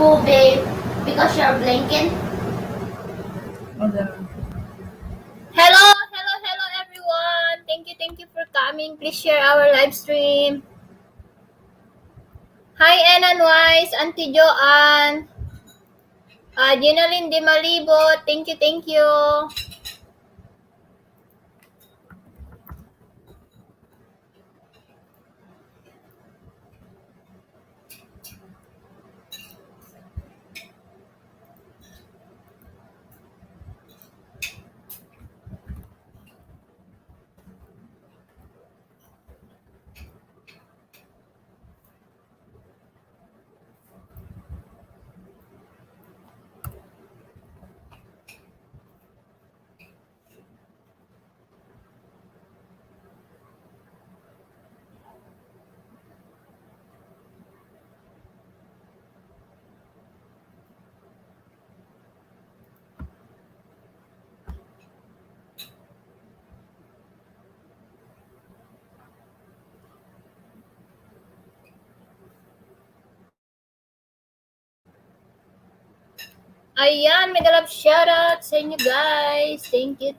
movie because you're blinking. Hello everyone. Thank you for coming. Please share our live stream. Hi Enan Wise, Auntie Joanne, Ginalyn Di Malibot. Thank you. Ayan, mega love shoutout sa inyo guys. Thank you.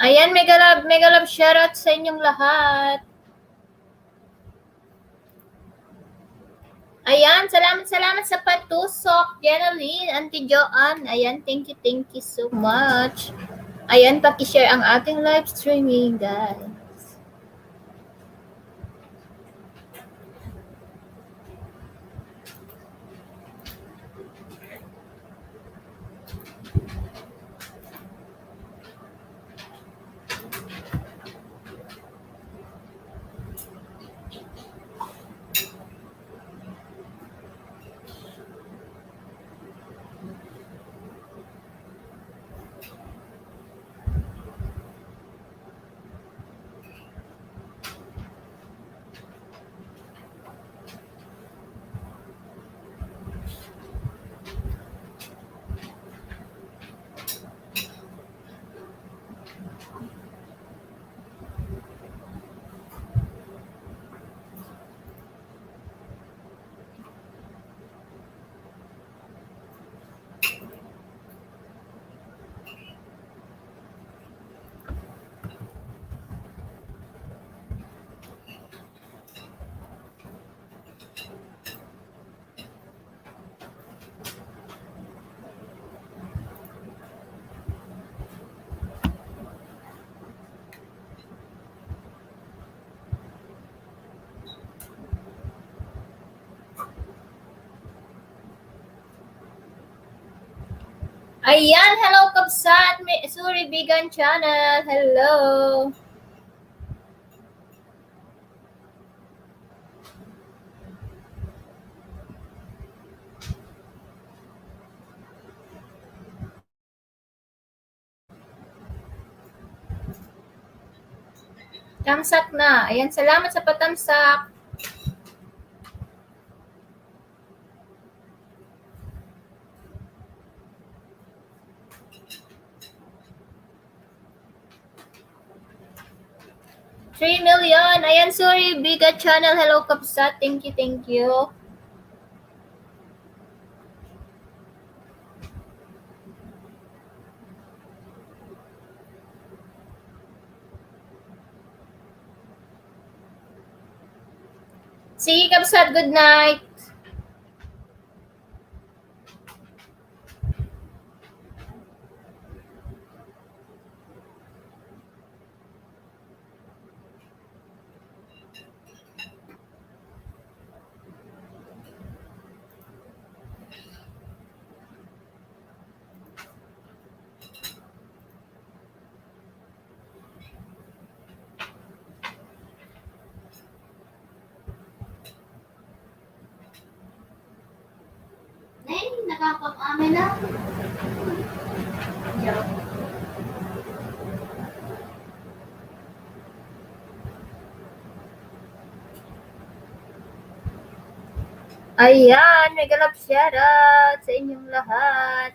Ayan, mega love shoutout sa inyong lahat. Ayan, salamat sa patusok, Jenalyn, Auntie Joanne. Ayan, thank you so much. Ayan, paki-share ang ating live streaming, guys. Ayan, hello Kabsat, Suri Vegan Channel, hello. Tamsak na. Ayan, salamat sa patamsak. $3 million. Ayan, sorry, Biga Channel. Hello, Kapsat. Thank you. Sige, Kapsat. Good night. nagkakap amin na. Ayan, mega love shoutout sa inyong lahat.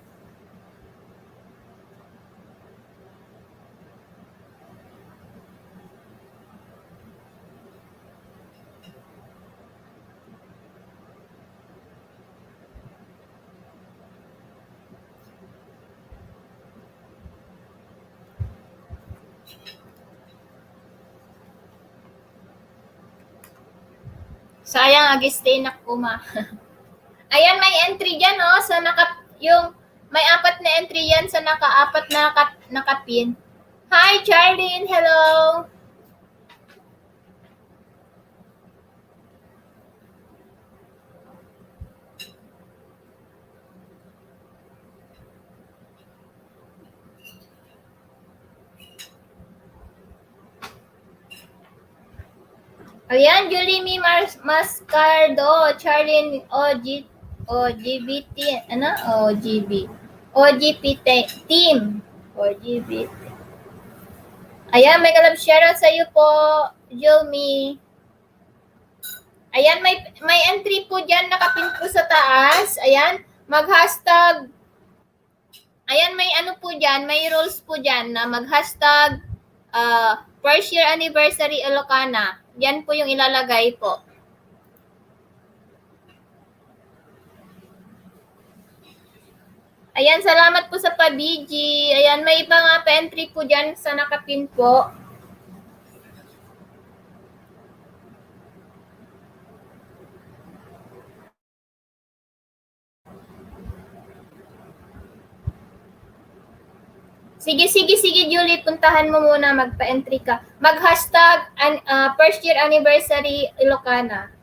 Sayang, ag-stay na kuma. Ayan, may entry dyan, oh, sa may 4 na entry yan sa naka-4 na nakapin. Hi, Charlene, hello. Ayan, Julie Mi Mascardo, Charlene OGBT, OGP team. OGBT. Ayan, may kalab shoutout sa iyo po, Julie. Ayan, may entry po dyan, nakapin po sa taas. Ayan, mag-hashtag. Ayan, may ano po dyan, may rules po dyan na mag-hashtag first year anniversary Ilocana. Yan po yung ilalagay po. Ayan, salamat po sa pa-BG. Ayan, may iba nga pa-entry po dyan sa nakapin po. Sige, Julie, puntahan mo muna, magpa-entry ka. Mag-hashtag first year anniversary Ilocana.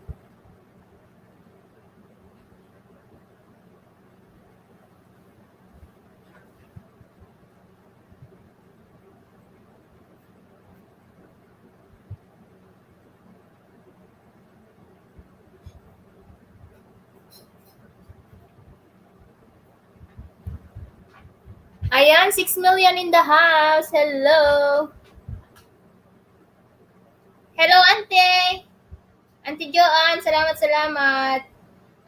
Ayan, 6 million in the house. Hello. Hello, Ante. Ante Joanne, salamat.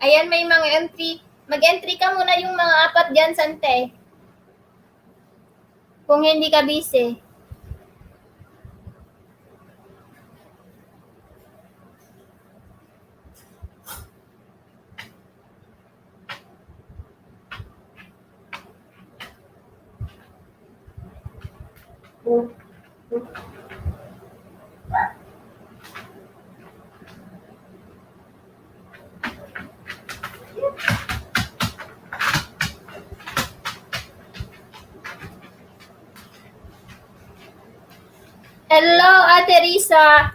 Ayan, may mga entry. Mag-entry ka muna yung mga 4 dyan, Sante. Kung hindi ka busy. Hello, Ate Risa.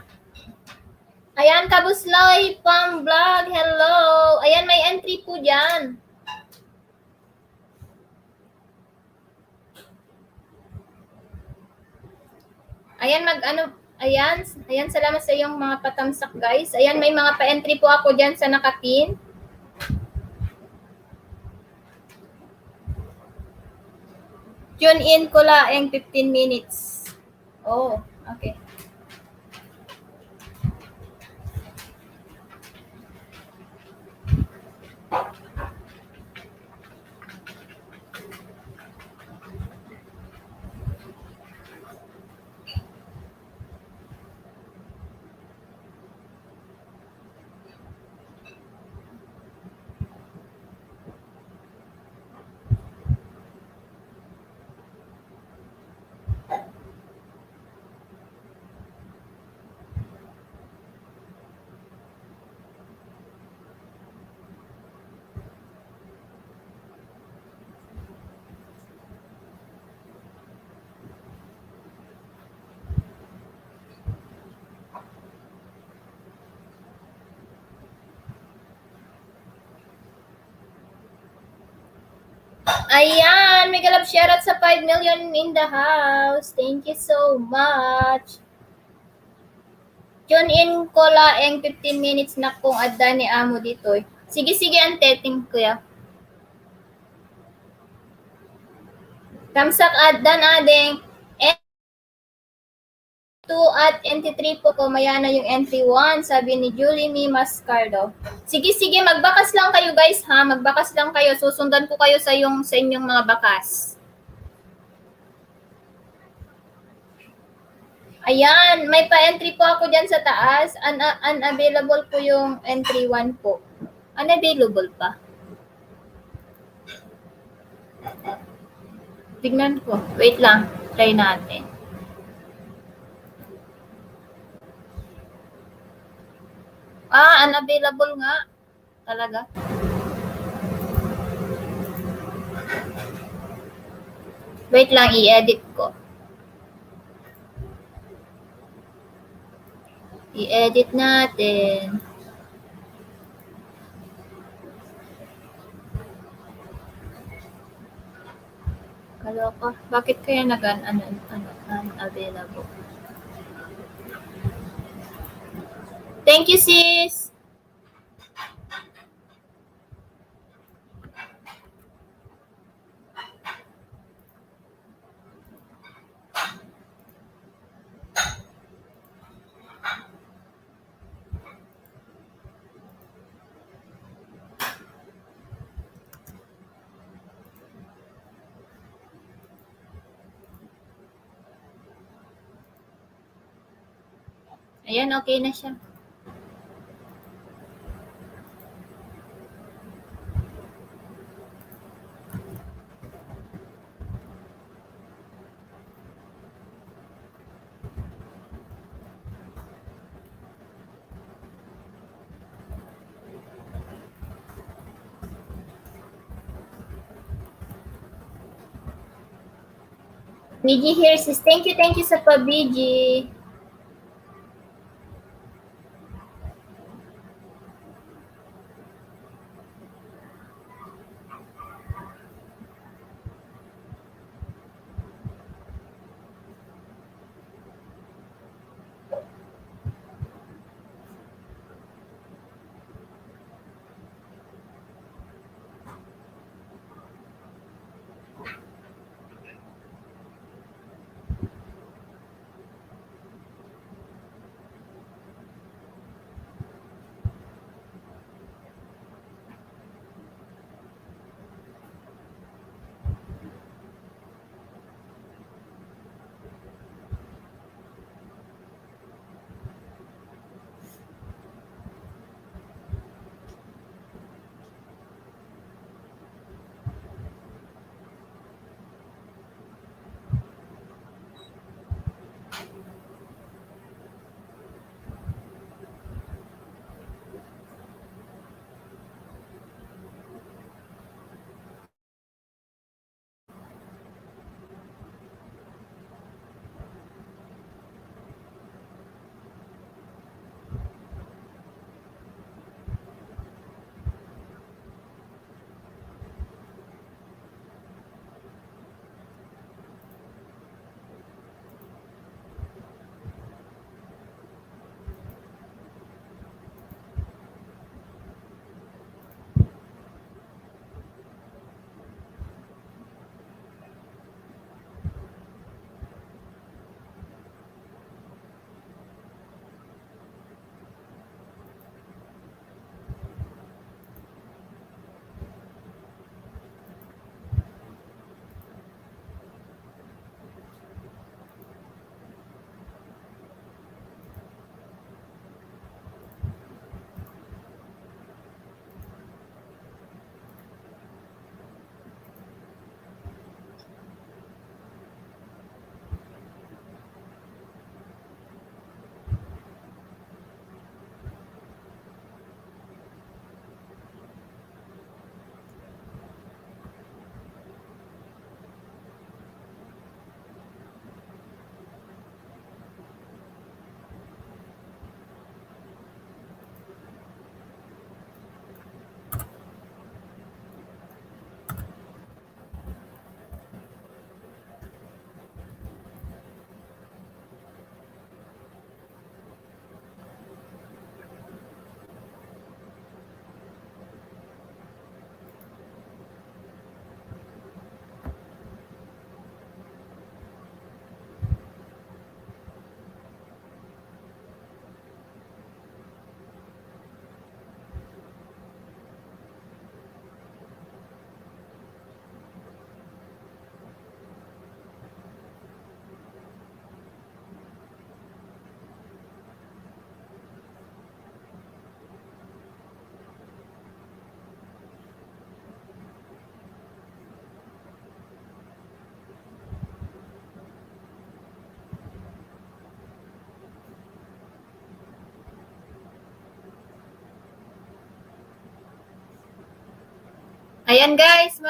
Ayan, Kabusloy Pang Vlog. Hello. Ayan, may entry po dyan. Ayan, ayan, salamat sa iyong mga patamsak, guys. Ayan, may mga pa-entry po ako dyan sa nakapin. Tune in ko lang 15 minutes. Oh, okay. Ayan, may galap shoutout sa 5 million in the house. Thank you so much. Tune in ko lang 15 minutes na kung adda ni amo dito. Sige, Ante, kuya. Kamsak at dan ading N2 at NT3 po ko, maya na yung NT1, sabi ni Julie Mi Mascardo. Sige, sige, magbakas lang kayo guys ha, magbakas lang kayo, susundan ko kayo sa inyong mga bakas. Ayan, may pa-entry po ako dyan sa taas, unavailable po yung entry 1 po. Unavailable pa. Tignan ko, wait lang, try natin. Unavailable nga. Talaga. Wait lang, i-edit ko. I-edit natin. Kaloka. Bakit kaya unavailable? Thank you, sis. Ayan, okay na siya. BG here, sis. Thank you sa pa-BG. Ayan guys,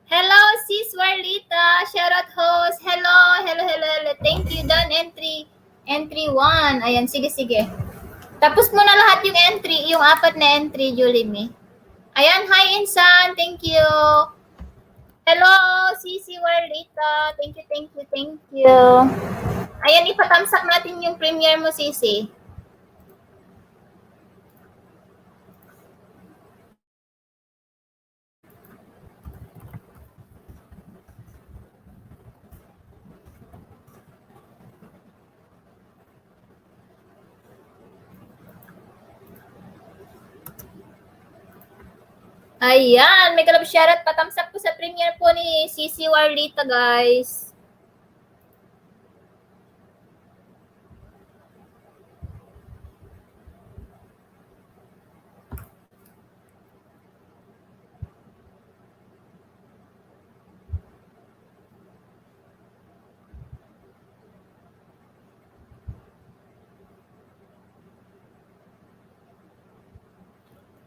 Hello, Sis Warlita, shoutout host. Hello. Thank you, done entry 1. Ayan, sige. Tapos mo na lahat yung entry, yung 4 na entry, Julie Me. Ayan, hi Insan, thank you. Hello, Sisi Warlita, thank you. Ayan, ipatamsak natin yung premiere mo, Sisi. Ayan, may kalab shoutout, patamsak po sa premiere po ni Sisi Warlita, guys.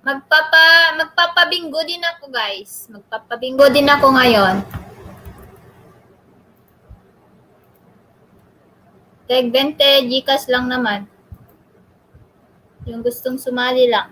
Magpapabinggo din ako, guys. Magpapabinggo din ako ngayon. Tag 20 Gcash lang naman. Yung gustong sumali lang.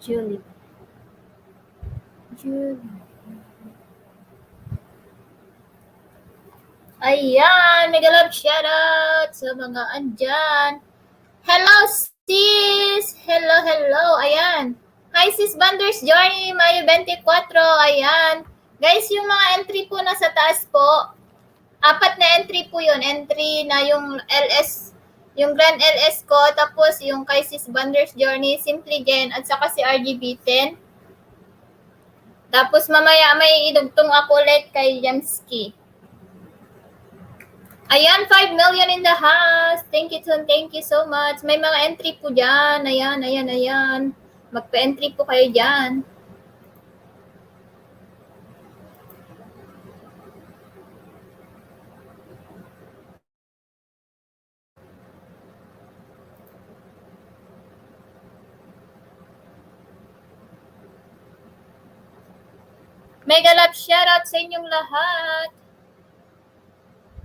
Julie. Ayan, mega love shoutout sa mga andyan. Hello, sis! Hello. Ayan. Hi, sis Banders Journey, Mayo 24. Ayan. Guys, yung mga entry po nasa taas po, 4 na entry po yun. Entry na yung LS, yung Grand LS ko, tapos yung kay sis Banders Journey, Simply Jen, at saka si RGB 10. Tapos mamaya may idugtong ako ulit kay Jamski. Ayan, 5 million in the house. Thank you so much. May mga entry po dyan. Ayan. Magpa-entry po kayo dyan. Mega love shoutout sa inyong lahat.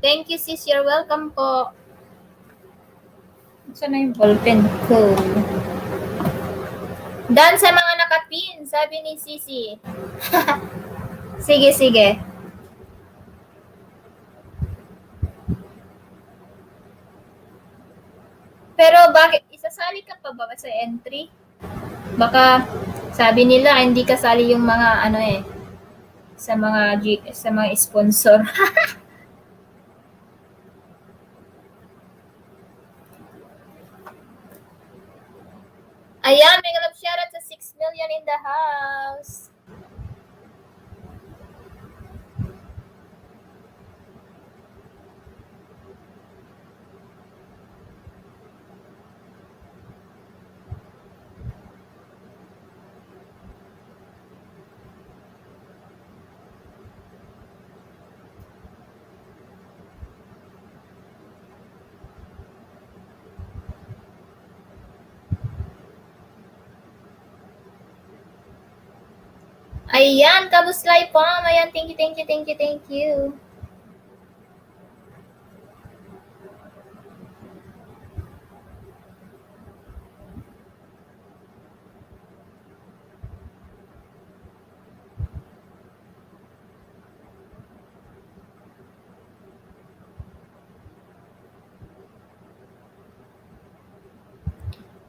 Thank you, sis. You're welcome po. Saan na yung ballpen ko? Done sa mga nakapin, sabi ni Sisi. Sige. Pero bakit isasali ka pa ba sa entry? Baka sabi nila hindi kasali yung mga sa mga sponsor. Ayan, may love shoutout sa 6 million in the house. Ayan, Kabuslay Pom. Ayan, thank you, thank you, thank you, thank you.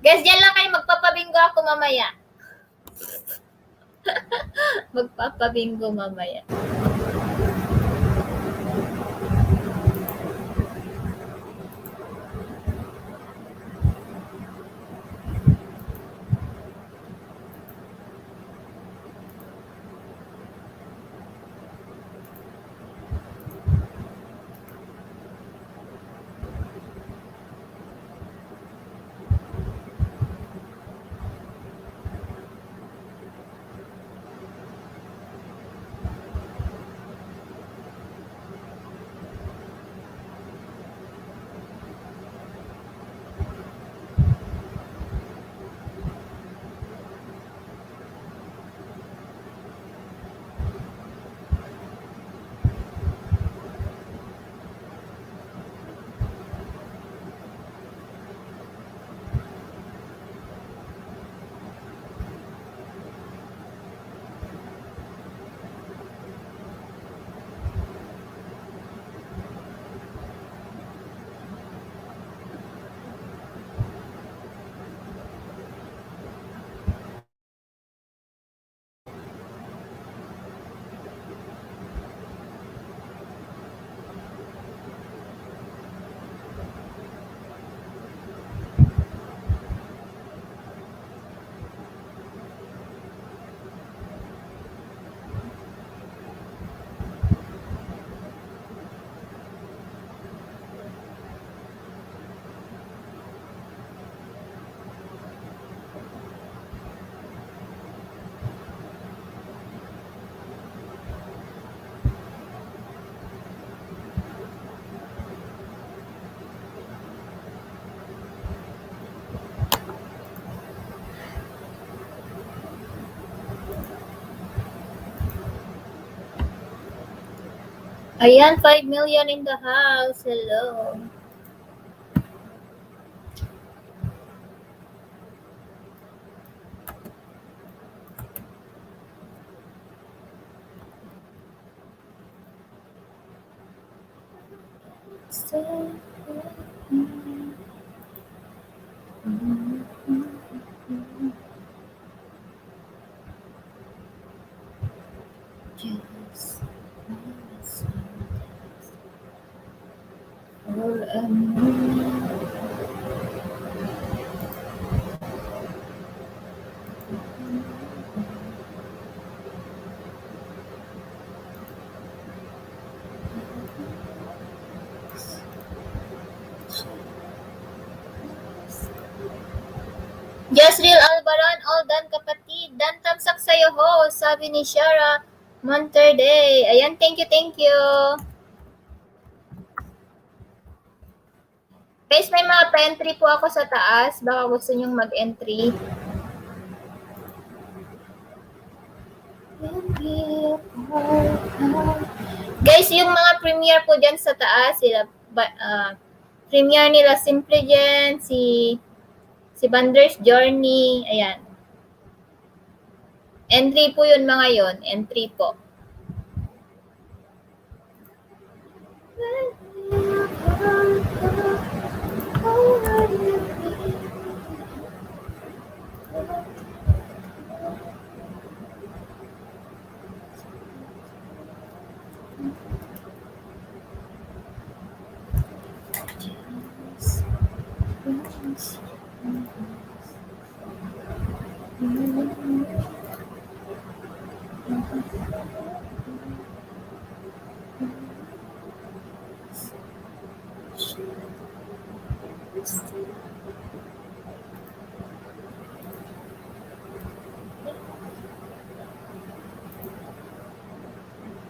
Guys, dyan lang kayo. Magpapabingo ako mamaya. Magpapabingo mamaya. Ayan, 5 million in the house. Hello. Jezreel Albaran, all done kapatid. Dan tamsak sa'yo ho, sabi ni Shara Monterday. Ayan, thank you, thank you. Guys, may mga pa-entry po ako sa taas. Baka gusto nyong mag-entry. Guys, yung mga premiere po dyan sa taas, sila, premiere nila Simple Jen, si Bander's Journey, ayan. Entry po yun mga yon, entry po.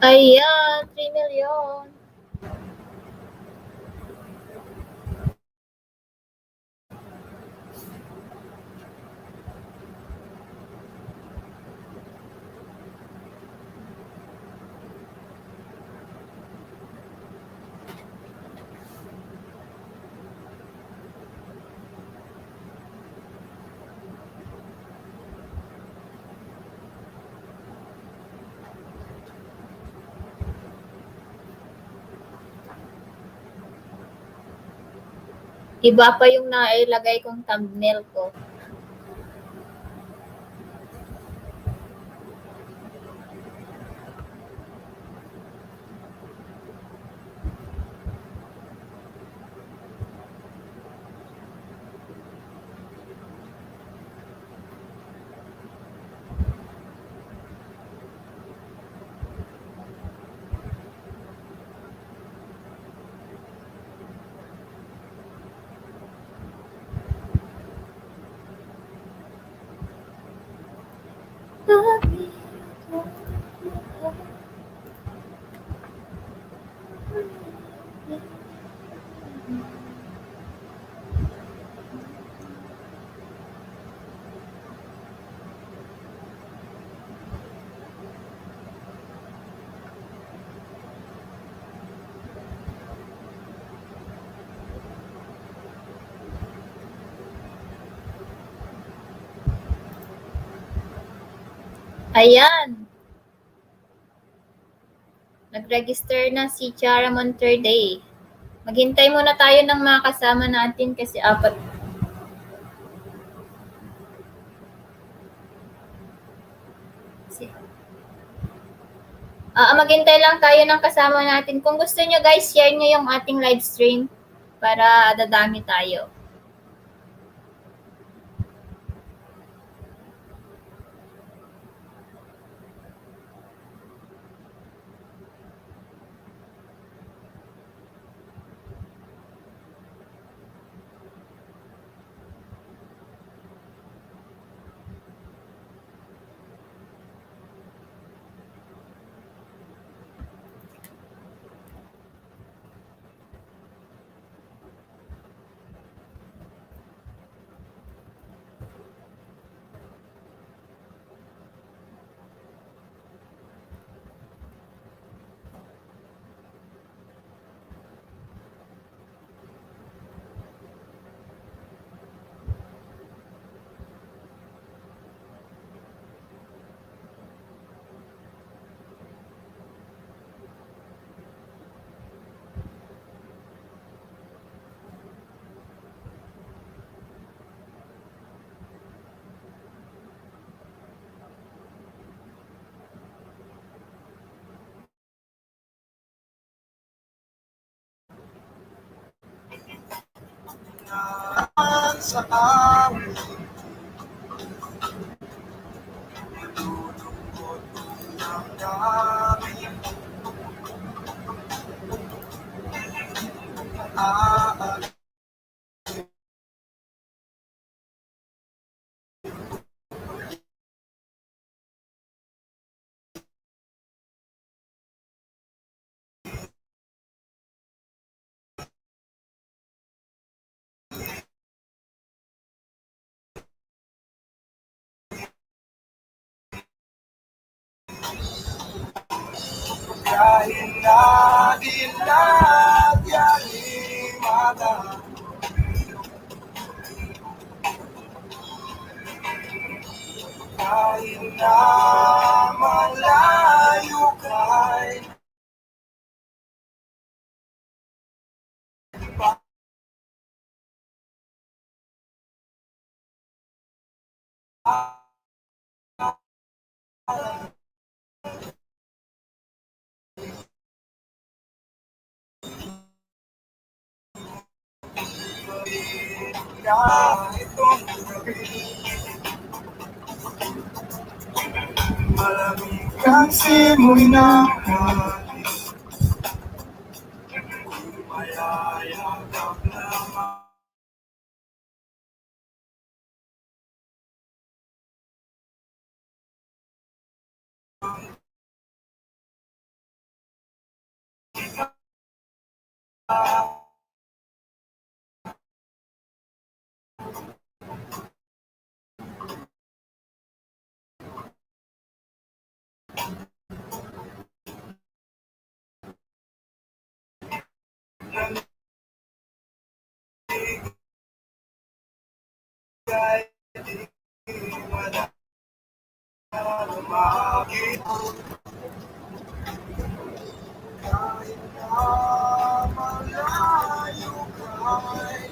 Ayan, 3 million. Iba pa yung nailagay kong thumbnail ko. Ayan. Nag-register na si Chara Monterde. Maghintay muna tayo ng mga kasama natin kasi apat. Maghintay lang tayo ng kasama natin. Kung gusto nyo guys, share nyo yung ating live stream para dadami tayo. Sa amin nalulungkot ng dami dahil nadilag yaling mata. Dahil na malayo kay itong gabi. Malamig ang simoy ng hangin, mayayagap lamang. Kahit na malayo kay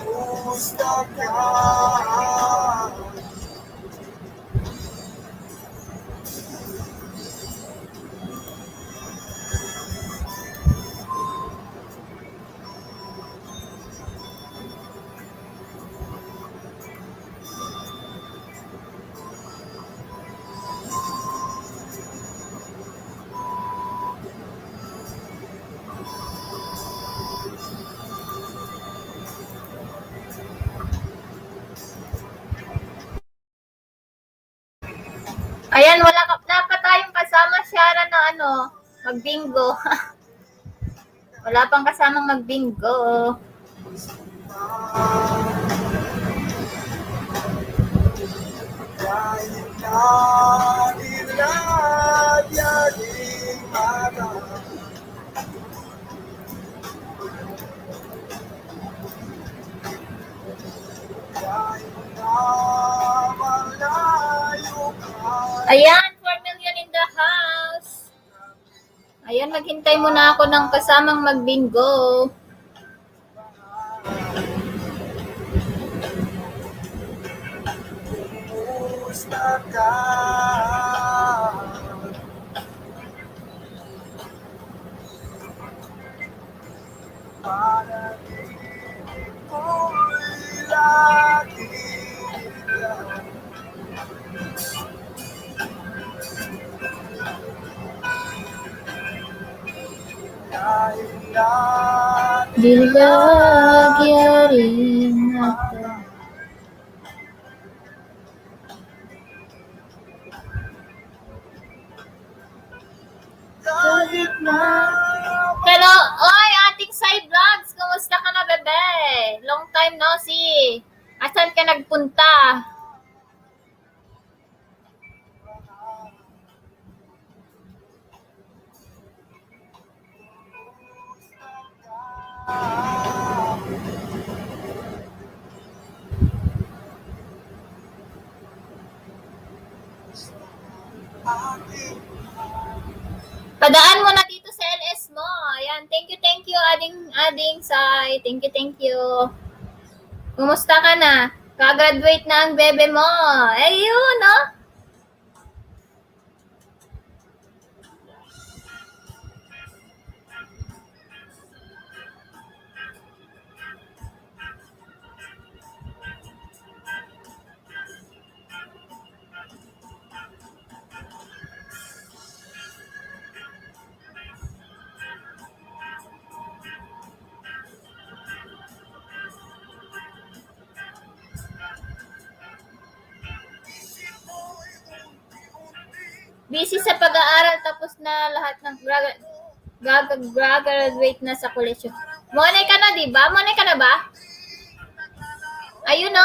Kumusta ka? Ayan, wala pa tayong kasama, Shara, na magbingo. Wala pang kasamang magbingo. Dahil na nilagyaling mata. Dahil na malayo ka. Ayan, 4 million in the house. Ayan, maghintay muna ako ng kasamang magbingo. Kumusta ka? Panaginip ko'y lagi lang. Dahil na Dilagyaring mata. kahit na Hello, oy, ating side vlogs. Kumusta ka na, bebe? Long time no see. Asan ka nagpunta? aking Padaan mo na dito sa LS mo. Ayan, thank you, ading Sai. Thank you. Kumusta ka na? Ka-graduate na ang bebe mo. Ayun, no? Busy sa pag-aaral tapos na lahat ng graduate na sa koleksyon. Monay ka na, di ba? Monay ka na ba? Ayun, no?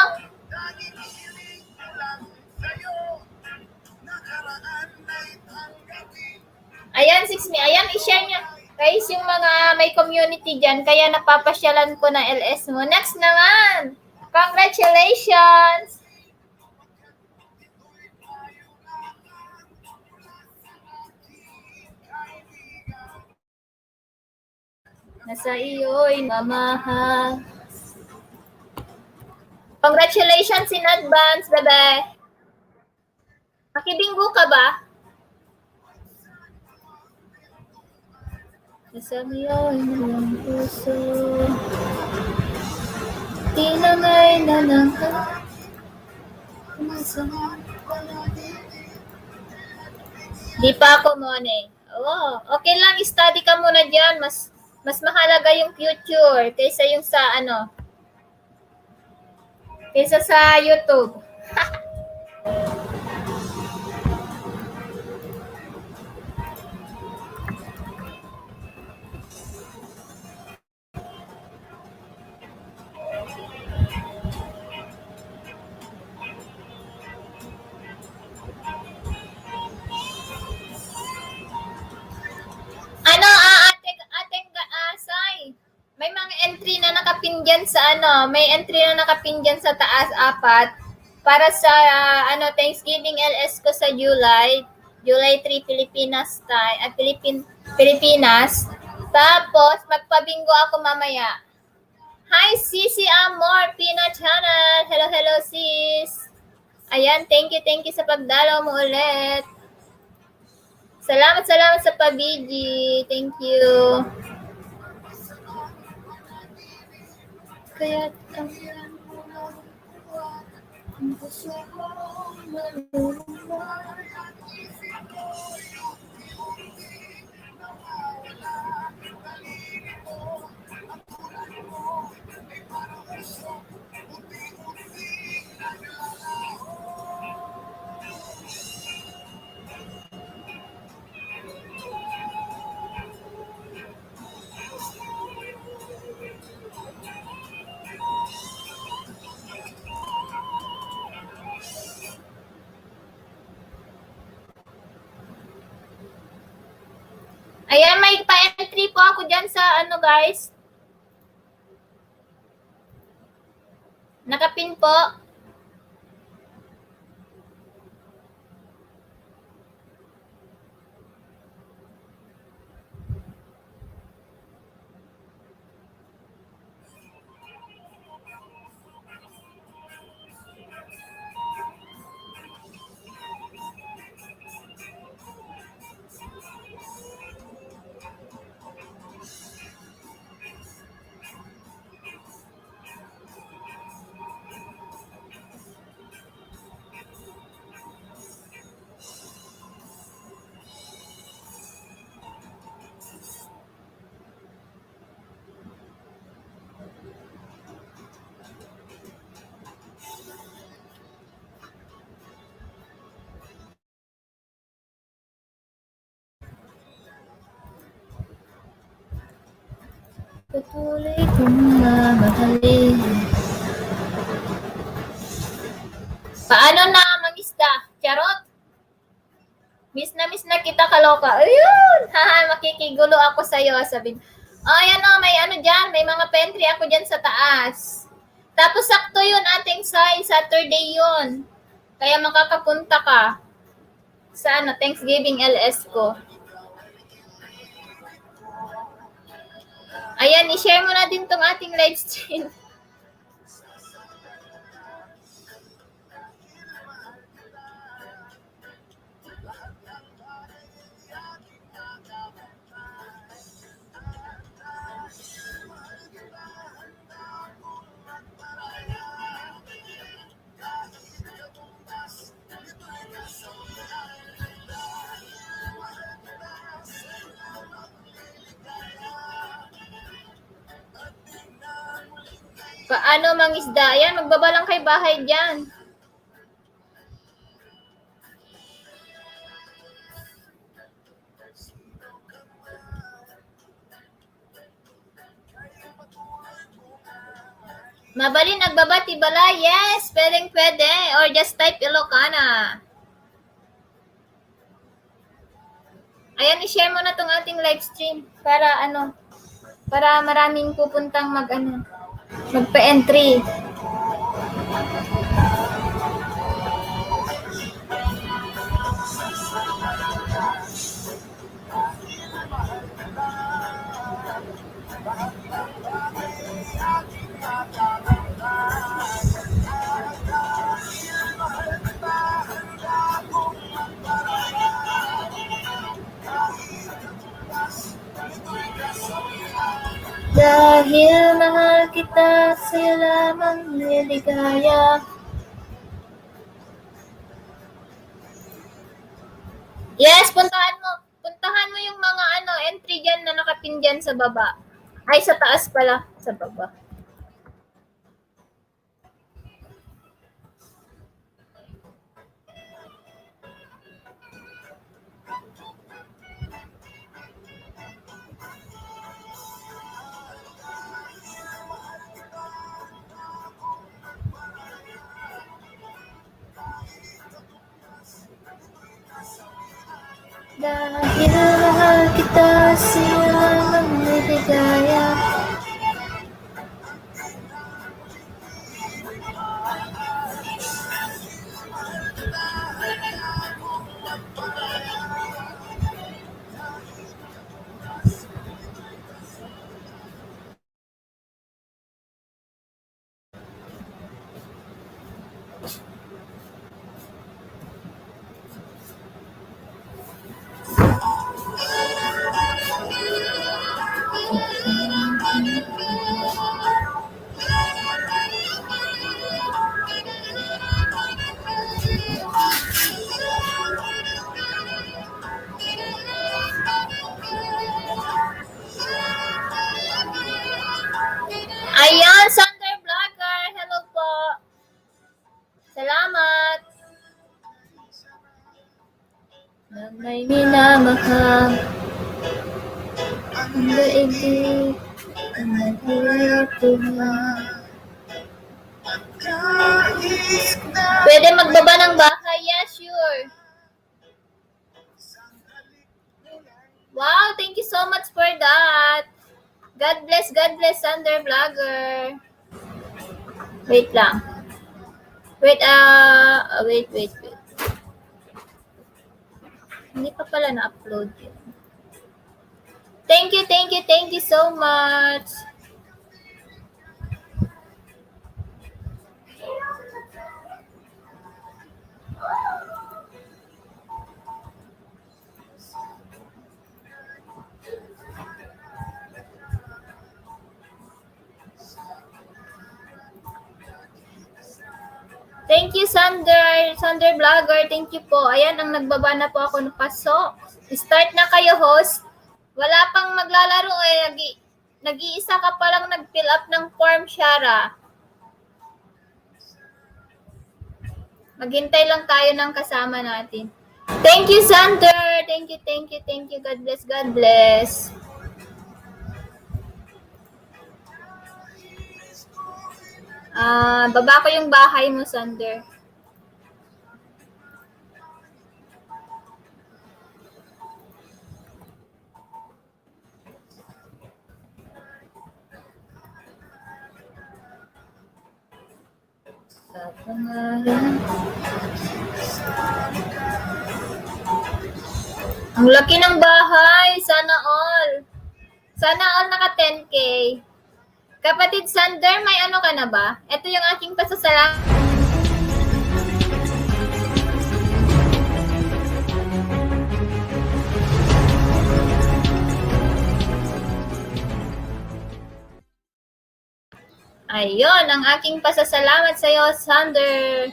Ayan, 6 me. Ayan, i-share niya. Guys, yung mga may community dyan, kaya napapasyalan ko na LS mo. Next naman! Congratulations! Nasa iyo'y mamahal. Congratulations in advance, bebe. Makibinggo ka ba? Nasa iyo'y malang puso. Tinangay na lang ka. Di pa ako, Mone. Oh, okay lang, study ka muna dyan. Mas mahalaga yung future kaysa yung sa kaysa sa YouTube. Sai, may mga entry na nakapin dyan sa may entry na nakapin dyan sa taas, 4 para sa Thanksgiving LS ko sa July. July 3, Pilipinas time, Pilipinas. Tapos, magpabingo ako mamaya. Hi, Sisi Amor, Pina Channel. Hello, hello, sis. Ayan, thank you sa pagdalaw mo ulit. Salamat sa pabigi. Thank you. Kaya ayan, may pa-entry po ako dyan sa ano guys. Nakapin po. Patuloy kong mamahalin. Paano na, mangisda? Charot? Miss na kita, kaloka. Ayun! Haha, makikigulo ako sa'yo. Sabihin, ayan o, may ano dyan. May mga pantry ako dyan sa taas. Tapos sakto yun ating Saturday yun. Kaya makakapunta ka sa ano, Thanksgiving LS ko. Ayan, i-share mo na din tong ating live stream. Paano mangisda? Ayan, magbabalang kay bahay dyan. Mabalin, nagbabati bala? Yes, pwedeng pwede. Or just type Ilocana. Ayan, i-share mo na tong ating live stream para ano, para maraming pupuntang magpa-entry. Dahil mahal kita, sa'yo lamang niligaya. Yes, puntahan mo. Puntahan mo yung mga entry dyan na nakapin dyan sa baba. Ay, sa taas pala. Sa baba. Dahil mahal kita, sa'yo lamang niligaya. na may minamahal. Ang daigdig ang naghihipo na. Kahit na Pwede magbaba ng bahay? Yeah, sure. Wow, thank you so much for that. God bless, Thunder Vlogger. Wait lang. Wait. Hindi pa pala na-upload yun. Thank you so much. Thank you, Sander Vlogger. Thank you po. Ayan, ang nagbaba na po ako ng pasok. Start na kayo, host. Wala pang maglalaro eh. Nag-iisa ka pa lang nag-fill up ng form, Shara. Maghintay lang tayo ng kasama natin. Thank you, Sander. Thank you. God bless. Baba ko yung bahay mo, Sander. Sa pangalan. Ang laki ng bahay. Sana all. Sana all naka 10K. Kapatid Sander, may ano ka na ba? Ito yung aking pasasalamat. Ayun, ang aking pasasalamat sa iyo, Sander.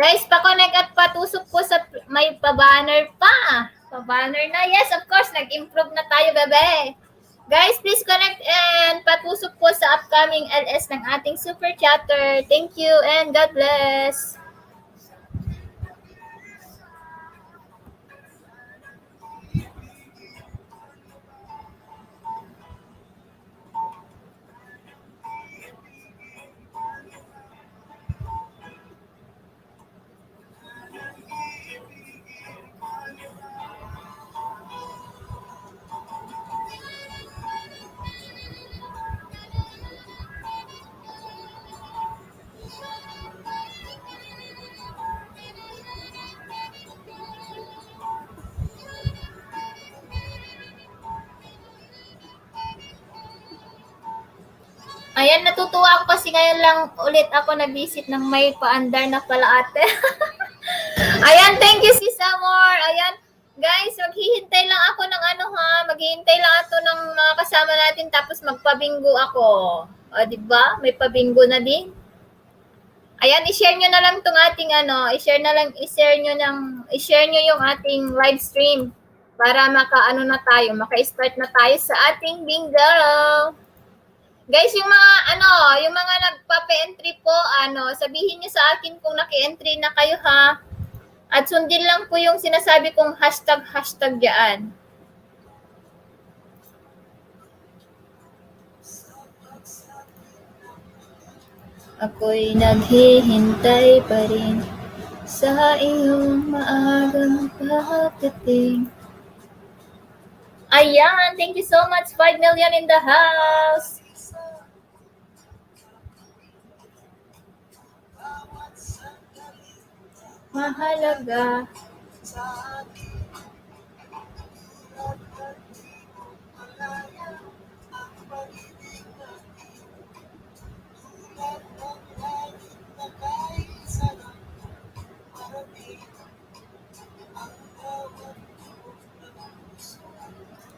Guys, pa-connect at patusok po sa may pa-banner pa. Pa-banner na. Yes, of course, nag-improve na tayo, bebe. Guys, please connect and patusok po sa upcoming LS ng ating super chatter. Thank you and God bless. Ayan, natutuwa ako kasi ngayon lang ulit ako nag-visit ng may paandar na pala ate. Ayan, thank you Sis Amor. Ayan, guys, maghihintay lang ako ng maghihintay lang ako ng mga kasama natin tapos magpabinggo ako. O, diba? May pabinggo na din. Ayan, i-share nyo na lang tong ating i-share nyo yung ating live stream para maka-start na tayo sa ating bingo. Guys, yung mga nagpa-entry po, sabihin niyo sa akin kung naki-entry na kayo ha. At sundin lang po yung sinasabi kong hashtag diyan. Ako'y naghihintay pa rin sa iyong maagang pagdating. Ayan, thank you so much. 5 million in the house. Mahalaga.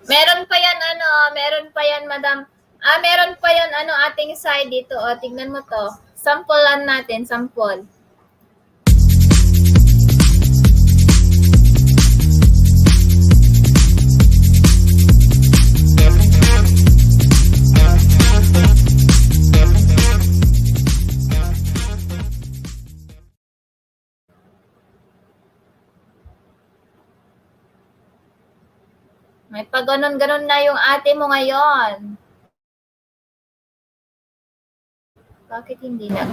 Meron pa yan, madam. Meron pa yan, ating side dito. O, tignan mo to. Sample lang natin, sample. May pag-ganon-ganon na yung ate mo ngayon. Bakit hindi na?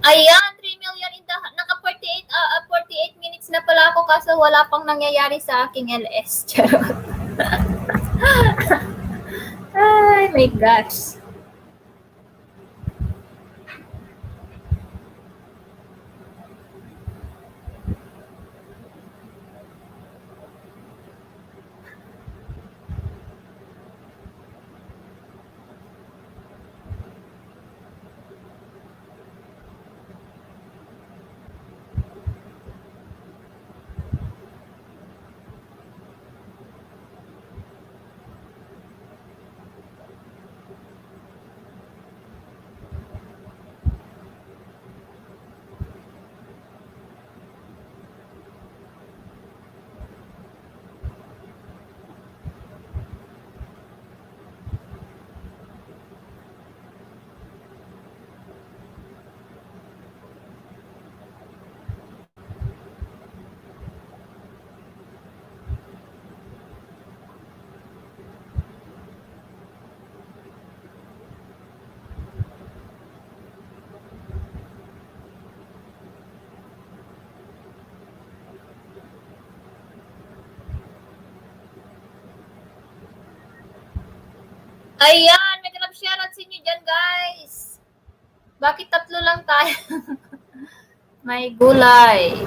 Ayan, 3 million in the, naka 48 minutes na pala ako kaso wala pang nangyayari sa aking LS. Charot. Ay, my gosh. Ayan, may grab shoutout sa inyo dyan, guys. Bakit tatlo lang tayo? May gulay.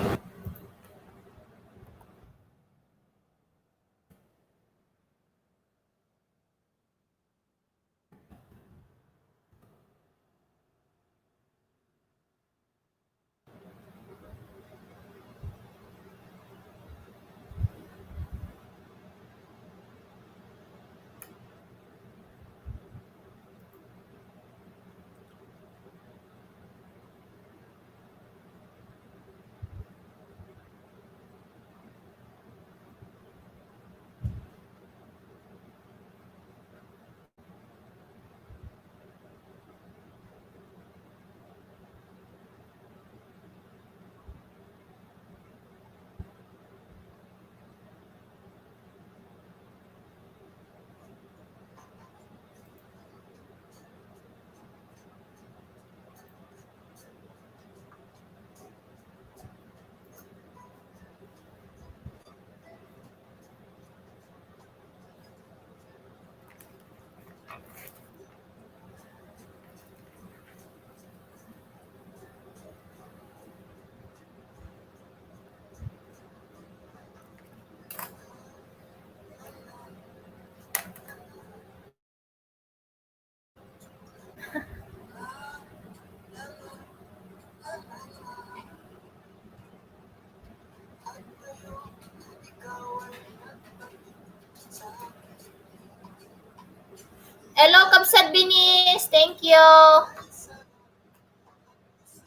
Hello, Kapsat Binis. Thank you.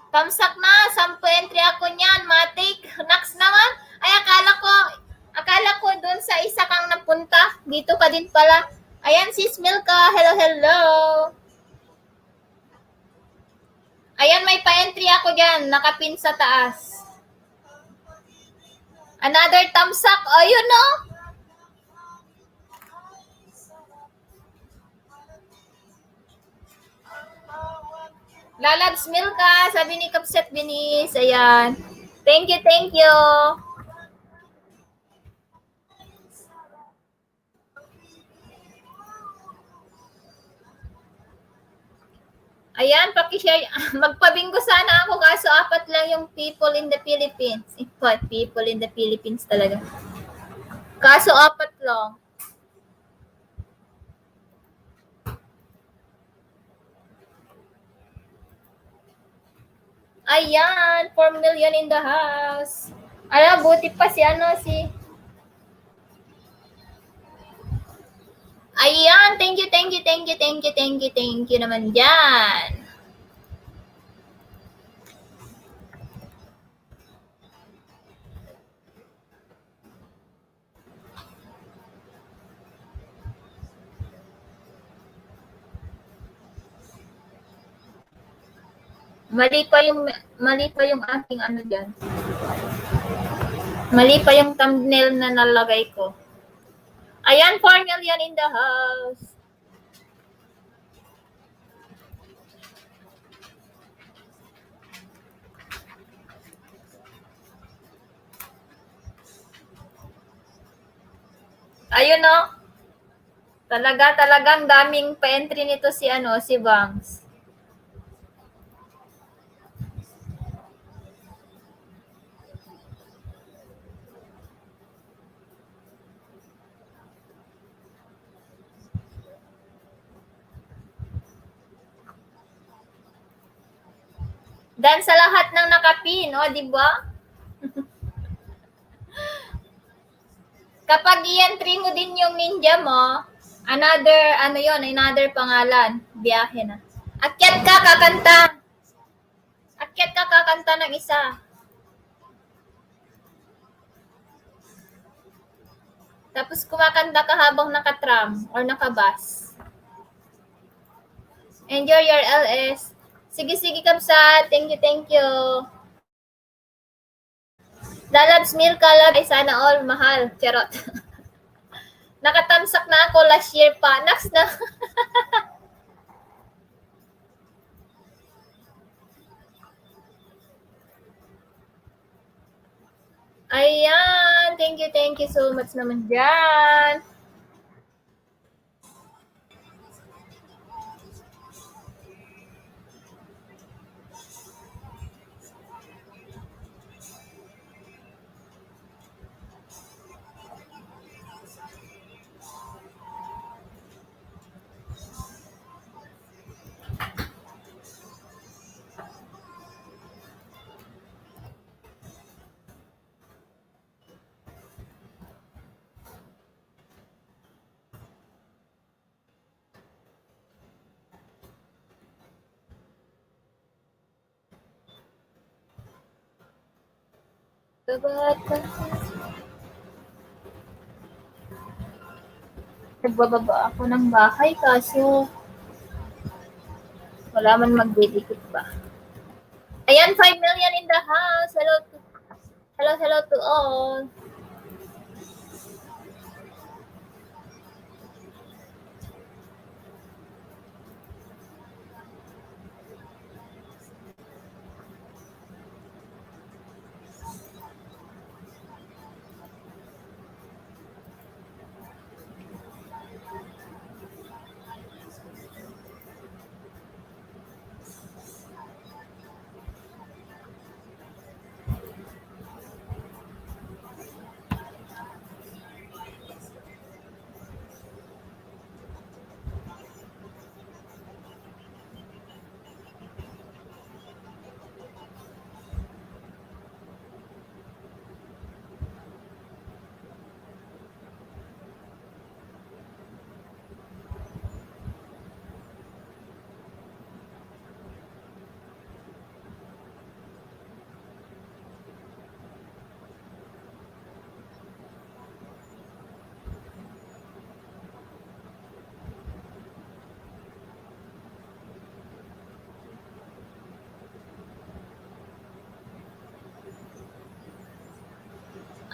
Tamsak na. 10 entry ako niyan. Matik. Next naman. Ay, akala ko doon sa isa kang napunta. Dito ka din pala. Ayan, sis Milka. Hello, hello. Ayan, may pa-entry ako dyan. Nakapin sa taas. Another tamsak. Oh, you know. Lalabs Milka, sabi ni Kapset Binis. Ayan. Thank you, thank you. Ayan, pakishare. Magpabinggo sana ako kaso 4 lang yung people in the Philippines. People in the Philippines talaga. Kaso 4 lang. Ayan, 4 million in the house. Ala, buti pa si Ayan, thank you naman dyan. Mali pa yung aking dyan. Mali pa yung thumbnail na nalagay ko. Ayan, 4 million in the house. Ayun no. Talagang daming pa-entry nito si Bangs. Dan sa lahat ng nakapin, di ba? Kapag i-entry mo din yung ninja mo, another pangalan. Biyahe na. Akyat ka, kakanta ng isa. Tapos kumakanta ka habang nakatram or nakabus. Enjoy your LS. Sige, Kamsat. Thank you. Lalabs Milk Calab ay sana all mahal. Charot. Nakatamsak na ako last year pa. Next na. Ayan. Thank you so much naman dyan. Nagbababa ako ng bahay kaso wala man magdidikit ba. Ayan, 5 million in the house. Hello to all.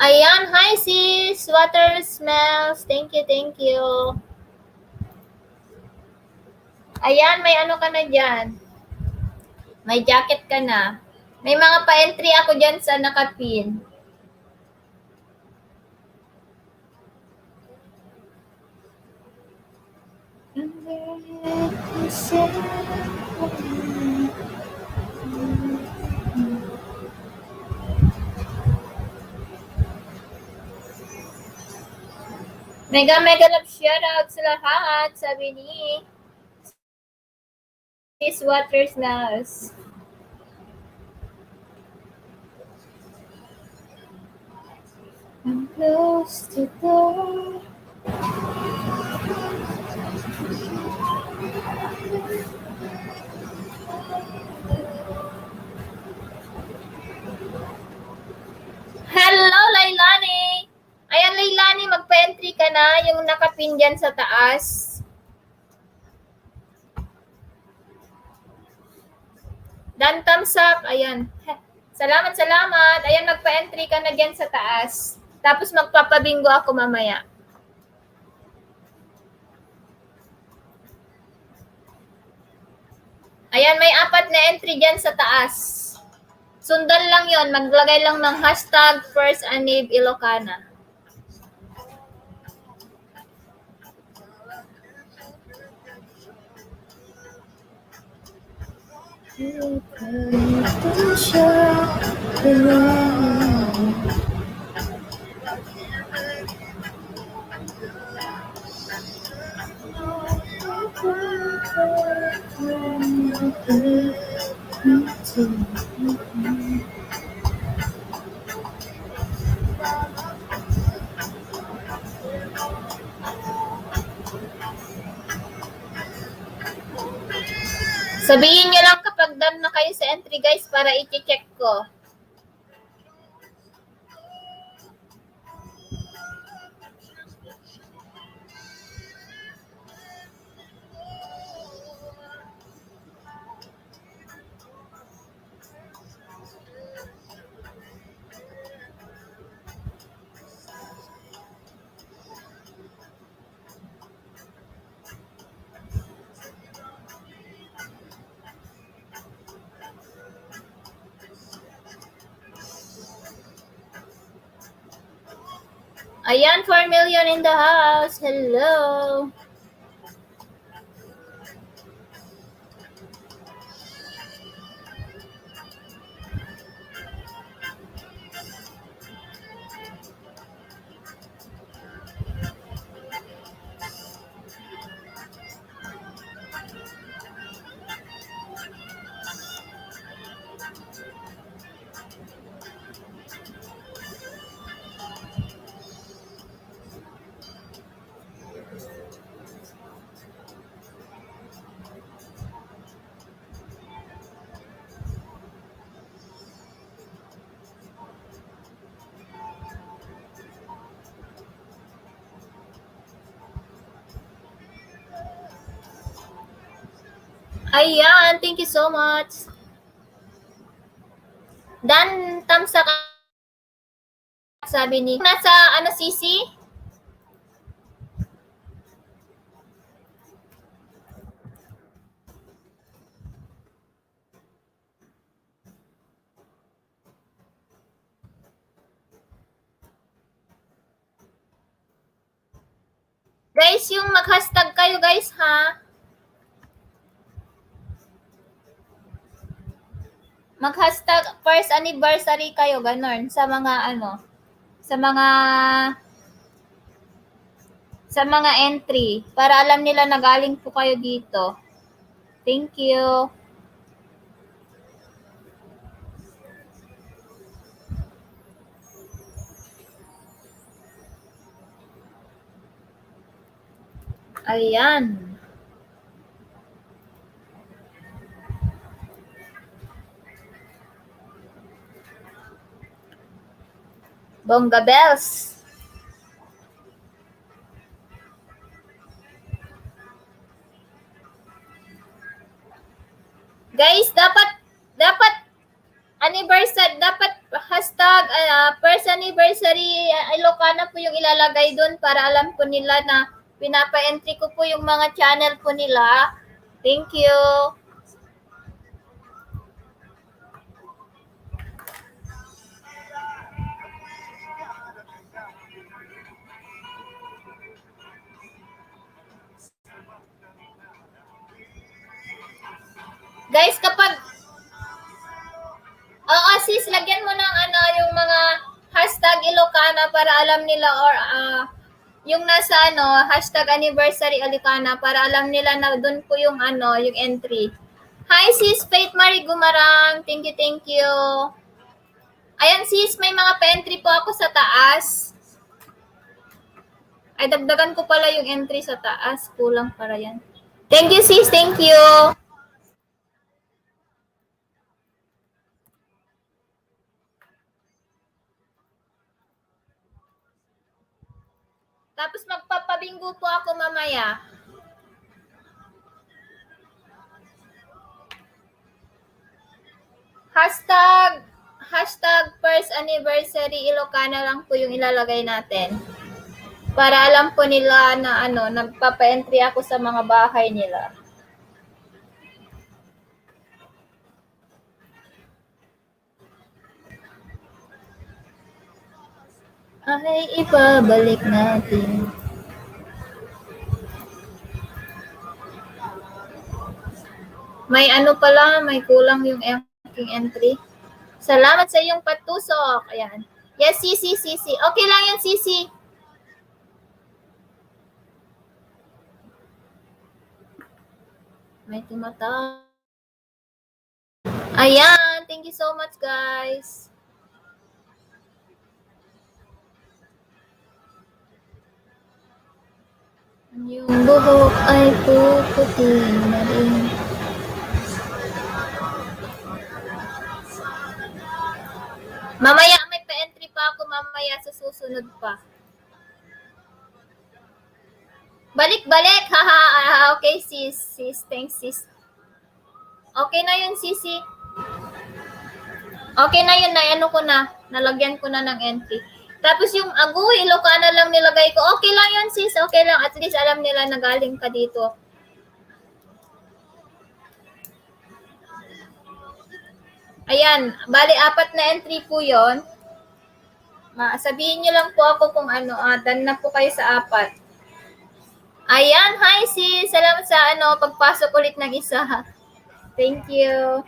Ayan, hi sis. Water smells. Thank you. Ayan, may ka na dyan. May jacket ka na. May mga pa-entry ako dyan sa nakapin. Mega mega love shoutout sa lahat, sabi ni Miss Waters Nas. I'm close to God. Hello, Lailani! Ayan, Lailani, magpa-entry ka na yung nakapin dyan sa taas. Dan thumbs up, ayan. Salamat, salamat. Ayan, magpa-entry ka na dyan sa taas. Tapos magpapabingo ako mamaya. Ayan, may 4 na entry dyan sa taas. Sundan lang yon, maglagay lang ng hashtag First Anib Ilocana. Sabihin nyo lang kapag done na kayo sa entry, guys, para i-check ko. Ayan, 4 million in the house. Hello. Ayan, thank you so much. Dan, thumbs up, sabi ni. Nasa, Sisi? Guys, yung mag-hashtag kayo, guys, ha? Mag-hashtag first anniversary kayo, ganon, sa mga sa mga entry para alam nila na galing po kayo dito. Thank you. Ayan. Bongga bells. Guys, dapat anniversary, dapat hashtag first anniversary Ilocana po yung ilalagay doon para alam po nila na pinapa-entry ko po yung mga channel po nila. Thank you. Guys, kapag sis, lagyan mo ng yung mga hashtag Ilocana para alam nila or yung nasa hashtag anniversary Alicana para alam nila na doon po yung yung entry. Hi sis Faith Marie Gumarang. Thank you, thank you. Ayan sis, may mga pa-entry po ako sa taas. Ay, dagdagan ko pala yung entry sa taas. Kulang para yan. Thank you sis, thank you. Tapos magpapabinggo po ako mamaya. Hashtag first anniversary Ilocana lang po yung ilalagay natin. Para alam po nila na nagpapa-entry ako sa mga bahay nila. Ay, ibabalik natin. May pala, may kulang yung aking entry. Salamat sa iyong patusok. Ayan. Yes, Sisi. Okay lang yan, Sisi. May tumata. Ayan. Thank you so much, guys. Yung buhok ay puputi na rin. Mamaya may pa-entry pa ako mamaya sa susunod pa. Balik. Haha. Okay, sis. Thanks, sis. Okay na yun, sisi. Okay na yun. Nalagyan ko na ng entry. Tapos yung aguy, Ilocana lang nilagay ko. Okay lang yun, sis. Okay lang. At least alam nila na galing ka dito. Ayan. Bali, 4 na entry po yun. Sabihin nyo lang po ako kung done na po kayo sa 4. Ayan. Hi, sis. Salamat sa pagpasok ulit ng isa. Thank you.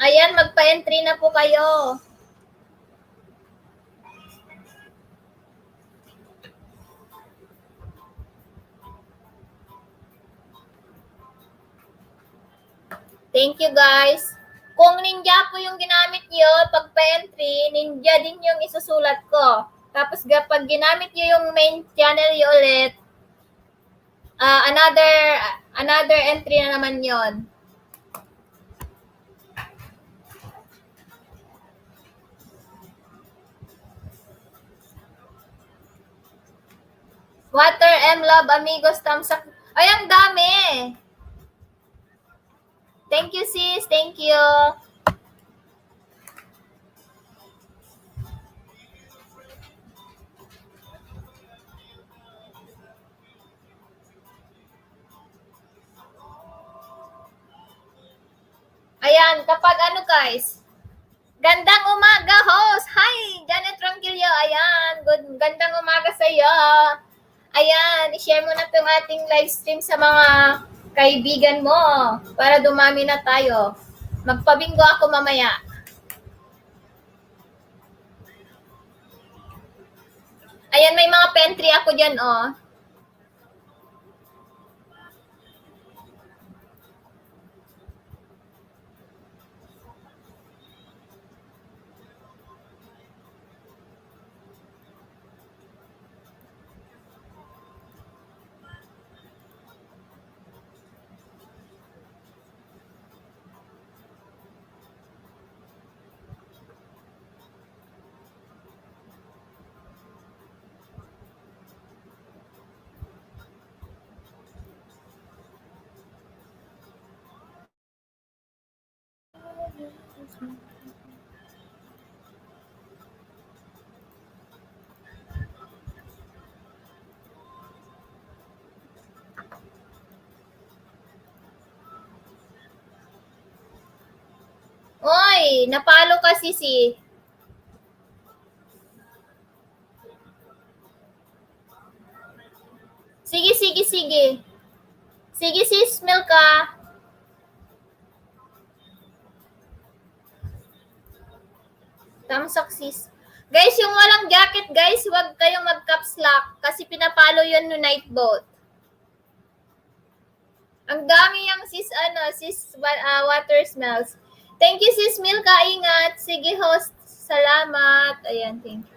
Ayan, magpa-entry na po kayo. Thank you, guys. Kung Ninja po yung ginamit nyo, pag pa-entry, Ninja din yung isusulat ko. Tapos kapag ginamit nyo yung main channel nyo ulit, another entry na naman yon. Water M Love Amigos thumbs up. Ay, ang dami! Thank you, sis. Thank you. Ayan, kapag guys, gandang umaga, host. Hi, Janet Rangilio. Ayan, gandang umaga sa iyo. Ayan, i-share mo na itong ating live stream sa mga kaibigan mo para dumami na tayo. Magpabinggo ako mamaya. Ayan, may mga pantry ako dyan, oh. Oy, napalo ka, Sisi. Sige. Sige, sis, Milka. Thumbs up, sis. Guys, yung walang jacket, guys, huwag kayong mag-caps lock kasi pinapalo yun no night boat. Ang dami yung sis, water smells. Thank you, sis Milka. Ingat. Sige, host. Salamat. Ayan, thank you.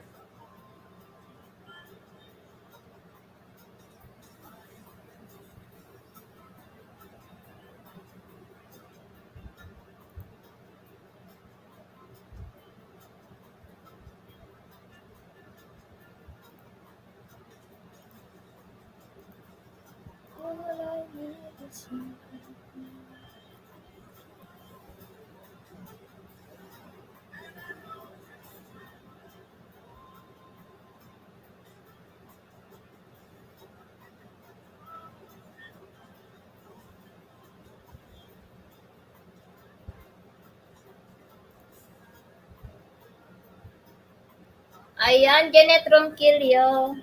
Ayan, Janet Ronquillo.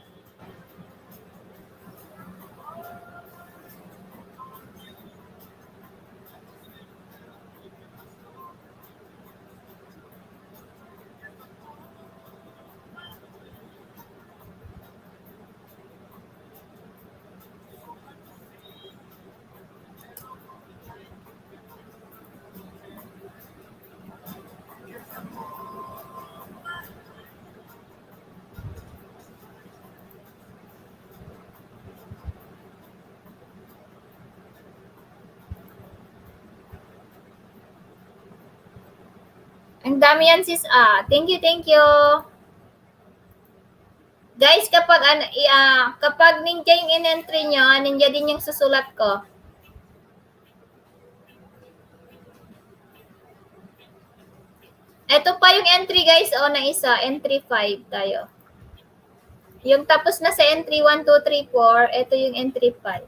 Ang dami yan, sis. Thank you, thank you. Guys, kapag ninja yung in-entry nyo, ninja din yung susulat ko. Ito pa yung entry, guys. Na isa. Entry 5 tayo. Yung tapos na sa entry 1, 2, 3, 4, ito yung entry 5.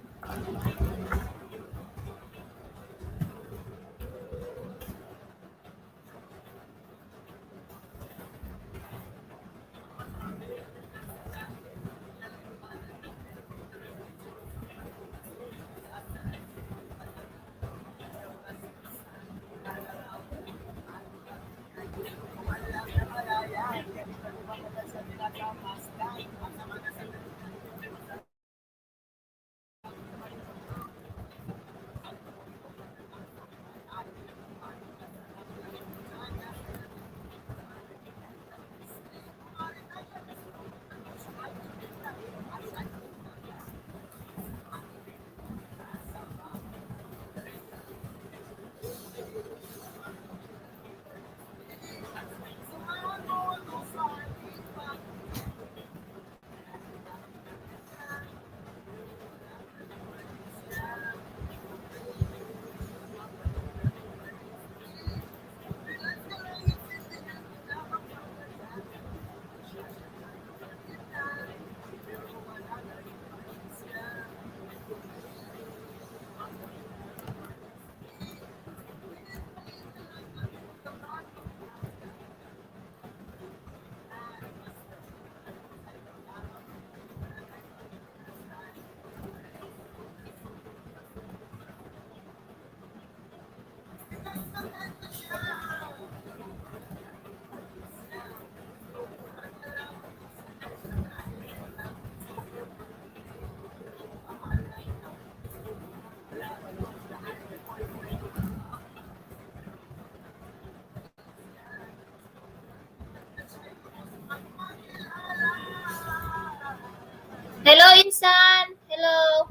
Hello, Insan! Hello!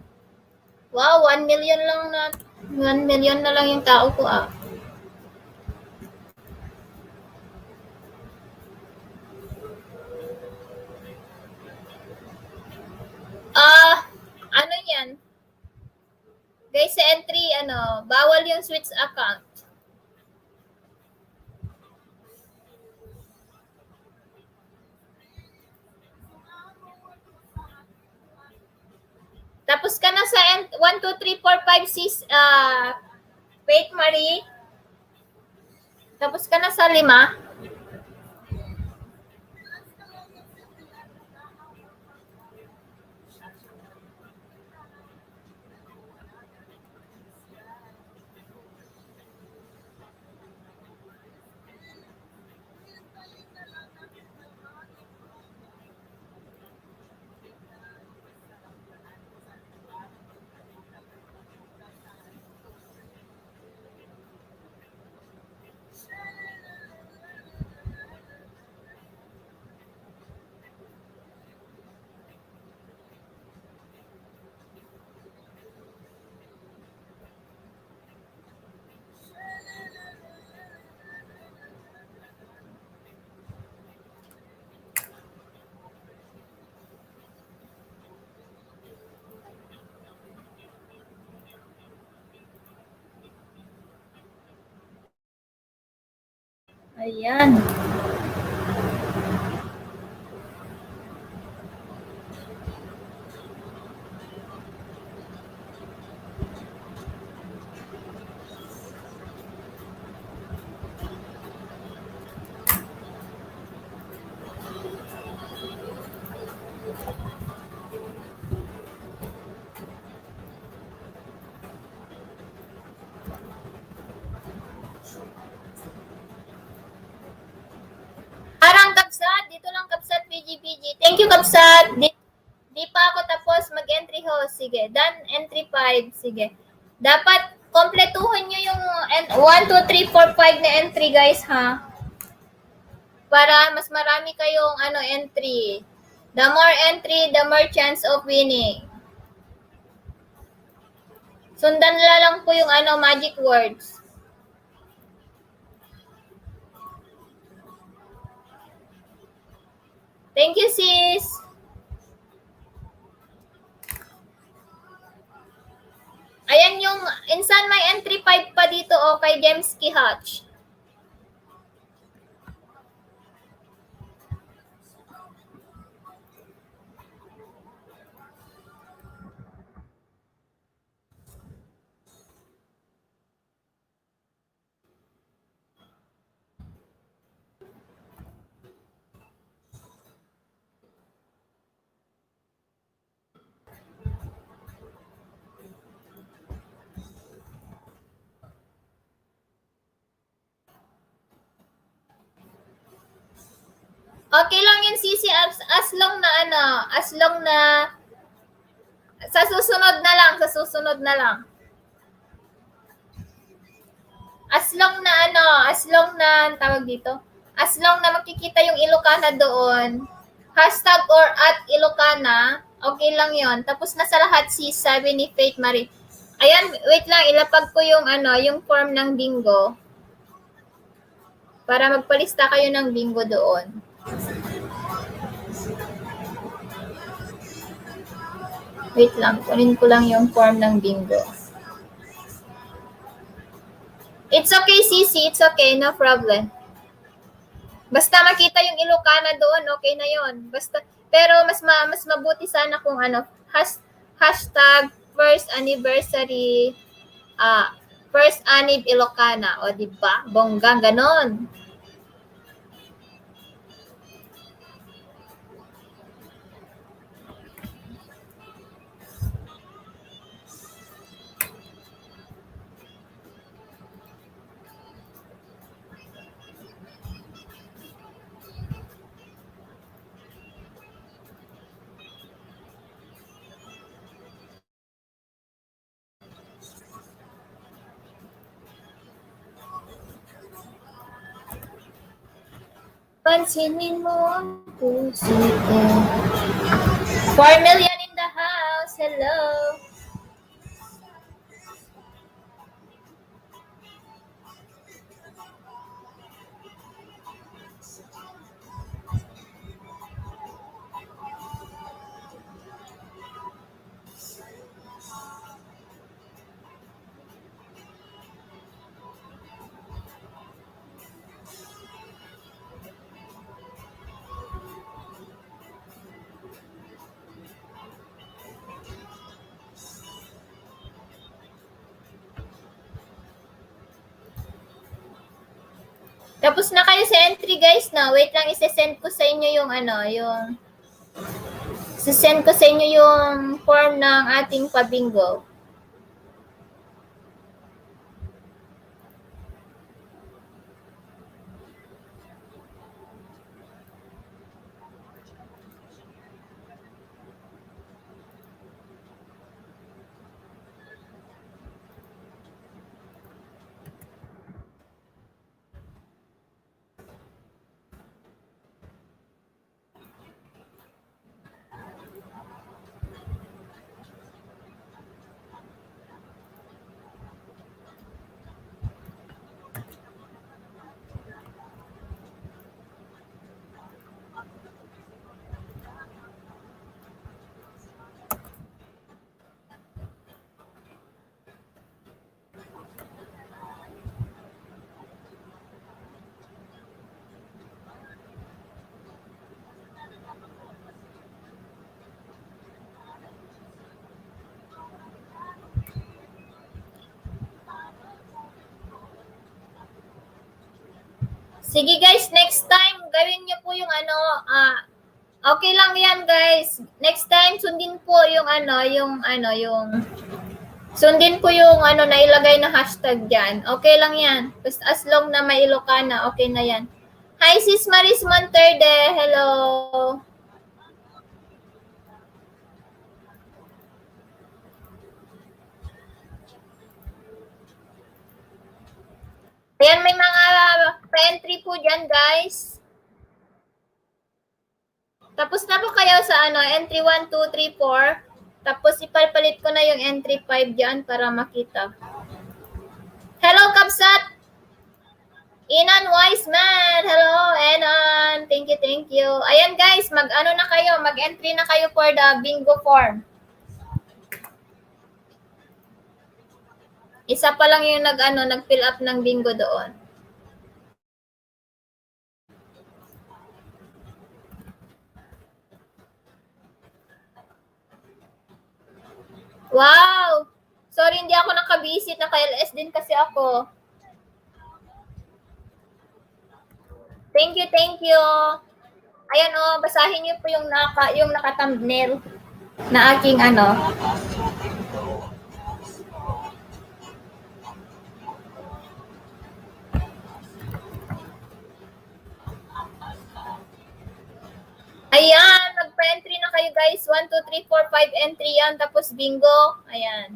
Wow, 1 million lang na. 1 million na lang yung tao ko Ano yan? Guys, sa entry, bawal yung switch account. Tapos ka na sa 1, 2, 3, 4, 5, 6, wait, Marie. Tapos ka na sa 5. Ayan. Parang Kapsat, dito lang Kapsat, PG. Thank you Kapsat. Di pa ako tapos mag-entry host. Sige, done entry 5. Sige. Dapat kompletuhin nyo yung 1, 2, 3, 4, 5 na entry guys ha. Para mas marami kayong entry. The more entry, the more chance of winning. Sundan na lang po yung magic words. Thank you, sis. Ayan yung, insan may entry 5 pa dito kay Jemski Hatch. Okay lang yun, Sisi, as long na sa susunod na lang. As long na tawag dito, as long na makikita yung Ilocana doon, hashtag or at Ilocana, okay lang yon. Tapos nasa lahat sis, sabi ni Faith Marie. Ayan, wait lang, ilapag ko yung yung form ng bingo. Para magpalista kayo ng bingo doon. Wait lang, kunin ko lang yung form ng bingo. It's okay, Sisi. It's okay. No problem. Basta makita yung Ilocana doon, okay na yon. Basta, pero mas mabuti sana kung hashtag first anniversary, first anib Ilocana. O, diba? Bongga, ganon. Pansinin mo ang puso ko. 4 million in the house. Hello. Tapos na kayo sa entry guys na. Wait lang, isi-send ko sa inyo yung isi-send ko sa inyo yung form ng ating pabingo. Sige guys, next time, gawin niyo po yung ano, okay lang yan guys. Next time, sundin po yung sundin po yung na ilagay na hashtag dyan. Okay lang yan. Basta as long na may Ilocana, okay na yan. Hi, Sis Maris Monterde. Hello. Ayan, may mga pa-entry po dyan, guys. Tapos na po kayo sa entry 1, 2, 3, 4. Tapos ipapalit ko na yung entry 5 dyan para makita. Hello, Kapsat! Inan Wiseman! Hello, Enan! Thank you, thank you. Ayan guys, mag-entry na kayo for the bingo form. Isa pa lang yung nag-fill up ng bingo doon. Wow! Sorry, hindi ako nakabisit. Naka-LS din kasi ako. Thank you, thank you. Ayan basahin niyo po yung naka-thumbnail na aking Ayan, nagpa-entry na kayo guys. 1, 2, 3, 4, 5 entry yan. Tapos bingo. Ayan.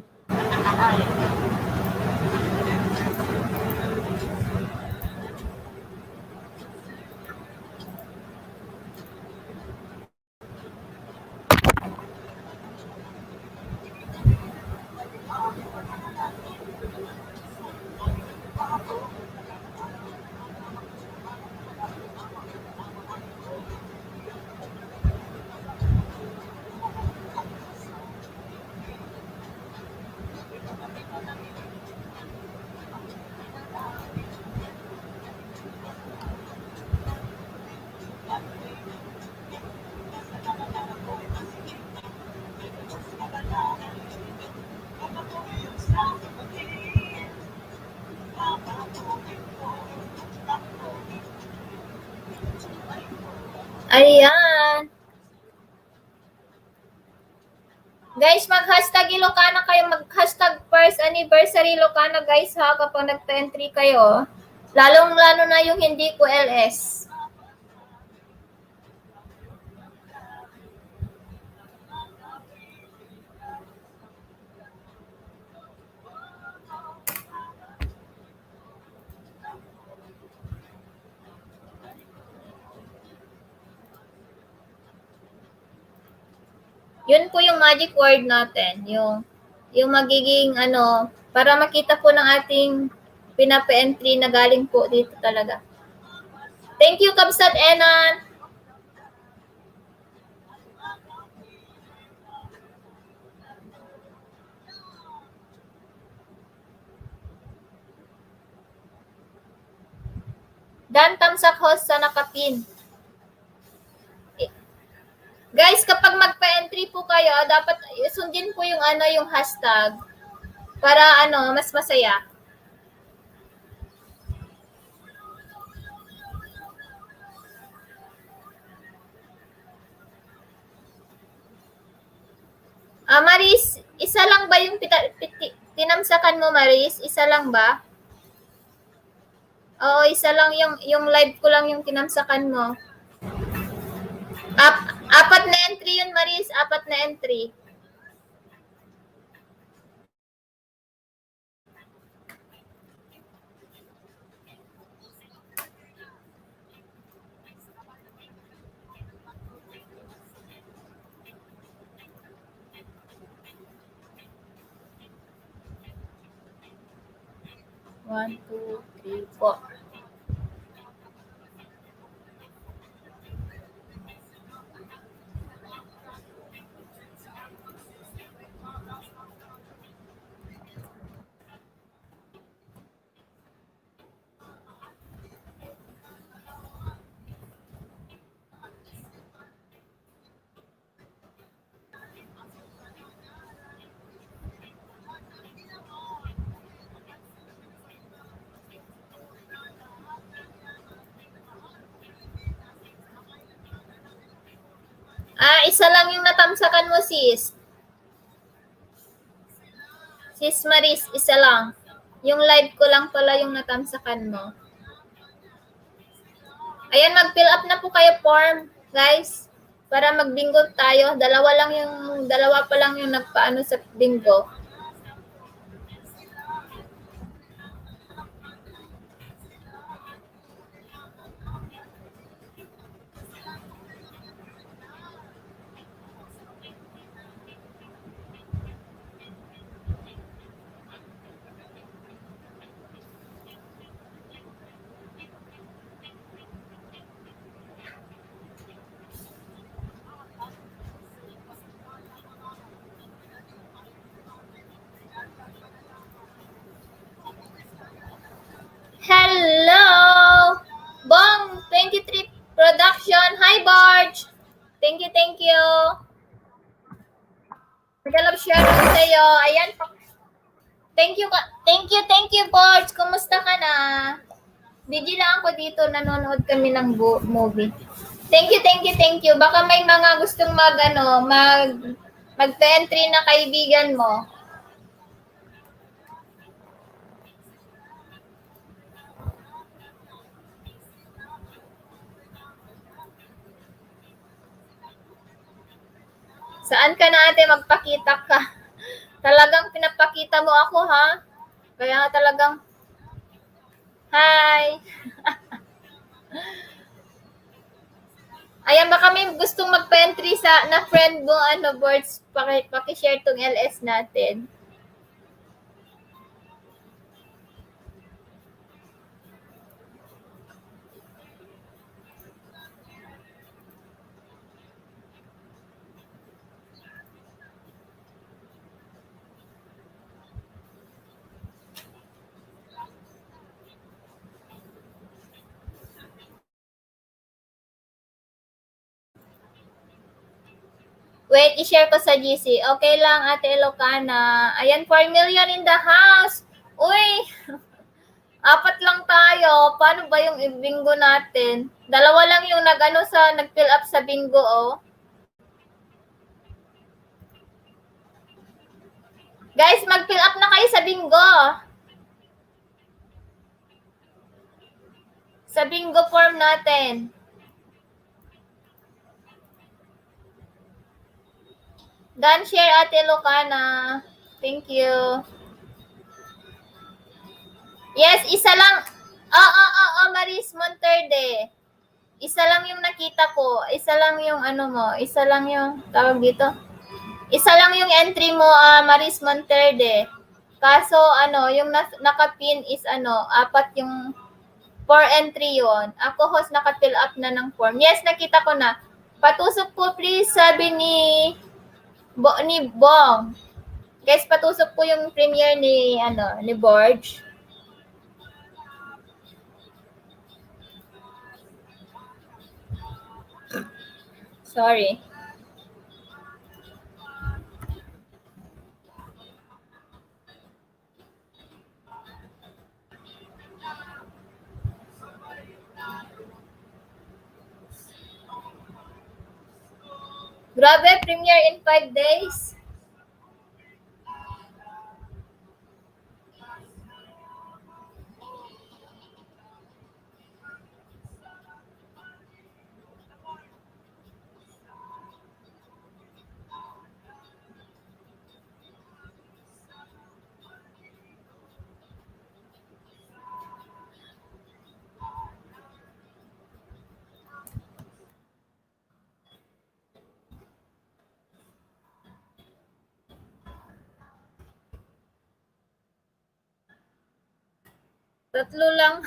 Ayan. Guys, mag-hashtag Ilocana kayo. Mag-hashtag first anniversary Ilocana guys ha kapag nagpa-entry kayo. Lalong-lalo na yung hindi ko LS. Yun po yung magic word natin, yung magiging para makita po ng ating pinapa-entry na galing po dito talaga. Thank you, Kabsat Enan. Dan Tamsak host sa nakapin. Guys, kapag magpa-entry po kayo, dapat sundin po yung yung hashtag para mas masaya. Maris, isa lang ba yung tinamsakan mo, Maris? Isa lang ba? Oo, isa lang yung live ko lang yung tinamsakan mo. Apat na entry yun, Maris. 4 na entry. One, two, three, 4. Isa lang yung natamsakan mo, sis. Sis Maris, isa lang. Yung live ko lang pala yung natamsakan mo. Ayan, mag-fill up na po kayo form, guys. Para mag-bingo tayo. Dalawa pa lang yung nagpaano sa bingo. Hello! Bong 23 Production. Hi, Barge! Thank you, thank you. Mag-love share ko sa'yo. Ayan. Thank you, Barge. Kumusta ka na? Busy lang ako dito. Nanonood kami ng movie. Thank you. Baka may mga gustong mag-entry na kaibigan mo. Saan ka na, ate? Magpakita ka. Talagang pinapakita mo ako, ha? Kaya nga talagang, hi! Ayan, baka may gustong magpa-entry na friend mo, Boards, paki-share tong LS natin. Wait, i-share ko sa GC. Okay lang, Ate Elocana. Ayan, 4 million in the house. Uy, 4 lang tayo. Paano ba yung bingo natin? 2 lang yung nag-fill up sa bingo, oh. Guys, mag-fill up na kayo sa bingo. Sa bingo form natin. Done share, Ate Lucana. Thank you. Yes, isa lang. Maris Monterde. Isa lang yung nakita ko. Isa lang yung Isa lang yung tawag dito. Isa lang yung entry mo, Maris Monterde. Kaso, yung nakapin is 4 yung 4 entry yon. Ako, host, naka-fill up na ng form. Yes, nakita ko na. Patusok po, please, sabi ni Bong. Guys, patusok po yung premiere ni Borge. Sorry. Grabe, premiere in 5 days. Tatlo lang.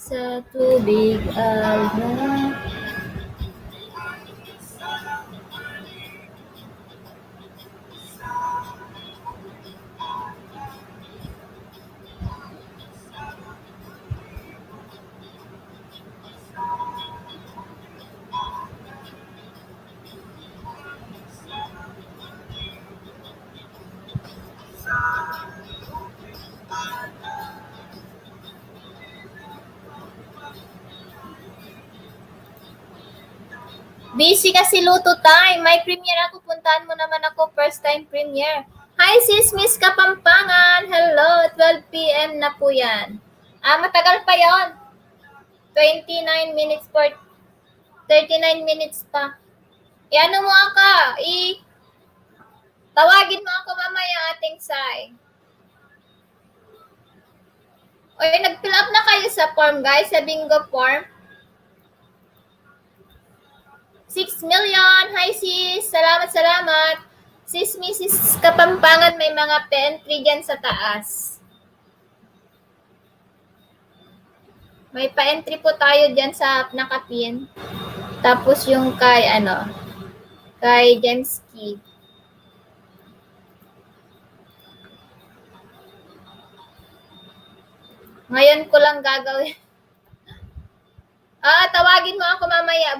sa tubig agad. Busy kasi luto time. May premiere ako. Puntahan mo naman ako. First time premiere. Hi sis Miss Kapampangan. Hello. 12 p.m. na po yan. Matagal pa yon. 29 minutes for 39 minutes pa. Ano mo ako? Tawagin mo ako mamaya ating say. Oy, nag-fill up na kayo sa form guys. Sa bingo form. 6 million. Hi sis. Salamat. Sis Mrs. Kapampangan, may mga pa-entry dyan sa taas. May pa-entry po tayo dyan sa nakapin. Tapos yung kay Jemski. Ngayon ko lang gagawin. Tawagin mo ako mamaya.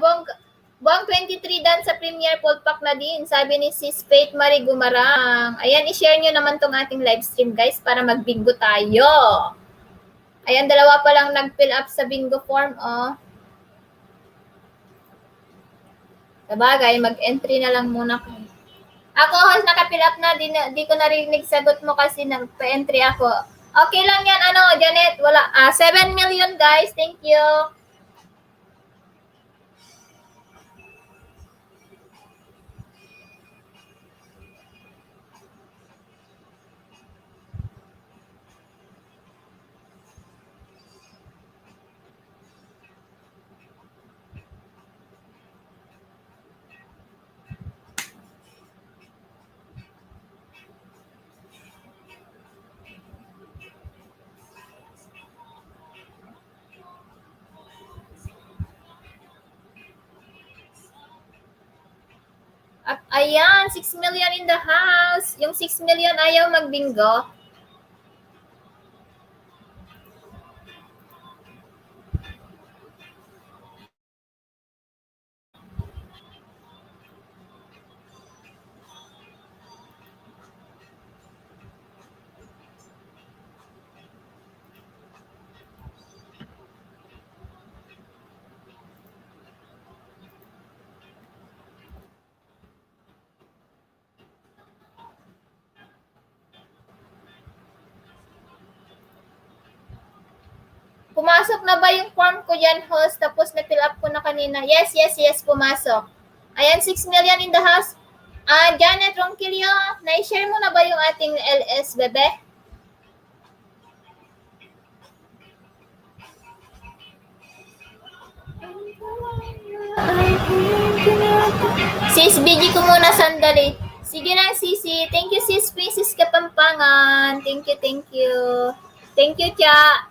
Buwang 23 dan sa Premier Full Pack na din. Sabi ni Sis Faith Marie Gumarang. Ayan, i-share nyo naman tong ating live stream guys para mag-bingo tayo. Ayan, dalawa pa lang nag-fill up sa bingo form. Sabagay, mag-entry na lang muna kayo. Ako, host, naka-fill up na. Di ko narinig sagot mo kasi nagpa-entry ako. Okay lang yan, Janet. Wala. 7 million guys. Thank you. At ayan, 6 million in the house. Yung 6 million ayaw magbingo. Pumasok na ba yung form ko dyan, host? Tapos na-fill up ko na kanina. Yes, pumasok. Ayan, 6 million in the house. Janet Ronquillo, na-share mo na ba yung ating LS, bebe? Sis, BG ko muna sandali. Sige na, Sisi. Thank you, Sis Mrs. Kapampangan. Thank you. Thank you, Cha.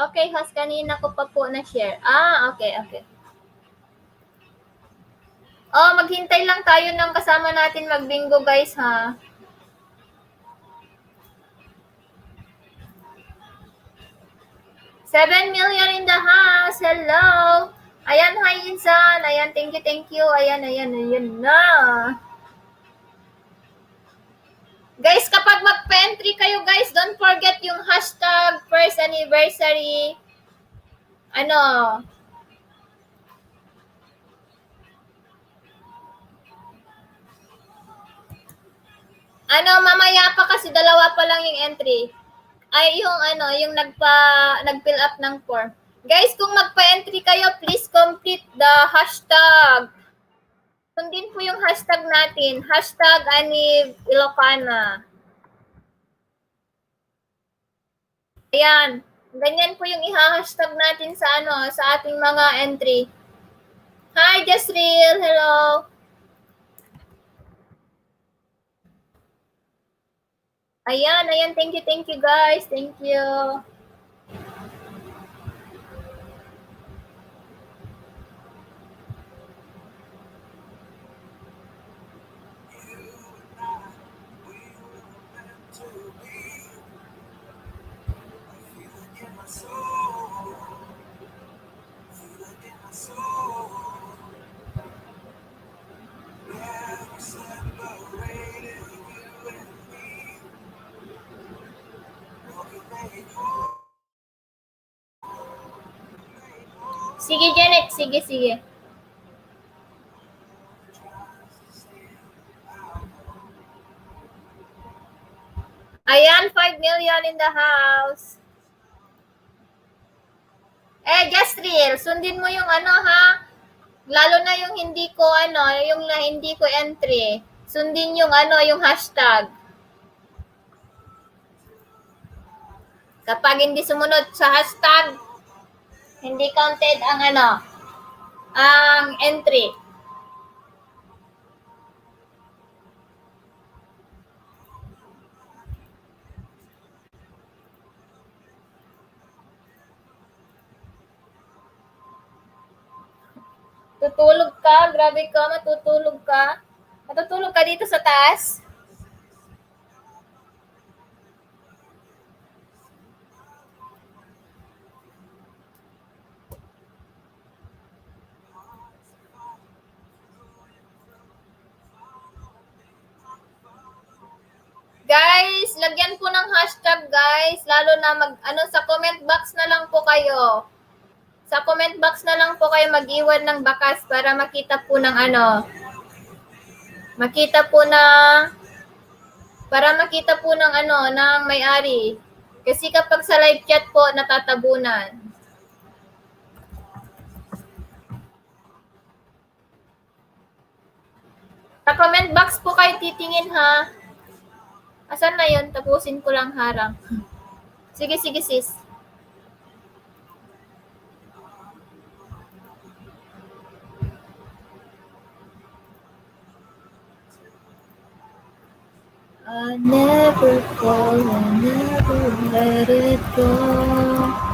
Okay, host, kanina ko pa po na-share. Okay. Maghintay lang tayo ng kasama natin mag-bingo, guys, ha? $7 million in the house. Hello. Ayan, hi, Insan. Ayan, thank you. Ayan na. Guys, kapag mag-entry kayo, guys, don't forget yung hashtag first anniversary. Mamaya pa kasi dalawa pa lang yung entry. Ay, yung nag-fill up ng form. Guys, kung magpa-entry kayo, please complete the hashtag. Sundin po yung hashtag natin. Hashtag Anib Ilocana. Ayan. Ganyan po yung iha-hashtag natin sa sa ating mga entry. Hi, Jasril. Hello. Ayan. Thank you guys. Thank you. Sige, Janet. Sige. Ayan, 5 million in the house. Jastril, sundin mo yung ha? Lalo na yung hindi ko yung hindi ko entry. Sundin yung yung hashtag. Kapag hindi sumunod sa hashtag, hindi counted ang ang entry. Tutulog ka? Grabe ka, matutulog ka? Matutulog ka dito sa taas? Guys, lagyan po ng hashtag guys, lalo na sa comment box na lang po kayo. Sa comment box na lang po kayo mag-iwan ng bakas para makita po ng makita po ng ng may-ari. Kasi kapag sa live chat po natatabunan. Sa comment box po kayo titingin ha. Asan na yun? Tapusin ko lang harang. Sige sis. I never fall, I never let it go.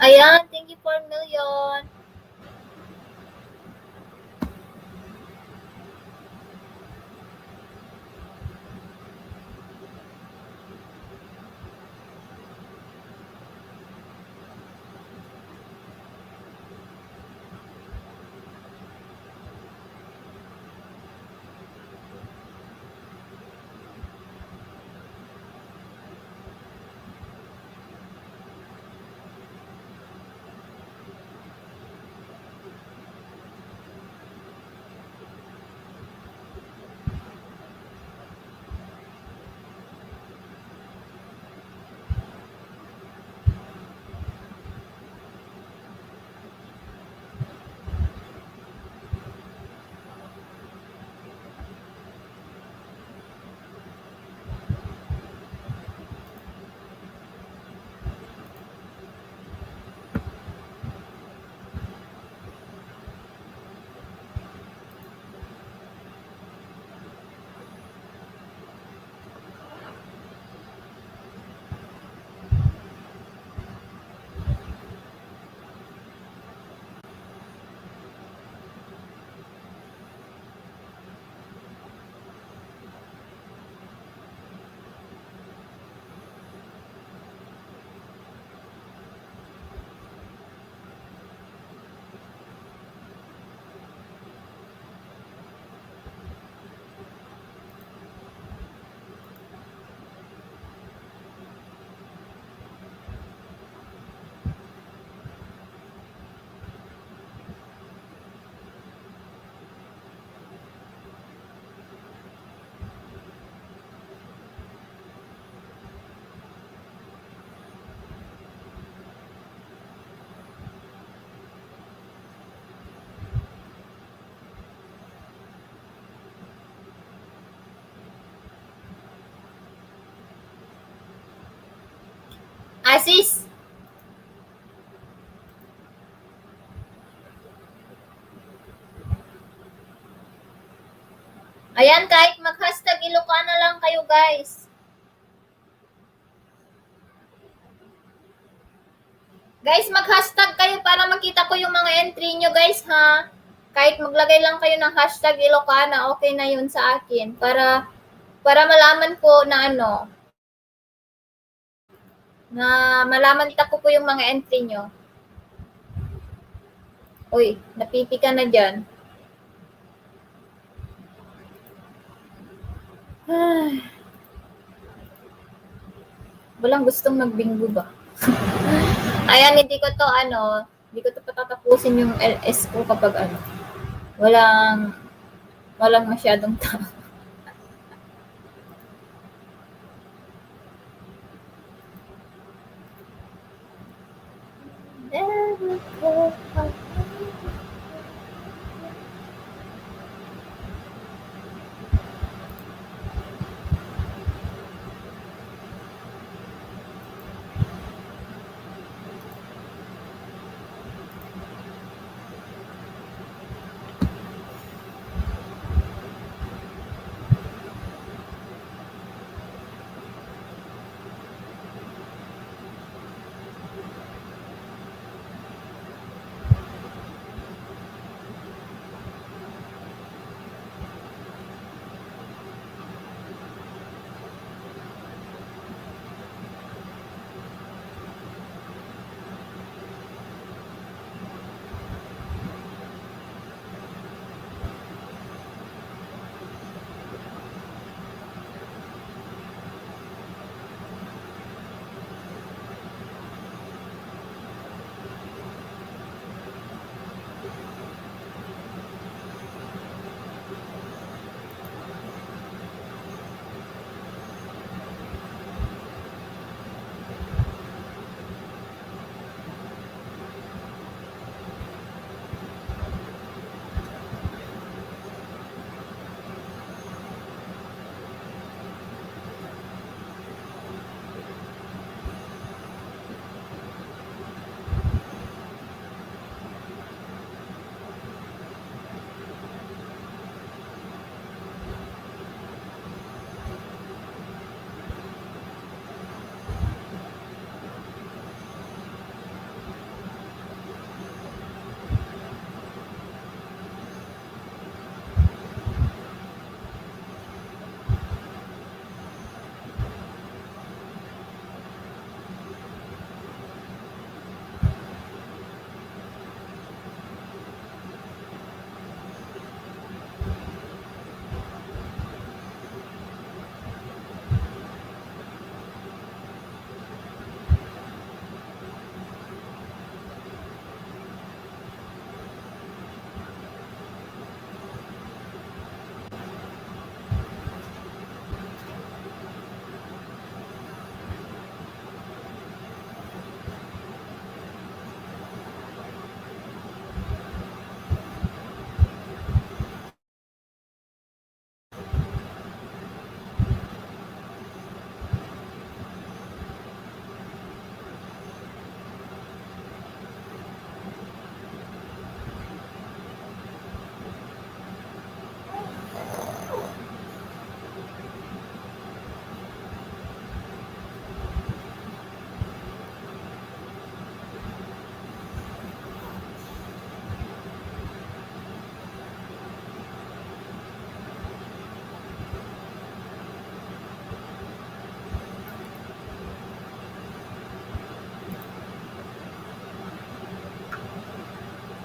Ayan, thank you 4 million. sis. Ayan, kahit mag-hashtag Ilocana lang kayo, guys. Guys, mag-hashtag kayo para makita ko yung mga entry nyo, guys, ha? Kahit maglagay lang kayo ng hashtag Ilocana, okay na yun sa akin. Para malaman ko na na malaman ko po yung mga entry nyo. Uy, napipi ka na dyan. Walang gustong magbinggo ba? Ayan, hindi ko to patatapusin yung LS ko kapag walang masyadong tao.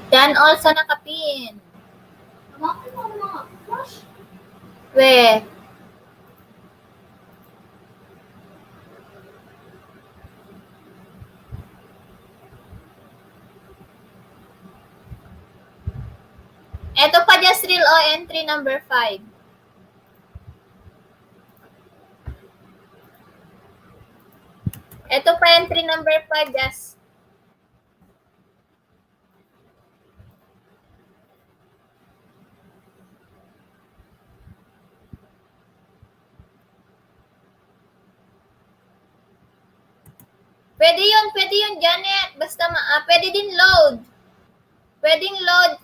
Dan also nakapin. We. Eto pa, Jasril, entry number 5. Eto pa, entry number 5, Jas. Pwede yun, Janet. Basta pwede din load. Pwedeng load,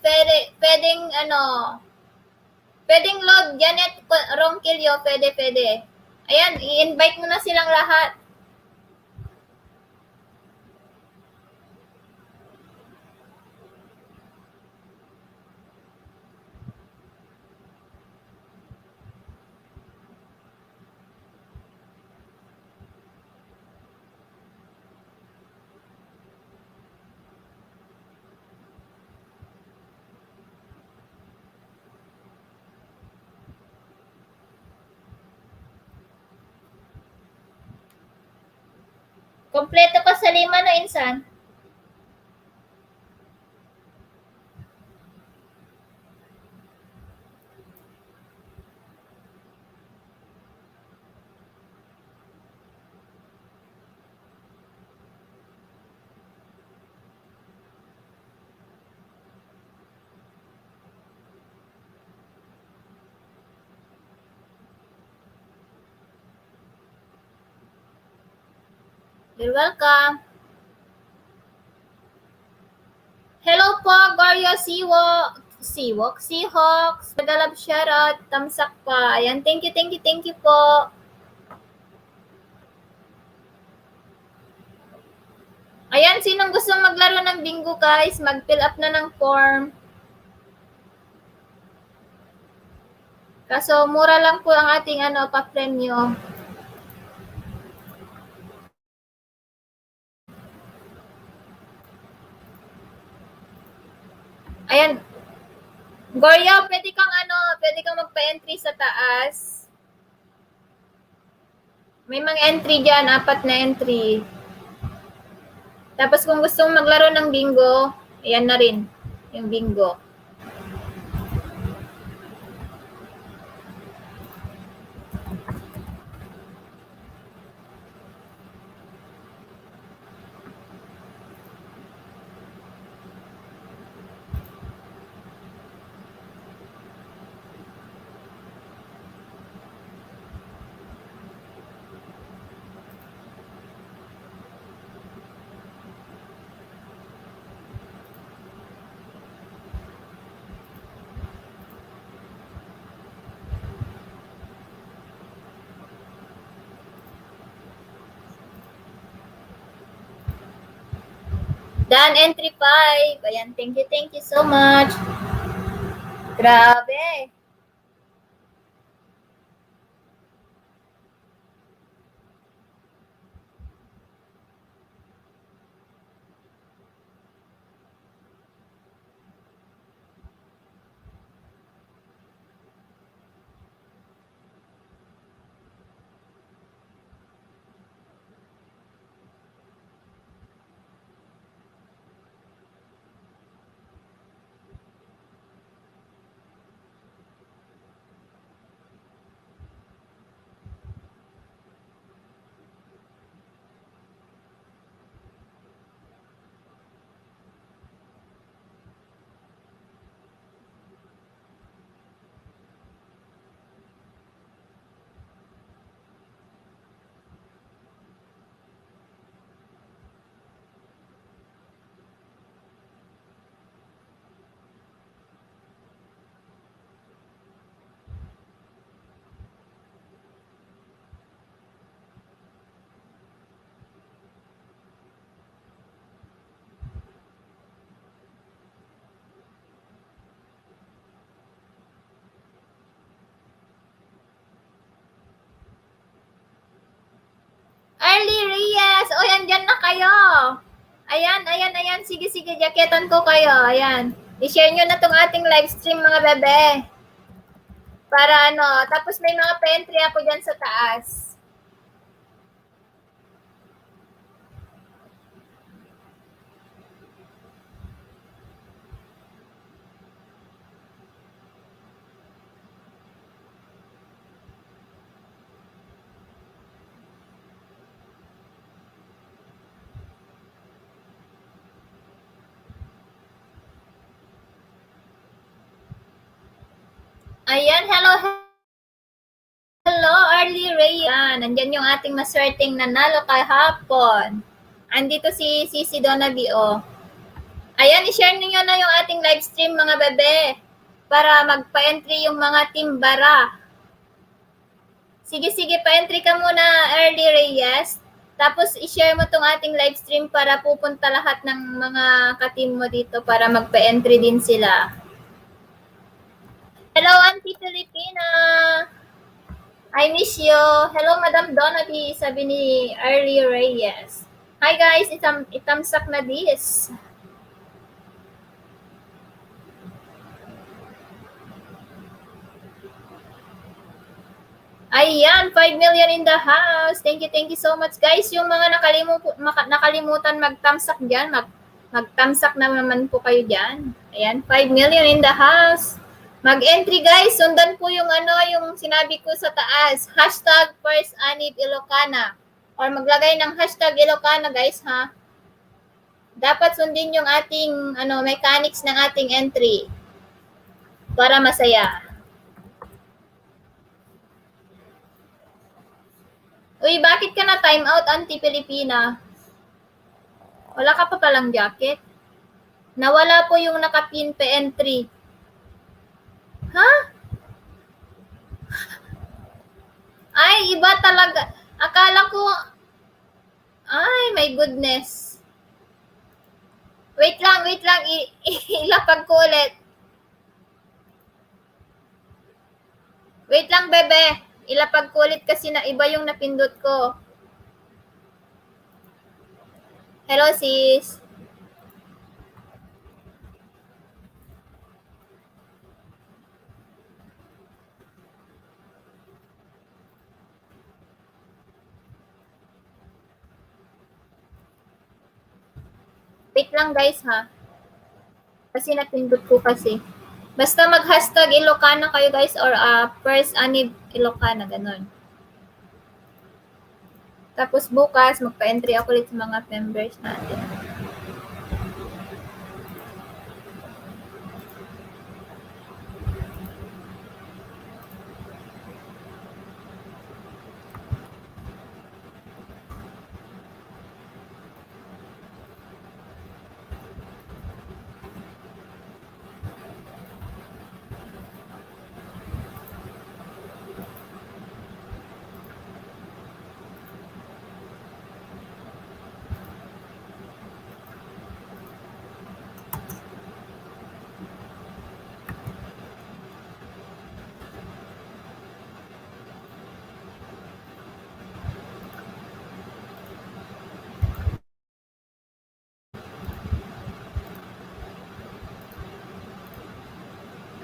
pwedeng load, Janet Ronquillo, pwede. Ayan, i-invite mo na silang lahat. Kompleto ka sa 5 no, Insan? You're welcome. Hello po, Gorio Seahawks. Padalab shoutout, tamsak pa. Ayan, thank you po. Ayan, sinong gustong maglaro ng bingo, guys? Mag-fill up na ng form. Kaso, mura lang po ang ating pa-premyo. Ayan. Gorio, pwede kang magpa-entry sa taas. May mga entry dyan, 4 na entry. Tapos kung gustong maglaro ng bingo, ayan na rin, yung bingo. Dan entry 5. Ayan, thank you so much. Grabe. Early Reyes! O, andyan na kayo. Ayan. Sige, jaketan ko kayo. Ayan. I-share nyo na tong ating live stream, mga bebe. Para tapos may mga pa-entry ako dyan sa taas. Ayan, hello, Early Ray. Nandyan yung ating maswerteng nanalo kahapon. Andito si Sisi Donaby, oh. Ayan, i-share niyo na yung ating live stream, mga bebe. Para magpa-entry yung mga Team Bara. Sige, pa-entry ka muna, Early Reyes. Tapos, i-share mo tong ating live stream para pupunta lahat ng mga ka-team mo dito para magpa-entry din sila. Hello, Auntie Filipina! I miss you. Hello, Madam Donaby, sabi ni Early Reyes. Hi guys, itamsak na this. Ayan, 5 million in the house. Thank you so much guys. Yung mga nakalimutan mag-thumbs up dyan, mag-thumbs up na naman po kayo dyan. Ayan, 5 million in the house. Mag-entry guys, sundan po yung yung sinabi ko sa taas. Hashtag First Anib Ilocana. Or maglagay ng hashtag Ilocana guys ha. Dapat sundin yung ating mechanics ng ating entry. Para masaya. Uy, bakit ka na time out, Auntie Filipina? Wala ka pa palang jacket? Nawala po yung nakapin pa entry. Ha? Ay, iba talaga. Akala ko, ay, my goodness. Wait lang. Ilapag ko ulit. Wait lang, bebe. Ilapag ko ulit kasi na iba yung napindot ko. Hello, sis. Wait lang guys ha. Kasi napindot ko kasi. Basta mag-hashtag Ilocana kayo guys or First Anib Ilocana, ganun. Tapos bukas, magpa-entry ako ulit sa mga members natin.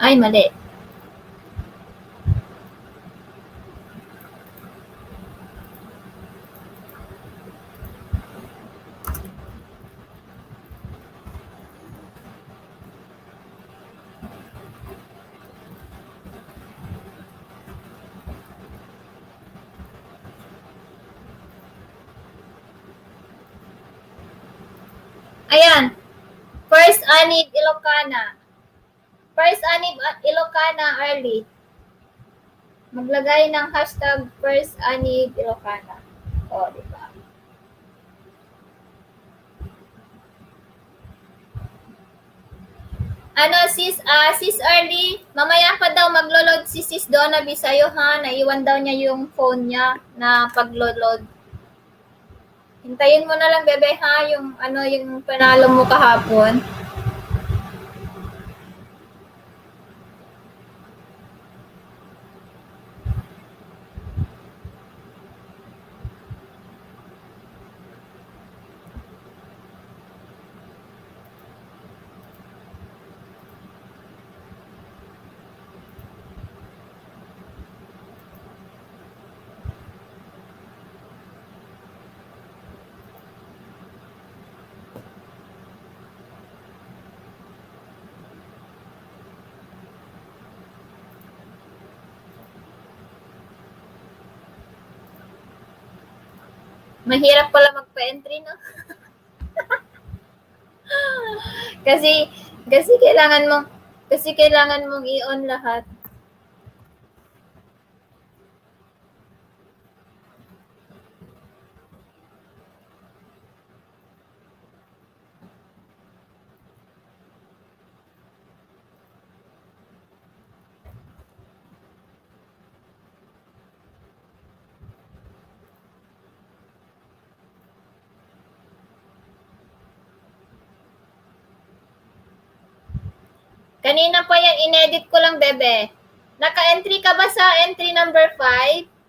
Ay, mali. Ayan. First Anib Ilocana. First Anib Ilocana early. Maglagay ng hashtag First Anib Ilocana. O, di ba? Sis Early, mamaya pa daw maglo-load si Sis Donaby sa'yo ha. Naiwan daw niya yung phone niya na paglo-load. Hintayin mo na lang bebe ha, yung yung panalo mo kahapon. Mahirap pala magpa-entry, no? kasi kailangan mong i-on lahat. Kanina pa yan, inedit ko lang, bebe. Naka-entry ka ba sa entry number 5?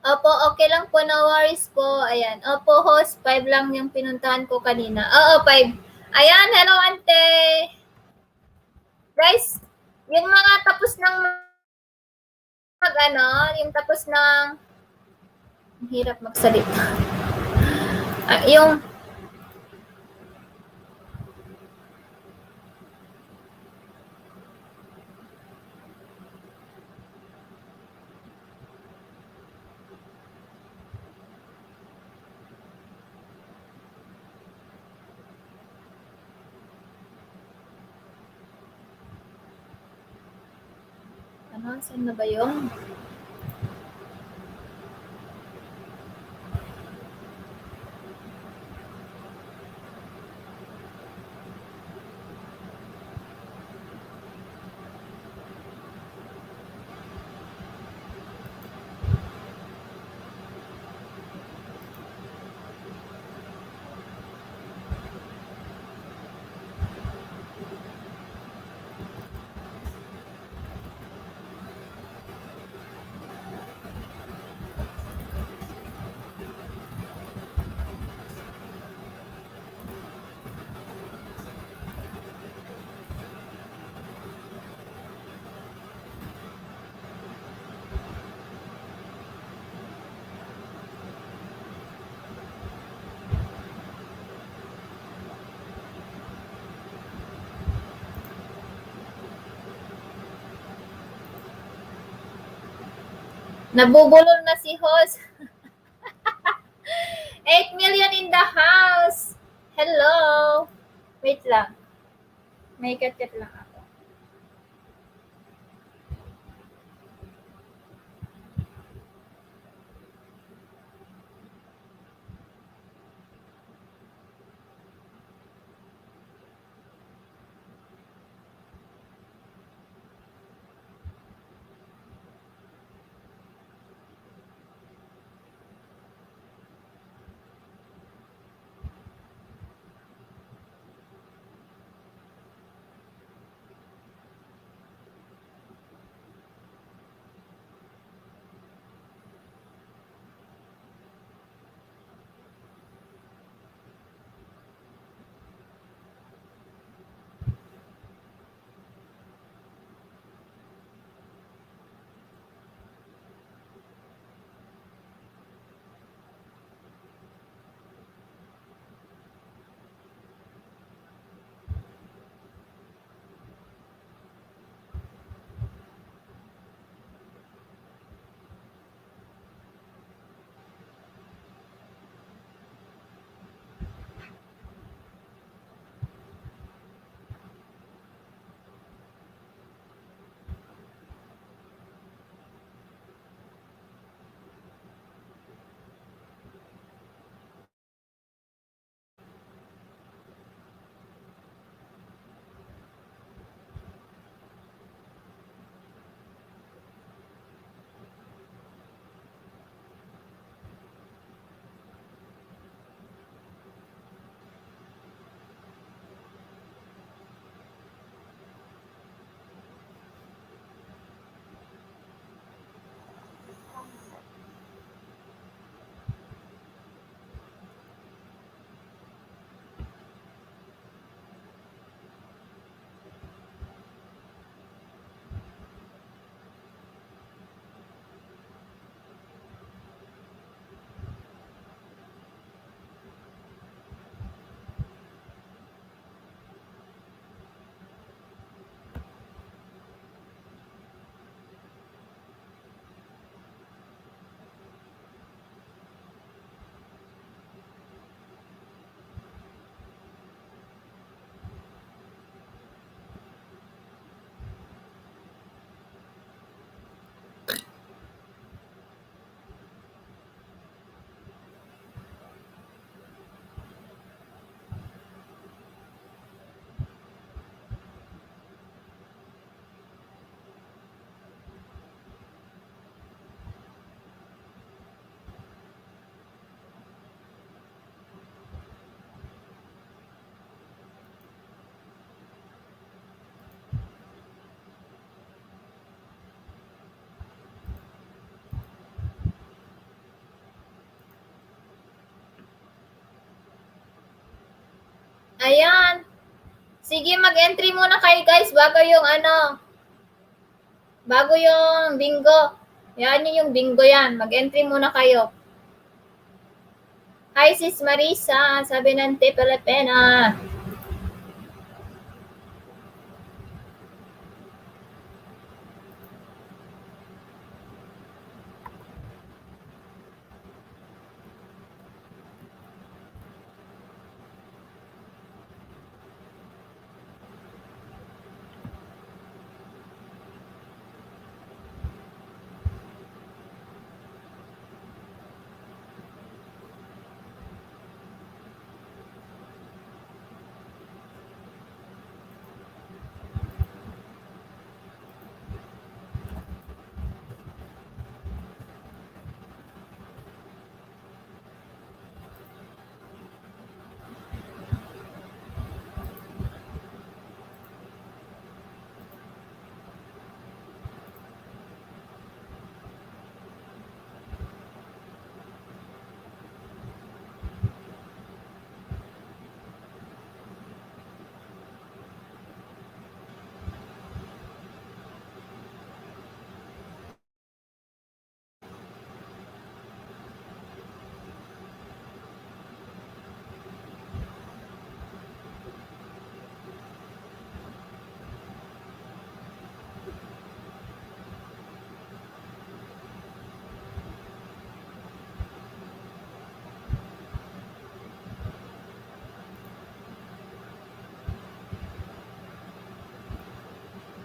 Opo, okay lang po. No worries po. Ayan. Opo, host. 5 lang yung pinuntahan ko kanina. Oo, 5. Ayan, hello, ante. Guys, yung mga tapos ng yung tapos ng, ang hirap magsalita. Yung, saan na ba yung? Nabubulol na si host. 8 million in the house. Hello. Wait lang. May kat-kat lang ako. Ayan. Sige, mag-entry muna kayo guys bago yung bingo. Yan yung bingo yan. Mag-entry muna kayo. Hi, Sis Marisa. Sabi ng Pilipina.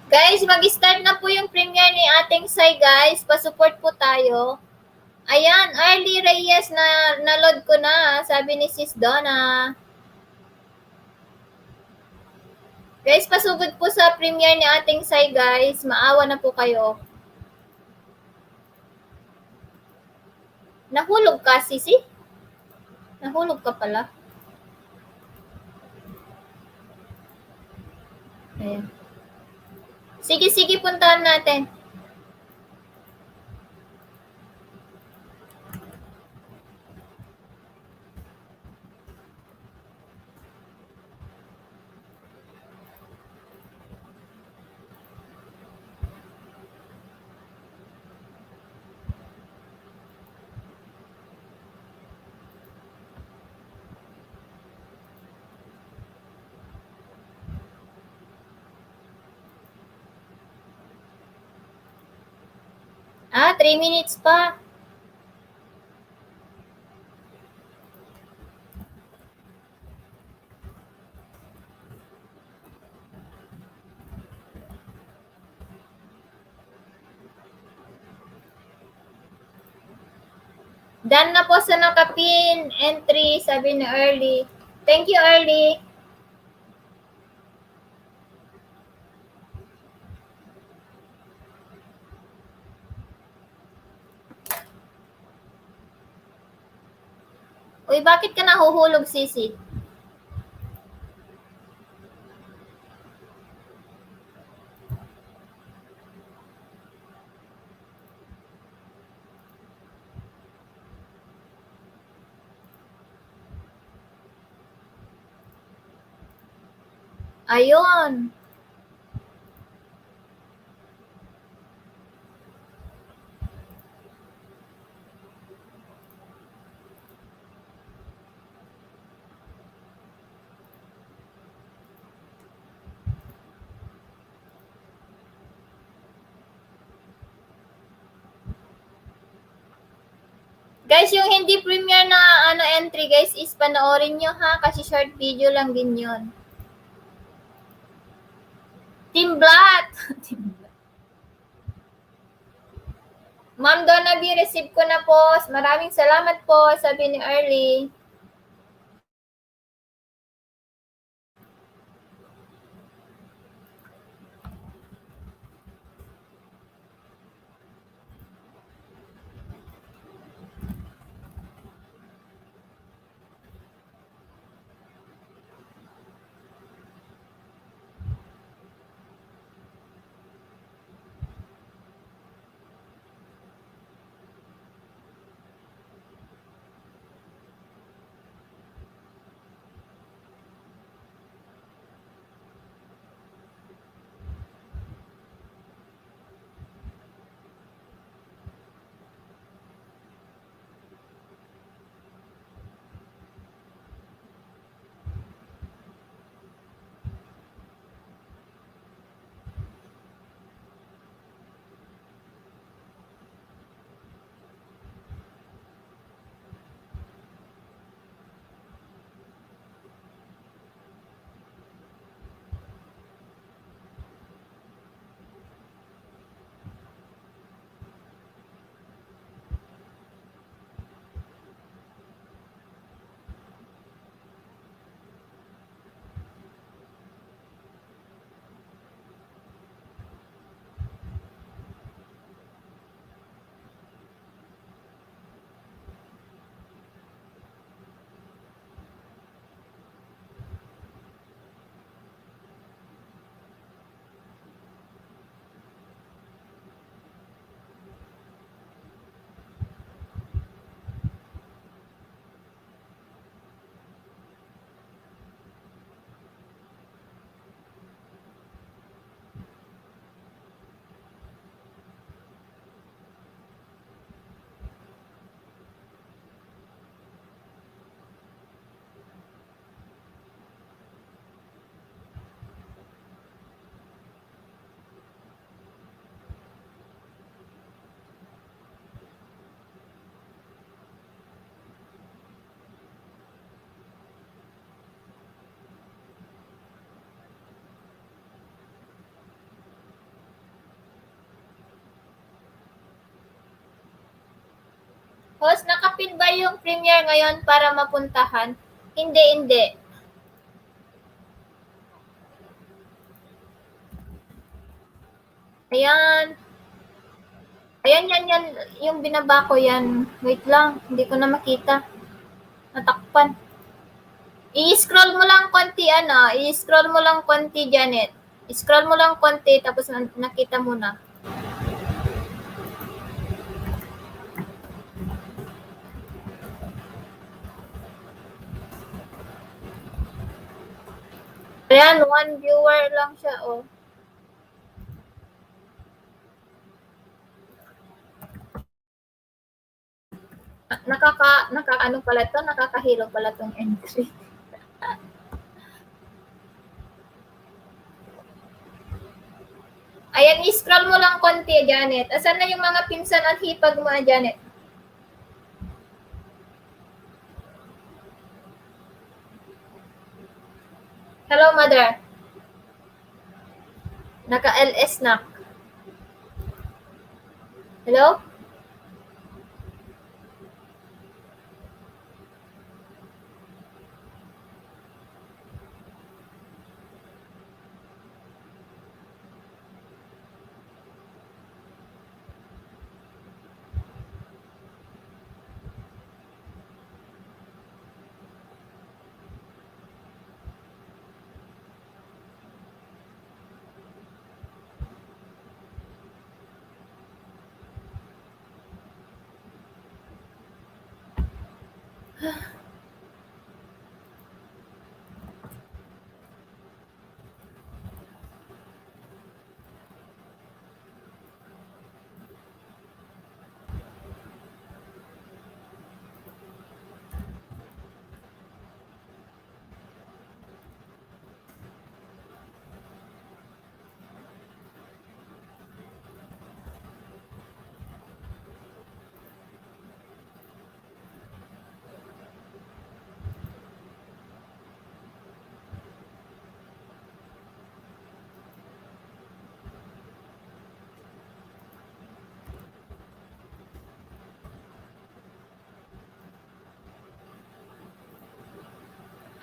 Guys, mag-start na po yung premiere ni ating Sai, guys. Pa-support po tayo. Ayan, Early Reyes na load ko na, sabi ni Sis Donna. Guys, pasugod po sa premiere ni ating Sai, guys. Maawa na po kayo. Nahulog ka, Sisi? Nahulog ka pala. Ayan. Sige, puntahan natin. Ah, 3 minutes pa. Done na po sa nakapin entry, sabi ni Early. Thank you, Early. Uy, bakit ka nahuhulog, Sisi? Ayun. Guys, yung hindi premiere na entry, guys, is panoorin nyo ha, kasi short video lang din yun. Team Black! Ma'am Donna B, receive ko na po. Maraming salamat po, sabi ni Early. Host, nakapin ba yung premiere ngayon para mapuntahan? Hindi, hindi. Ayan. Ayan, yan. Yung binaba ko yan. Wait lang, hindi ko na makita. Natakpan. I-scroll mo lang konti, i-scroll mo lang konti, Janet. I-scroll mo lang konti, tapos nakita mo na. Ayan, 1 viewer lang siya, oh. Ano pala to, nakakahilo pala tong entry. Ayan, i-scroll mo lang konti, Janet. Asan na yung mga pinsan at hipag mo, Janet? Hello, mother. Naka-LS na. Hello?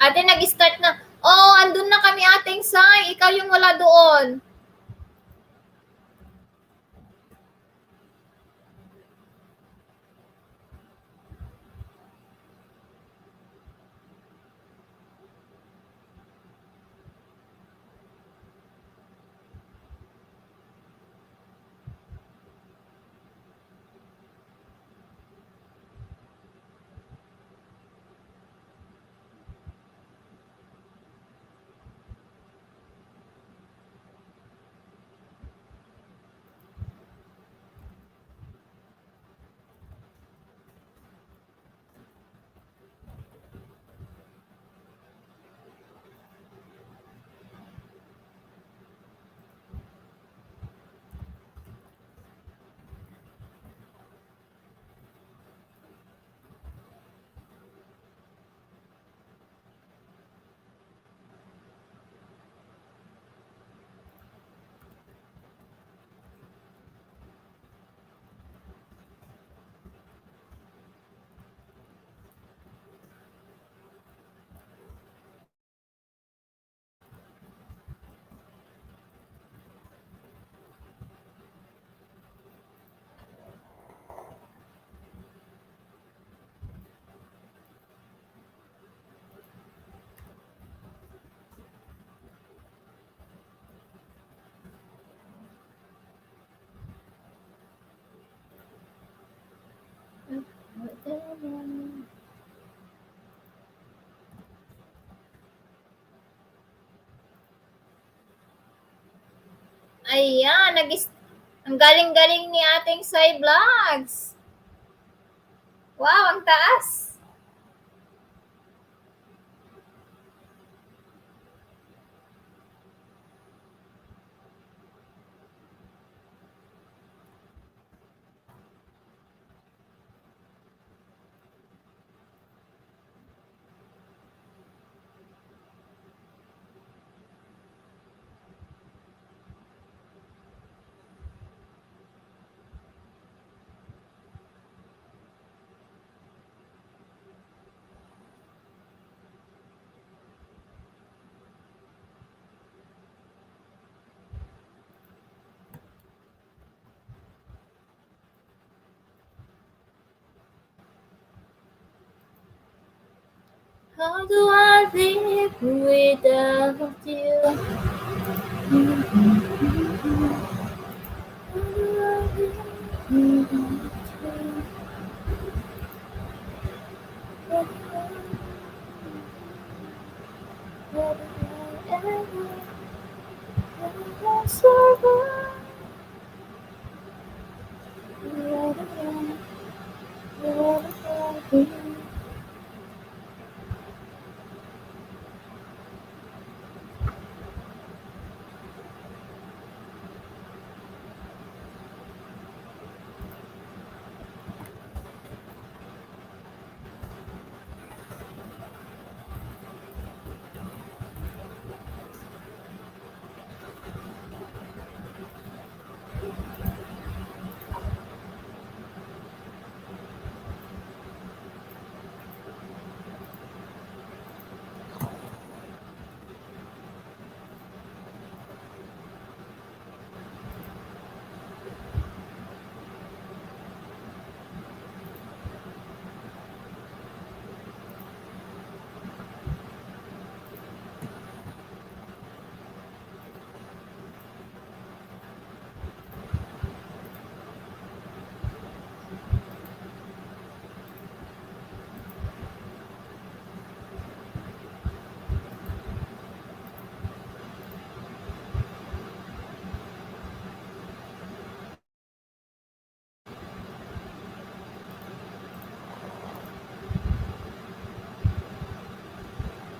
Ate, nag-start na. Oh, andun na kami, ating Sai. Ikaw yung wala doon. Ayan, ang galing-galing ni ating Sai Vlogs. Wow, ang taas. How do I live without you? How do I live without you? How do I ever survive?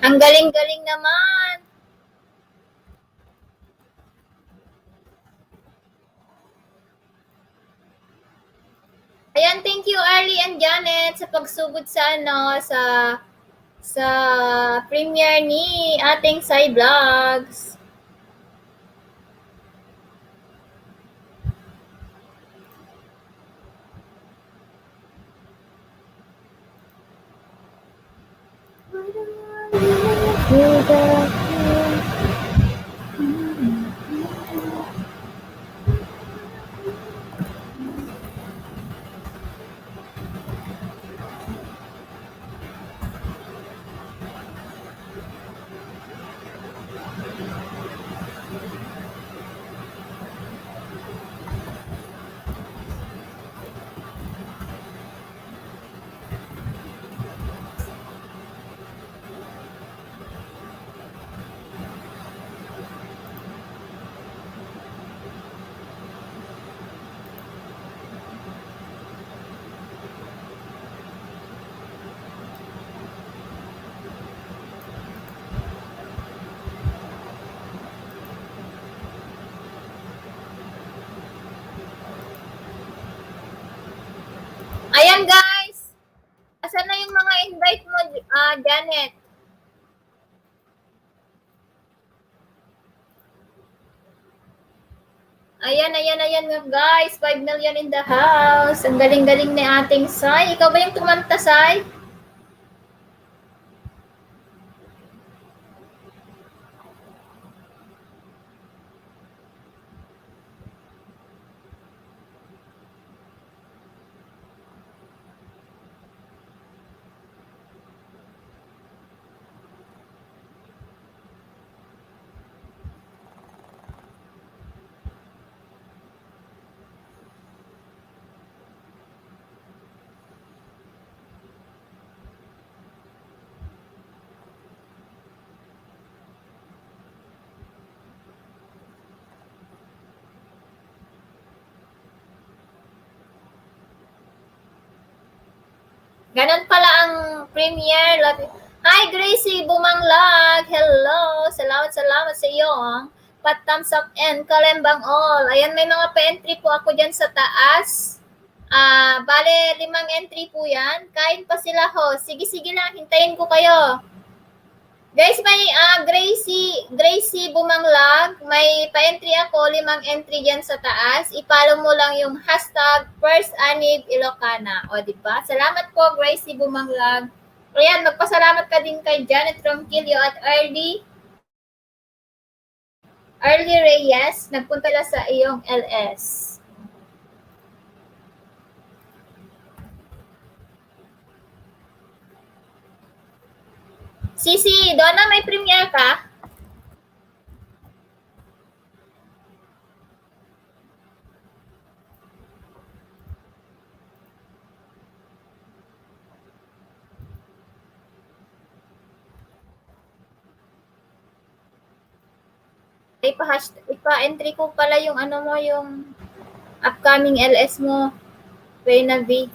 Ang galing-galing naman. Ayan, thank you Arlie and Janet sa pagsugod sa sa premiere ni ating Sai Vlogs. Ayan guys. Asan na yung mga invite mo, Janet? Ayan nga guys. 5 million in the house. Ang galing-galing ni ating Sai. Ikaw ba yung tumanta, Sai? Ganon pala ang premiere. Hi, Gracie Bumanglag. Hello. Salamat sa iyo. Pat-thumbs up and kalembang all. Ayan, may mga pa-entry po ako dyan sa taas. Bale, 5 entry po yan. Kain pa sila ho. Sige lang. Hintayin ko kayo. Guys, may Gracie Bumanglag. May pa-entry ako. 5 entry dyan sa taas. I-follow mo lang yung hashtag First Anib Ilocana. O, diba? Salamat po, Gracie Bumanglag. Ayan, magpasalamat ka din kay Janet Ronquillo at Arlie Reyes. Nagpunta lang sa iyong LS. Sisi, Donna, may premiere ka? Ipa-entry ko pala yung ano mo, yung upcoming LS mo, Reyna V.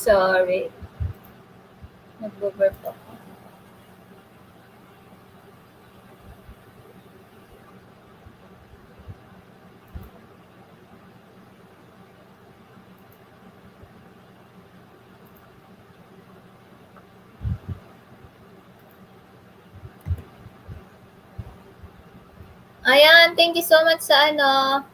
Sorry. Nag-overp ako. Ayan, thank you so much sa ano.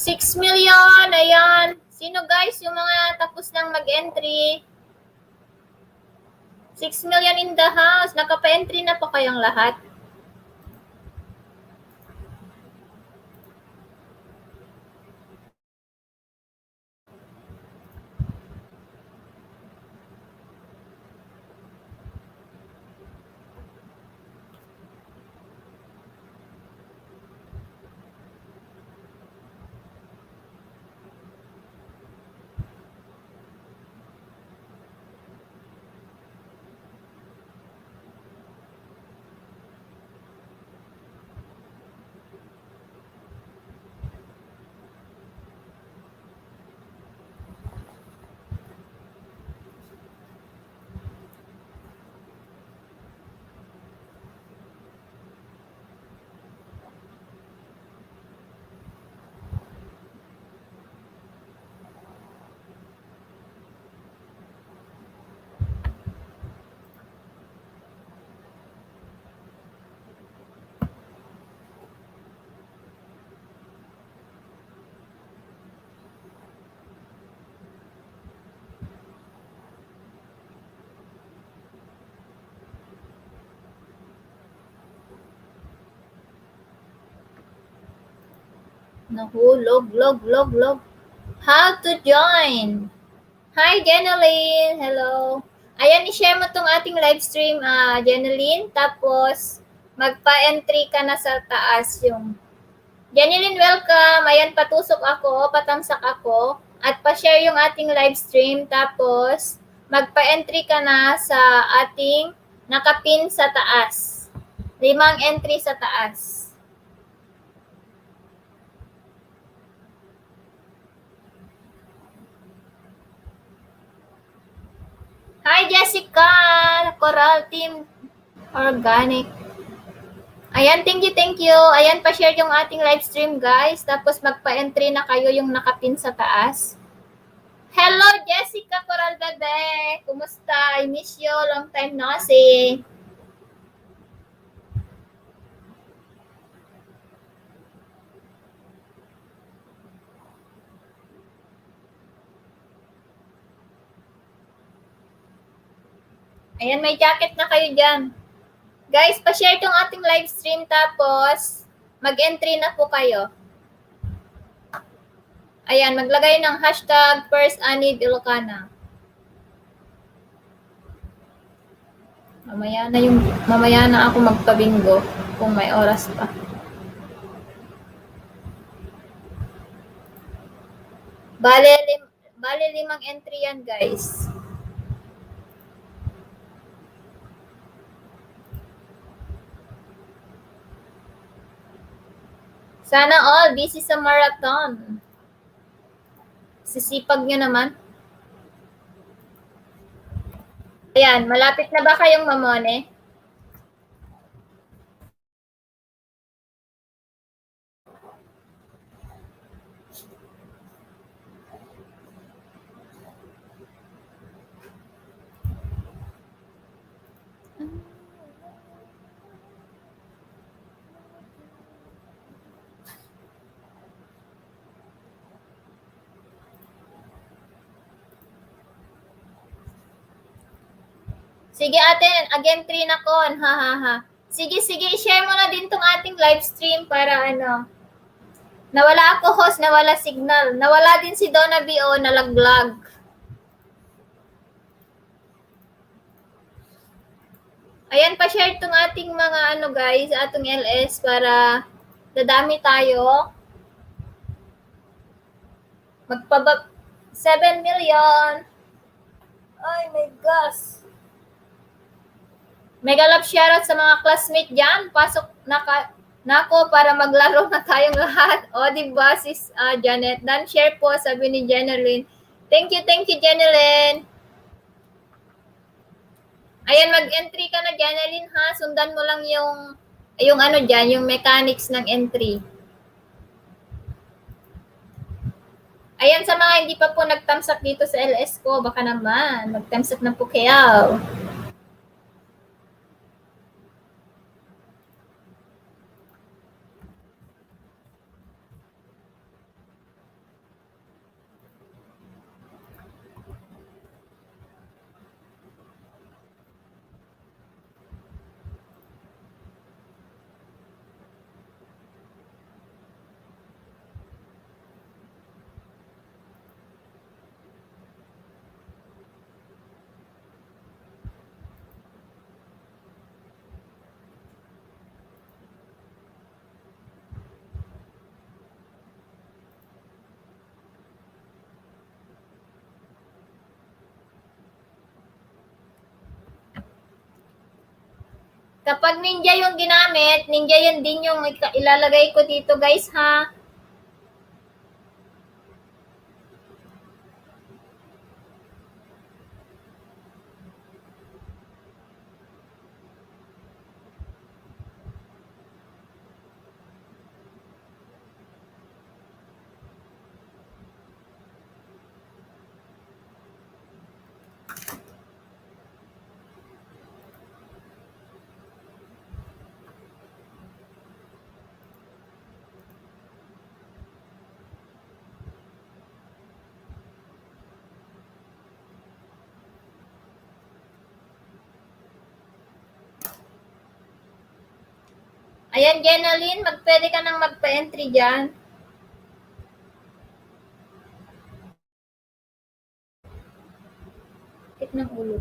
6 million, ayan. Sino guys yung mga tapos nang mag-entry? 6 million in the house. Nakapa-entry na po kayong lahat? Nahulog, log. How to join? Hi, Jeneline. Hello. Ayan, i-share mo tong ating live stream, Jeneline. Tapos, magpa-entry ka na sa taas yung... Jeneline, welcome. Ayan, patusok ako, patamsak ako. At pa-share yung ating live stream. Tapos, magpa-entry ka na sa ating nakapin sa taas. 5 entry sa taas. Hi, Jessica! Coral Team Organic. Ayan, thank you. Ayan, pa-share yung ating live stream, guys. Tapos magpa-entry na kayo yung nakapin sa taas. Hello, Jessica Coral Bebe! Kumusta? I miss you. Long time no see. Ayan, may jacket na kayo dyan. Guys, pa-share tong ating live stream tapos mag-entry na po kayo. Ayan, maglagay ng hashtag First Annie Ilocana. Mamaya na ako magpabingo kung may oras pa. Bale 5 entry yan, guys. Sana all busy sa marathon. Sisipag nyo naman. Ayan, malapit na ba kayong mamone? Sige ate,ag-entry na kon. Ha. Sige, share mo na din tong ating live stream para ano. Nawala ako host, nawala signal. Nawala din si Donna B.O. nalaglag. Ayan, pa-share tong ating mga ano guys, atong LS para dadami tayo. Magpabab 7 million. Ay, my gosh. Mega love shoutout sa mga classmate dyan. Pasok nako para maglaro na tayong lahat. O, diba, sis Janet? Dan share po, sabi ni Jeneline. Thank you, Jeneline. Ayan, mag-entry ka na, Jeneline, ha? Sundan mo lang yung ano dyan, yung mechanics ng entry. Ayan, sa mga hindi pa po nag-thumbs up dito sa LS ko, baka naman, mag-thumbs up na po kayo. Kapag ninja yung ginamit, ninja yan din yung ilalagay ko dito guys ha. Ayan, Jenaline, pwede ka nang magpa-entry dyan. Sakit ng ulo.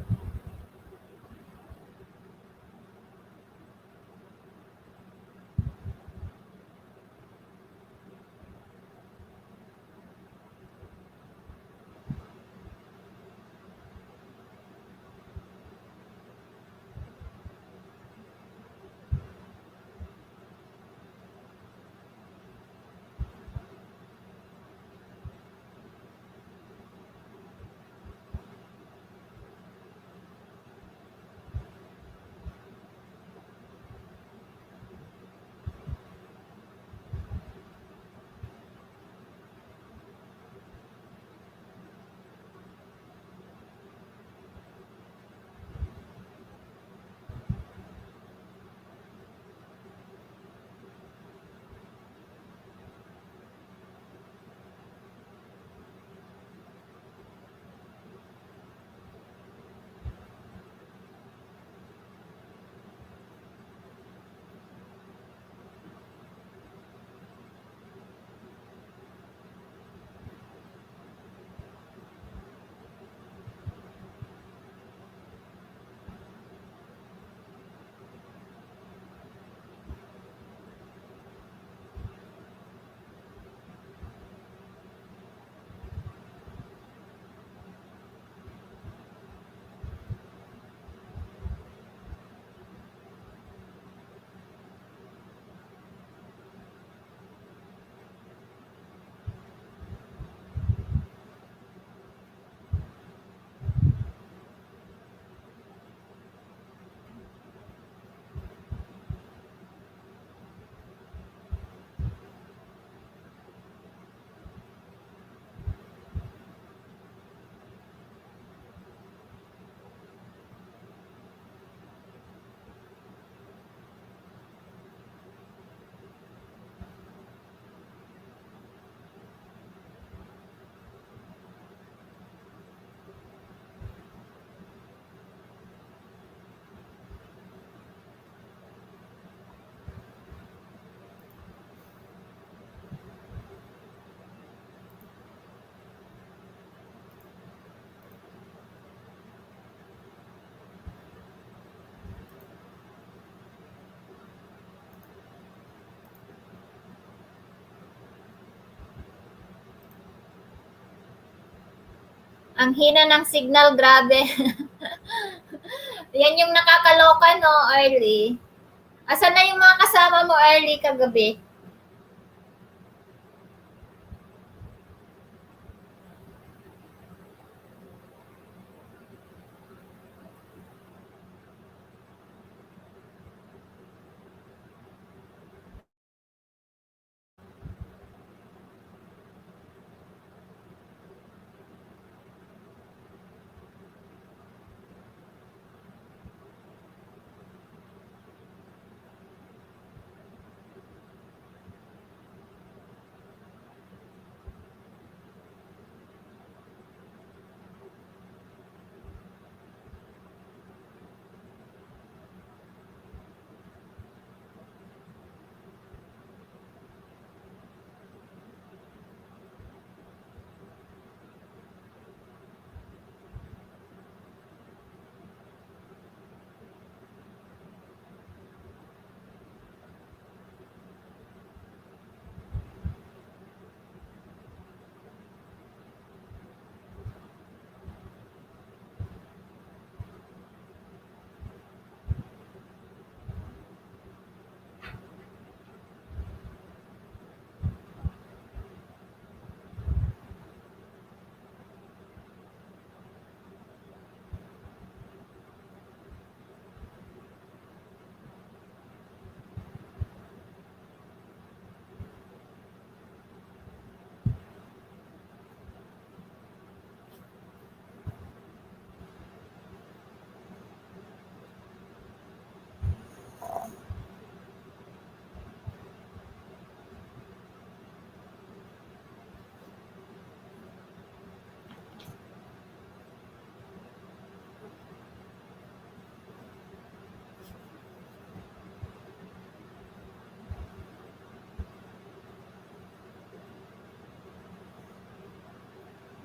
Ang hina ng signal, grabe. Yan yung nakakaloka, no, early. Asan na yung mga kasama mo early kagabi?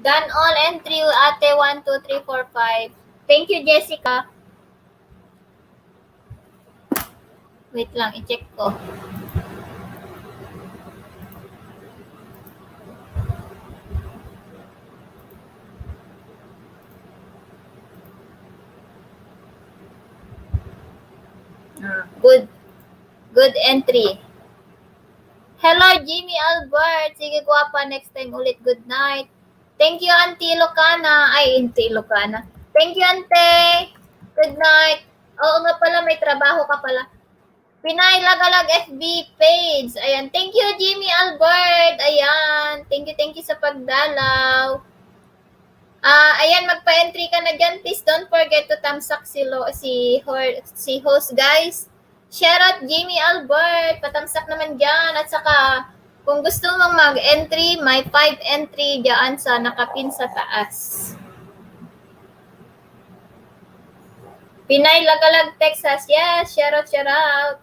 Done all entry, ate, 1, 2, 3, 4, 5. Thank you, Jessica. Wait lang, i-check ko. Good. Good entry. Hello, Jimmy Albert. Sige, guwapa. Next time ulit. Good night. Thank you, Auntie Lucana. Ay, Auntie Lucana. Thank you, Ante. Good night. Oo nga pala, may trabaho ka pala. Pinay Lagalag FB page. Ayan. Thank you, Jimmy Albert. Ayan. Thank you sa pagdalaw. Ayan, magpa-entry ka na dyan. Please don't forget to tamsak si host, guys. Shoutout Jimmy Albert. Patamsak naman dyan. At saka, kung gusto mong mag-entry, may 5 entry dyan sa nakapin sa taas. Pinay Lagalag, Texas. Yes, shoutout.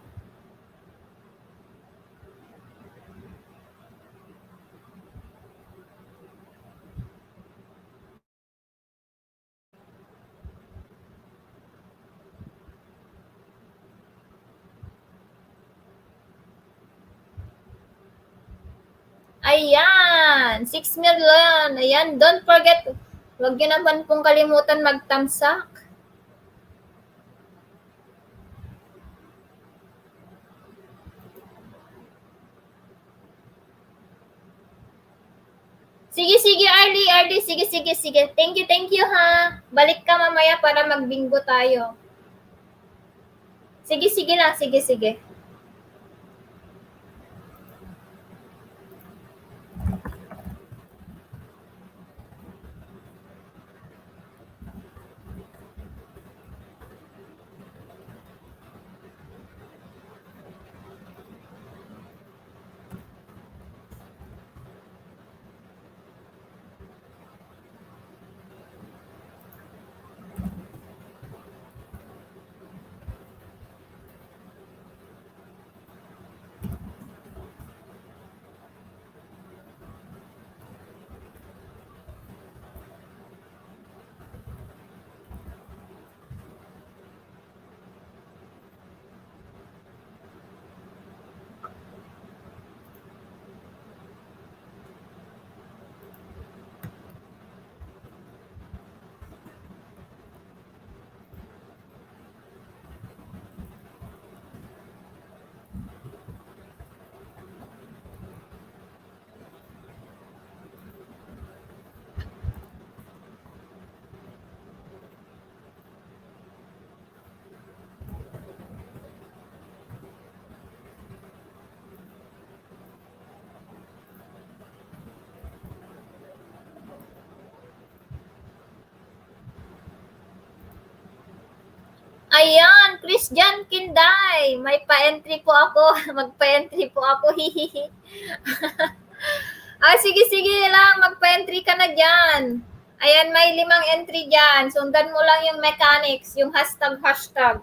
Ayan, 6 million. Ayan, don't forget, huwag nyo naman pong kalimutan magtamsak. Sige, Arlie, sige. Thank you, ha. Balik ka mamaya para magbingo tayo. Sige lang, sige. Ayan, Christian Kinday. May pa-entry po ako. Magpa-entry po ako. Hihihi. Sige lang. Magpa-entry ka na dyan. Ayan, may 5 entry dyan. Sundan mo lang yung mechanics, yung hashtag.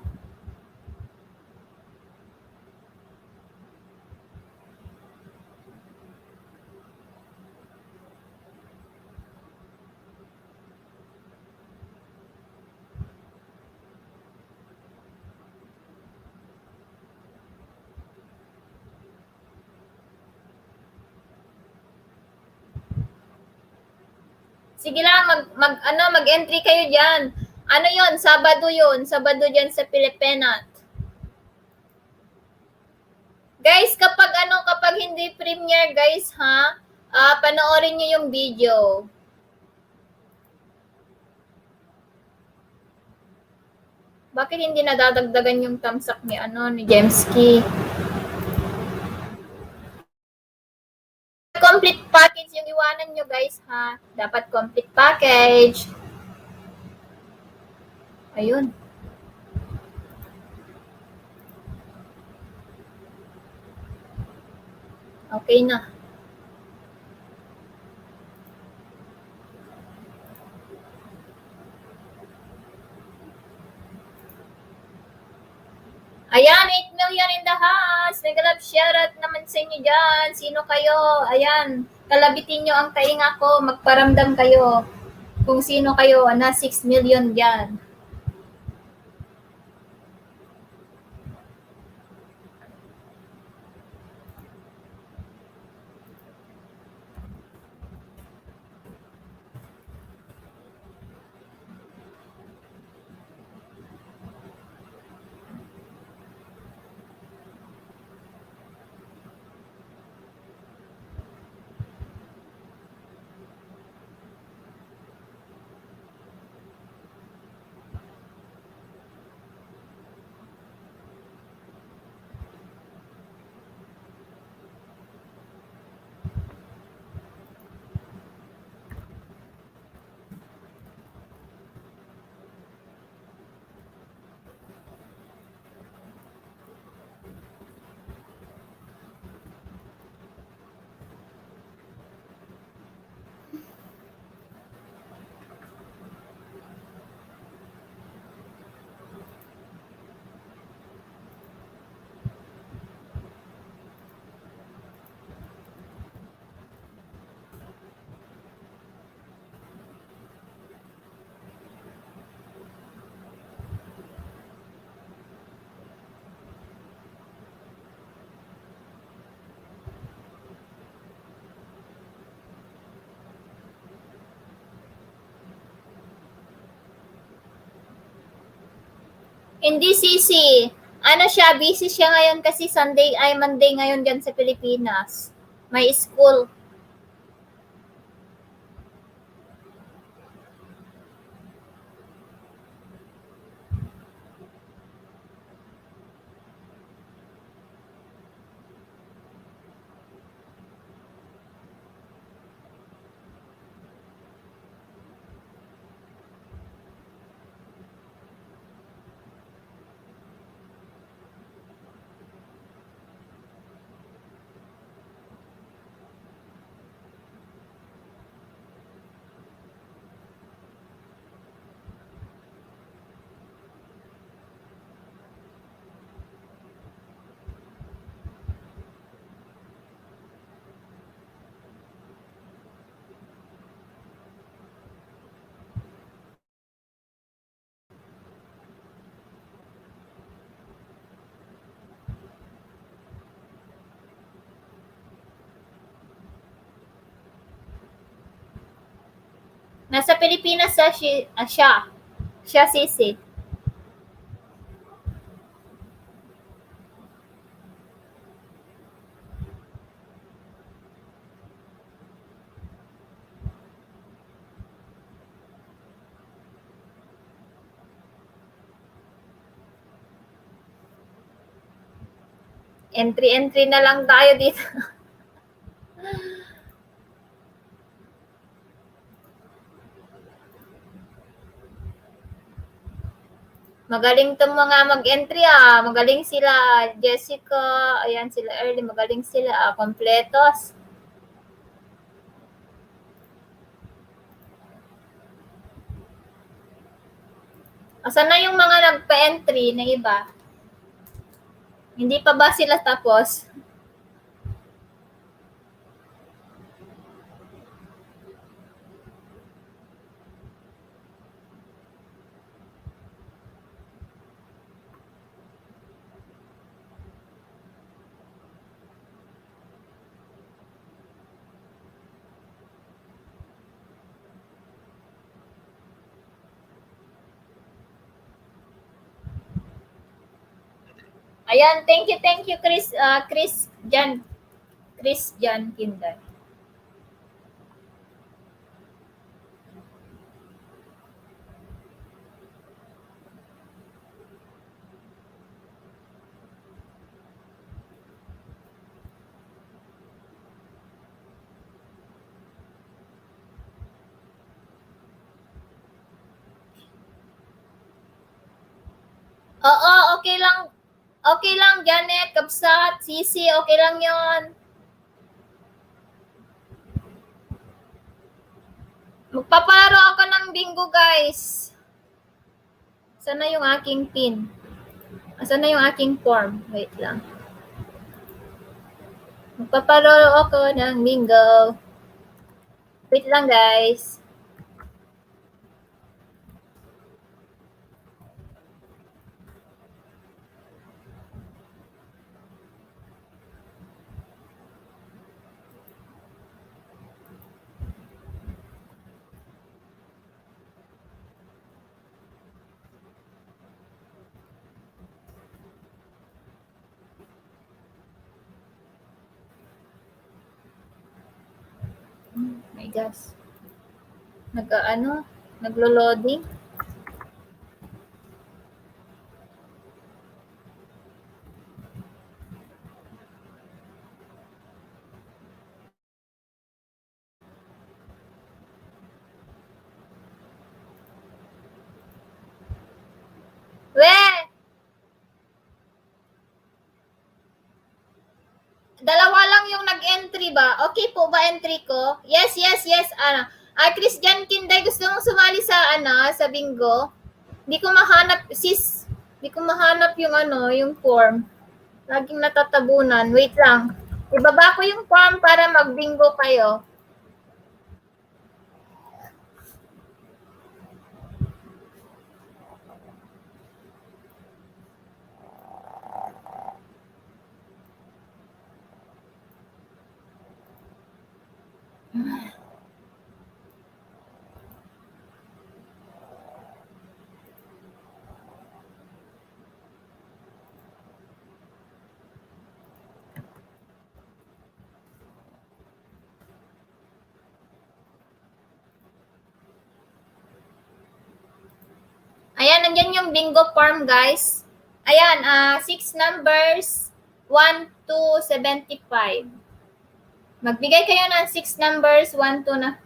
Sige lang, mag-entry kayo diyan. Ano 'yon? Sabado diyan sa Pilipinas. Guys, kapag hindi premiere, guys, ha? Panoorin niyo yung video. Bakit hindi nadadagdagan yung tamsak ni Jemski? Complete package yung iwanan nyo, guys, ha? Dapat complete package. Ayun. Okay na. Ayan, 8 million in the house. Nag-love shoutout naman sa inyo dyan. Sino kayo? Ayan. Kalabitin nyo ang tainga ko, magparamdam kayo kung sino kayo na 6 million dyan. Hindi sisi. Ano siya, busy siya ngayon kasi Monday ngayon dyan sa Pilipinas. May school. Nasa Pilipinas siya. Siya sisi. Entry na lang tayo dito. Magaling tong mga mag-entry Magaling sila Jessica, ayan sila Early, magaling sila kompletos. Asan na yung mga nagpa-entry na iba? Hindi pa ba sila tapos? Ayan, thank you Chris Jan Kinder. Oo, okay lang. Okay lang, Janet, Kapsat, Sisi, okay lang yon. Magpaparo ako ng bingo, guys. Sana yung aking pin? Asan na yung aking form? Wait lang. Magpaparo ako ng bingo. Wait lang, guys. My gosh. Naglo-loading. We! Dalawa lang yung nag-entry ba? Okay po ba entry ko? Yes, yes, yes. Christian Kinday, gusto mong sumali sa, sa bingo? Di ko mahanap, sis. Di ko mahanap yung, yung form. Laging natatabunan. Wait lang. Ibaba ko yung form para mag-bingo kayo. Ayan, nandiyan yung bingo form, guys. Ayan, 6 numbers, 1 to 75. Magbigay kayo ng 6 numbers, 1 to na.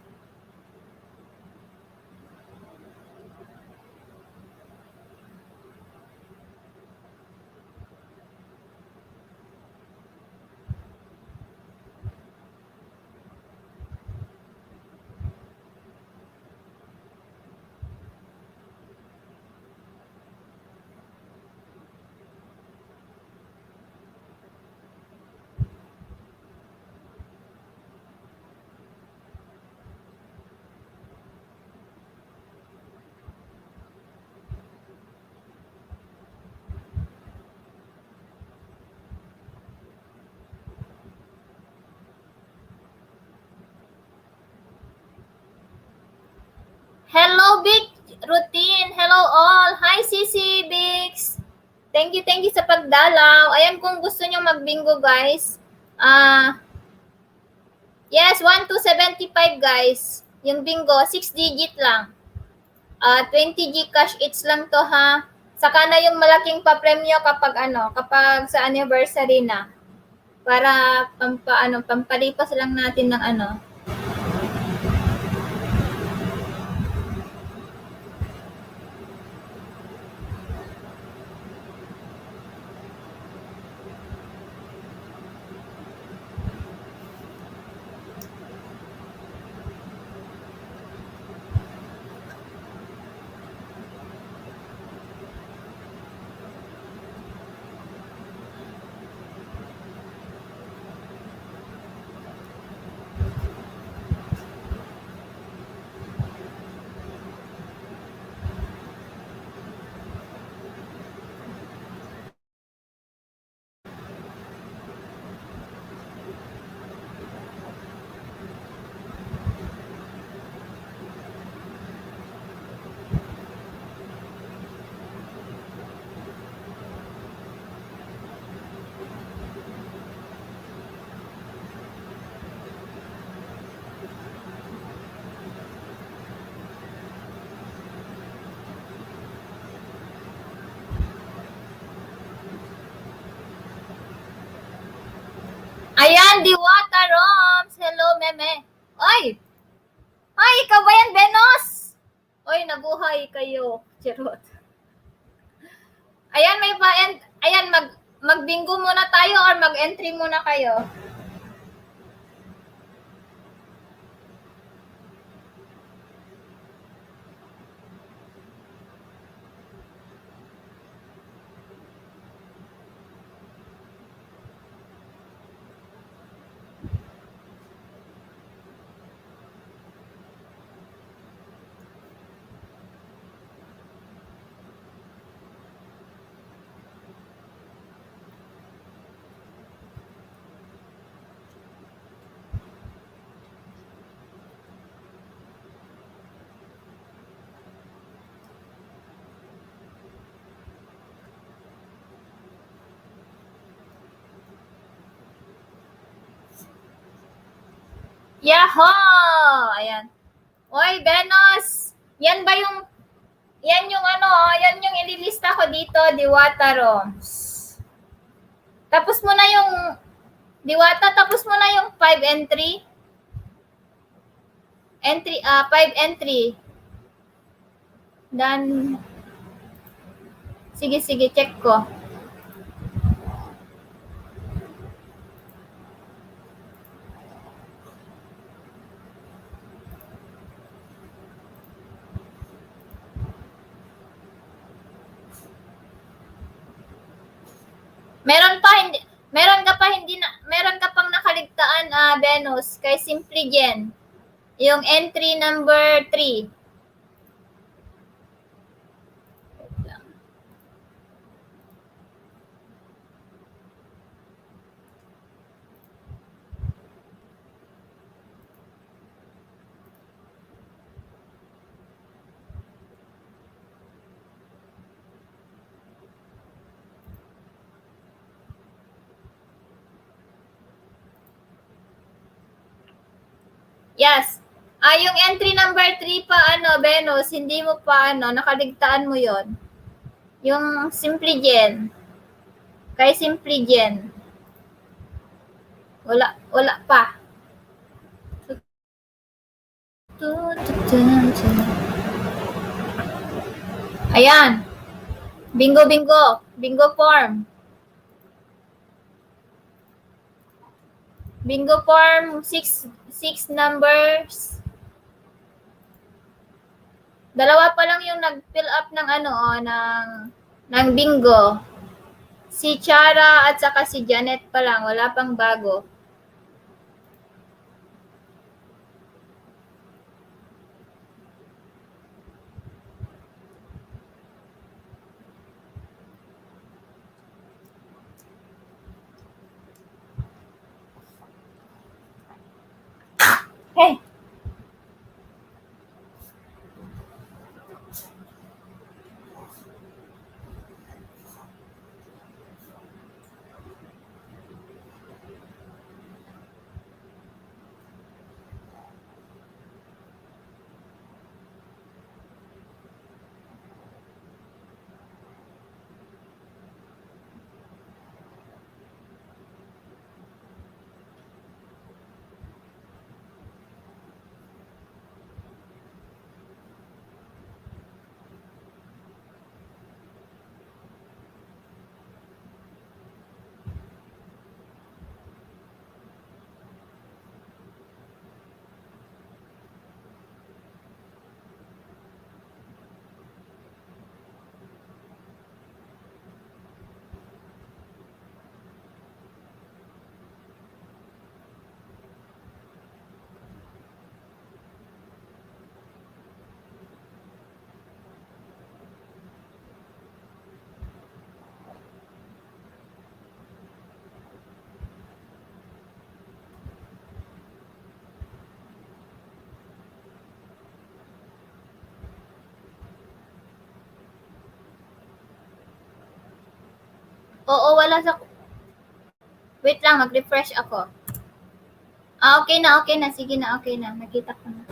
Hello, Big Routine. Hello all. Hi, Sisi Bix. Thank you sa pagdalaw. Ayan, kung gusto nyo magbingo, guys. Yes, 1 to 75, guys. Yung bingo, 6 digit lang. 20 Gcash each lang to, ha. Saka na yung malaking pa-premyo kapag sa anniversary na. Para pampalipas lang natin ng Ayan, Diwata Roms. Hello, Meme. Oy! Ay, ikaw ba yan, Benos? Oy, nabuhay kayo. Charot. Ayan, ayan, magbingo muna tayo or mag-entry muna kayo. Yahoo! Ayan. Oy, Venus! Yan yung ililista ko dito, Diwata Roms. Tapos mo na yung, Diwata, tapos mo na yung 5 and 3. 5 and 3. Dan, sige, check ko. Meron ka pang nakaligtaan, Venus, kay Simply Jen. Yung entry number 3. Yes. Yung entry number 3 pa, Venus, hindi mo pa, nakaligtaan mo yon. Yung Simply Jen. Kay Simply Jen. Wala pa. Ayan. Bingo form. Bingo form, 6 numbers. Dalawa pa lang yung nag-fill up ng ng bingo. Si Chara at saka si Janet pa lang, wala pang bago. Hey. Oo, wala sa... Wait lang, mag-refresh ako. Okay na. Sige na, okay na. Nakita ko na.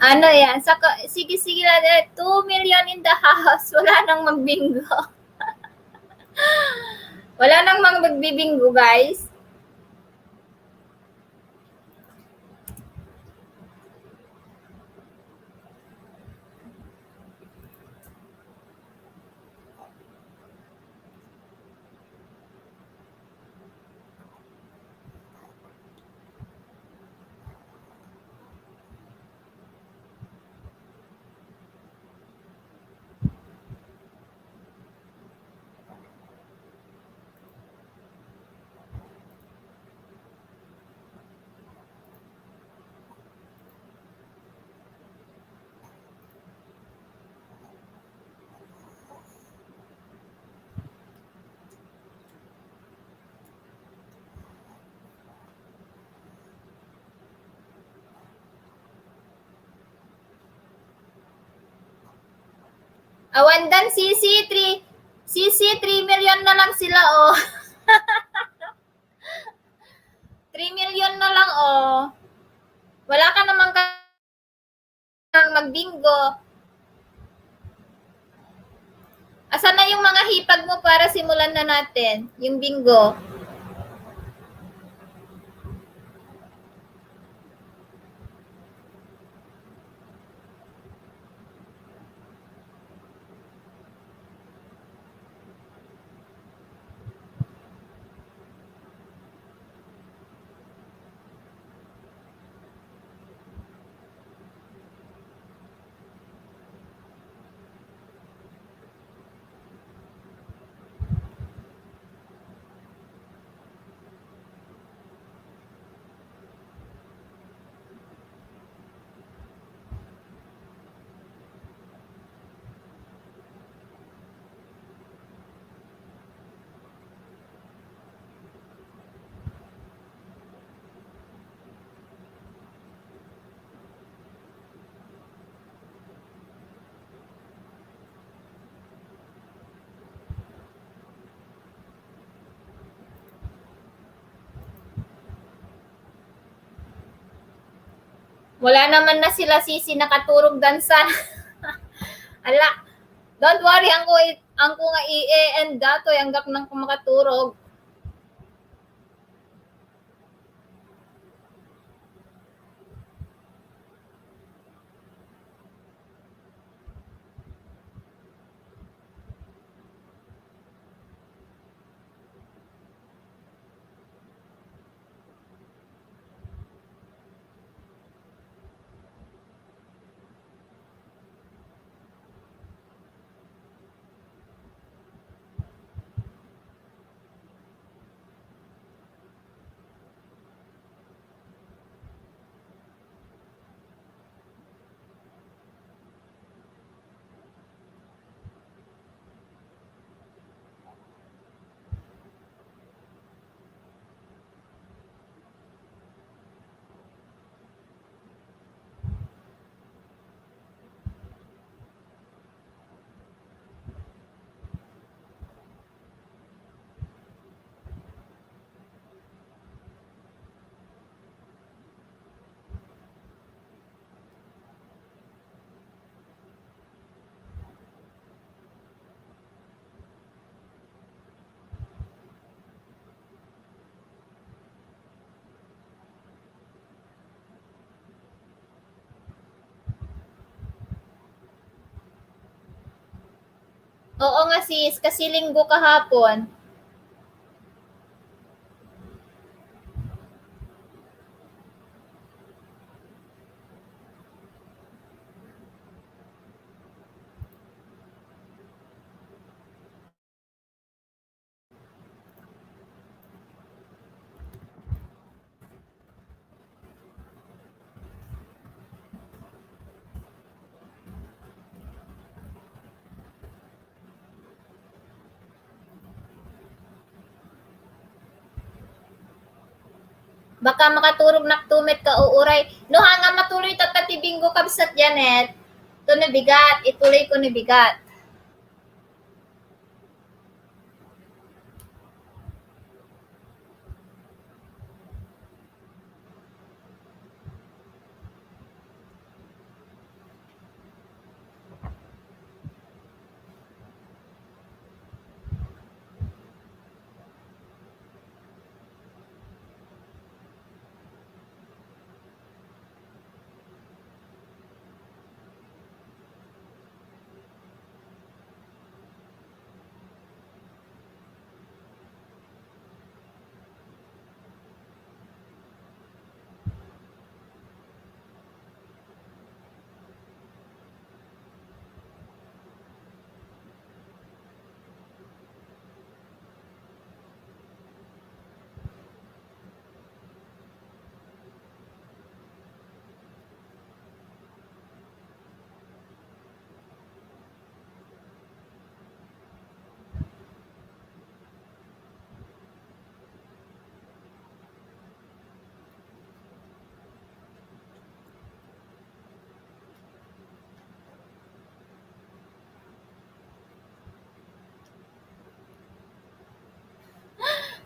Ano yan? Sige, sige lang. 2 million in the house. Wala nang magbingo. Wala nang magbibingo, guys. Awandan, CC 3 million na lang sila, oh. 3 million na lang, oh. Wala ka naman kang magbingo. Asan na yung mga hipag mo para simulan na natin yung bingo? Wala naman na sila CC nakaturog dansan. Ala, don't worry, ang ko nga i-end datoy hanggang nang kumakaturog. Oo nga sis, kasi linggo kahapon. Baka makaturog na tumet ka uuray. No nga matuloy tatatibinggo kabsat Janet. Ito na bigat, ituloy ko ni bigat.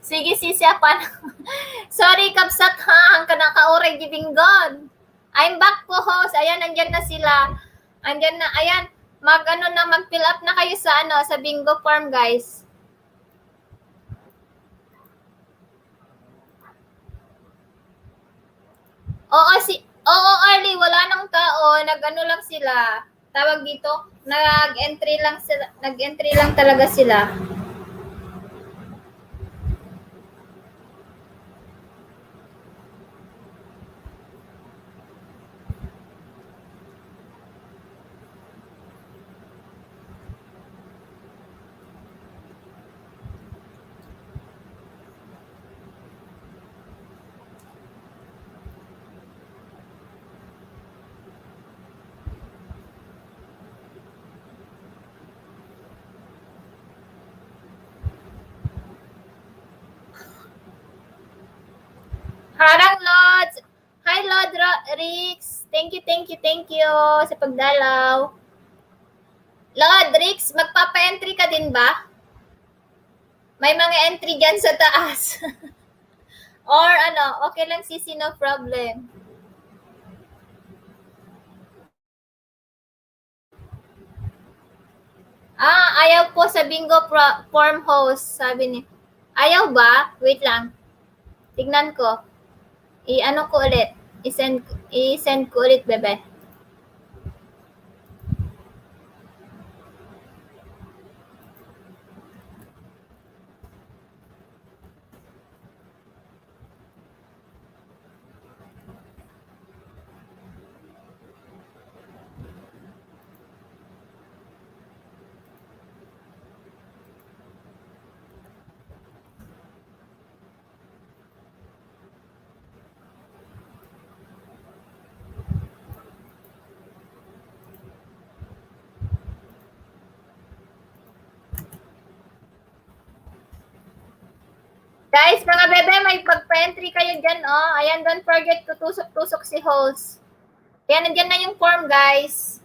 Sige, sisiapan. Sorry, kapsat ha. Ang kanakaoray gibinggon. I'm back po, host. Ayan, nandyan na sila. Andyan na. Ayan, mag-fill up na kayo sa sa bingo form, guys. Oo, early, wala nang tao, lang sila. Tawag dito, nag-entry lang talaga sila. Harang Lods! Hi, Lord Rix! Thank you sa pagdalaw. Lord Rix, magpapa-entry ka din ba? May mga entry dyan sa taas. Or okay lang sisi, no problem. Ayaw po sa bingo form host, sabi ni. Ayaw ba? Wait lang. Tignan ko. Ko ulit. I-send ko ulit, bebe. Guys, mga bebe, may pagpa-entry kayo dyan, oh. Ayan, don't forget to tusok-tusok si host. Ayan, nandiyan na yung form, guys.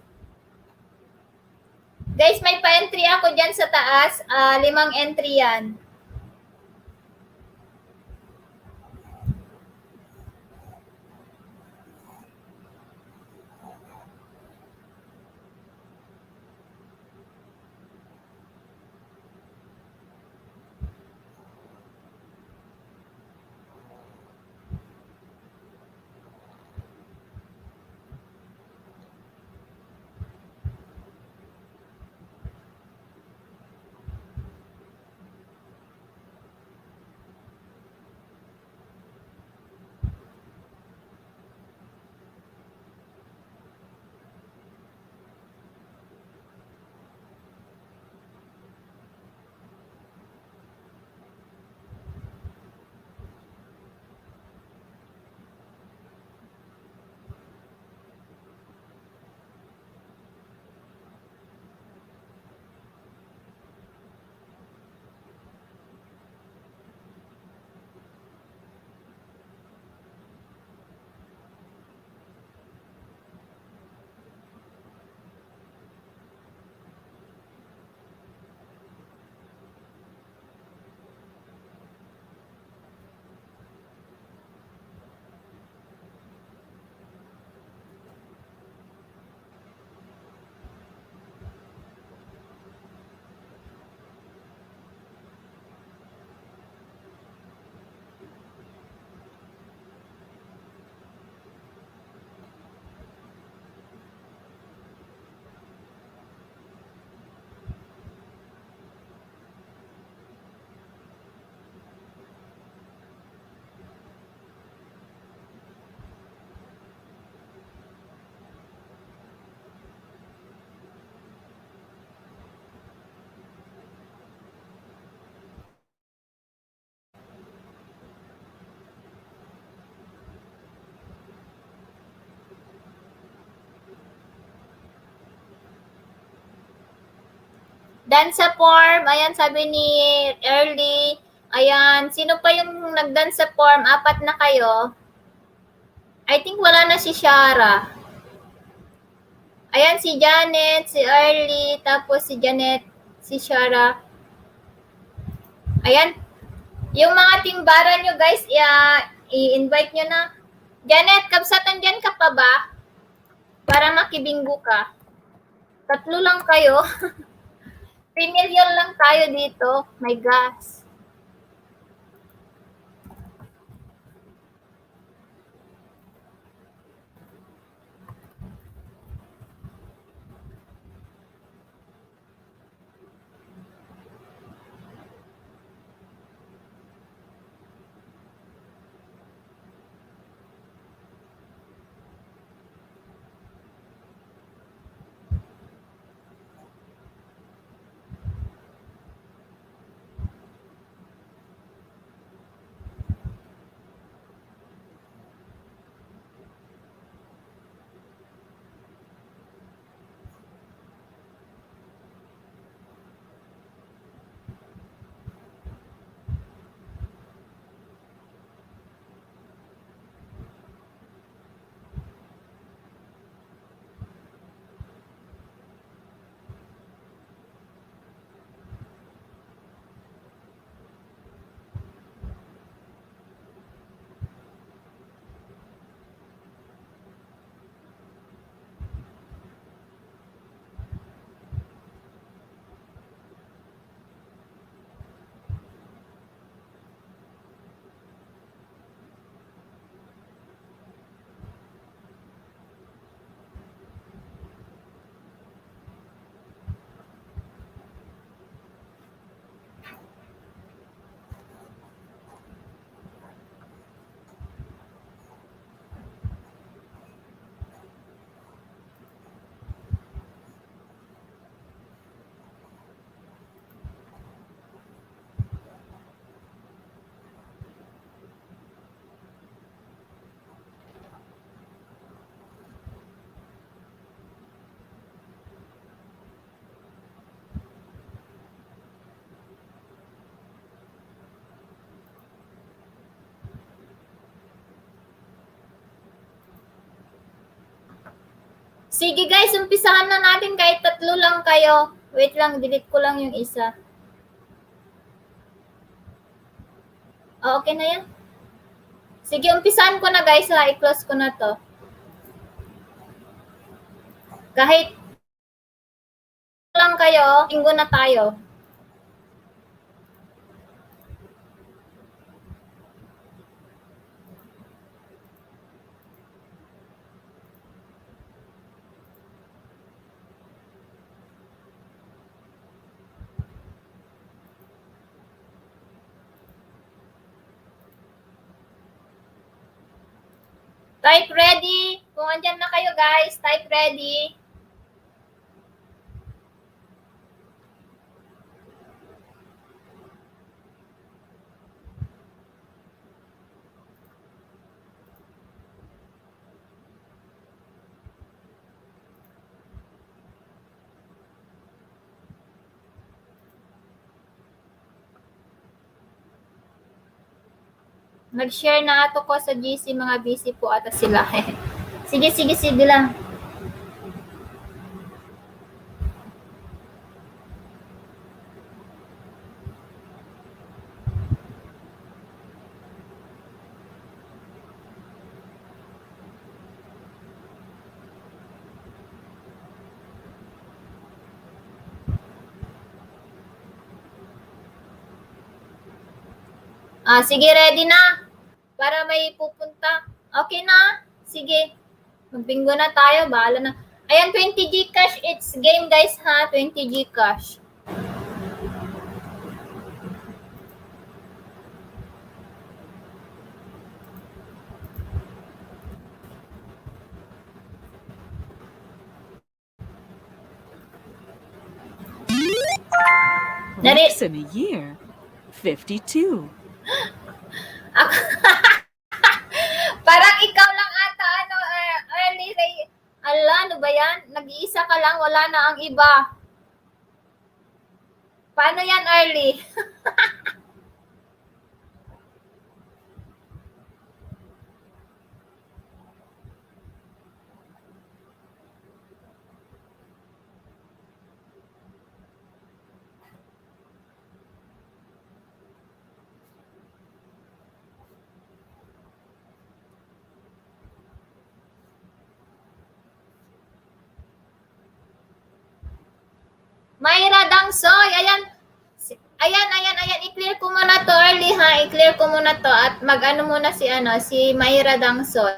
Guys, may pa-entry ako dyan sa taas. 5 entry yan. Dance sa form, ayan, sabi ni Early. Ayan, sino pa yung nag-dance sa form? 4 na kayo. I think wala na si Shara. Ayan, si Janet, si Early, tapos si Janet, si Shara. Ayan. Yung mga timbara nyo guys, i-invite nyo na. Janet, kabsatan dyan ka pa ba? Para makibinggo ka. 3 lang kayo. 3 million lang tayo dito. My gosh. Sige guys, umpisahan na natin kahit 3 lang kayo. Wait lang, delete ko lang yung isa. Oh, okay na yan. Sige, umpisahan ko na guys ha. I-close ko na to. Kahit lang kayo, linggo na tayo. Type ready. Kung andyan na kayo guys, type ready. Nag-share na ato ko sa GC, mga busy po ata sila. Sige lang. Sige, ready na. Para may pupunta. Okay na? Sige. Magbingo na tayo. Bahala na. Ayan, 20 Gcash. It's game guys ha. 20 Gcash. Weeks in a year. 52. Parang ikaw lang ata, early Ray. Ala, ano ba yan? Nag-iisa ka lang, wala na ang iba. Paano yan, early? I-clear ko muna to early ha. I-clear ko muna to at mag-ano muna si Mayra Dangson.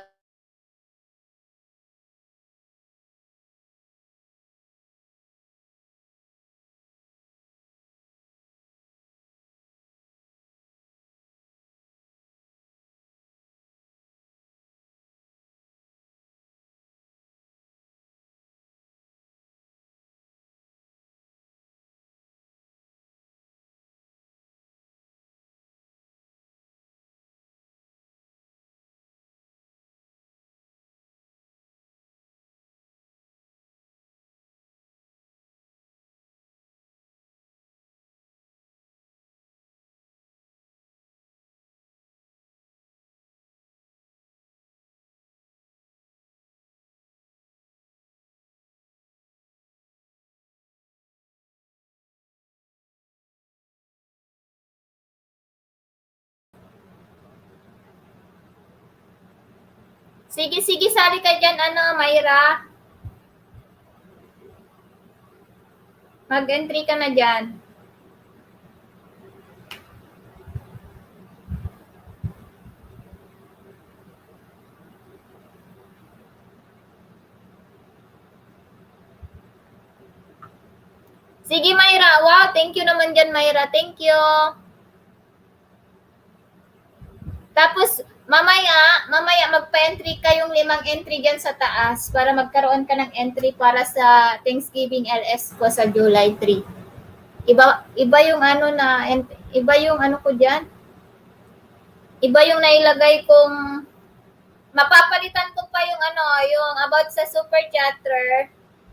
Sige, sali ka dyan, Mayra. Mag-entry ka na dyan. Sige, Mayra. Wow, thank you naman dyan, Mayra. Thank you. Tapos, mamaya magpa-entry ka yung 5 entry dyan sa taas para magkaroon ka ng entry para sa Thanksgiving LS ko sa July 3. Iba yung iba yung ko dyan. Iba yung nailagay kong, mapapalitan ko pa yung yung about sa super chatter.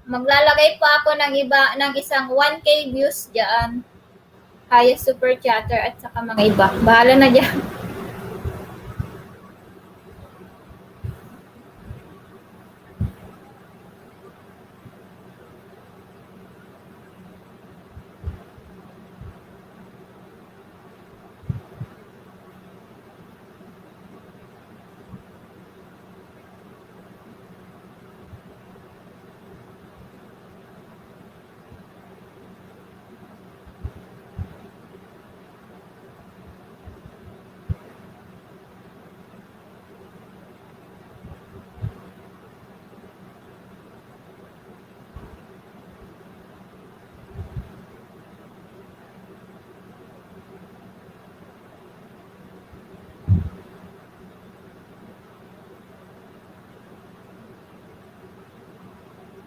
Maglalagay pa ako ng isang 1K views dyan. Highest super chatter at saka mga iba. Bahala na dyan.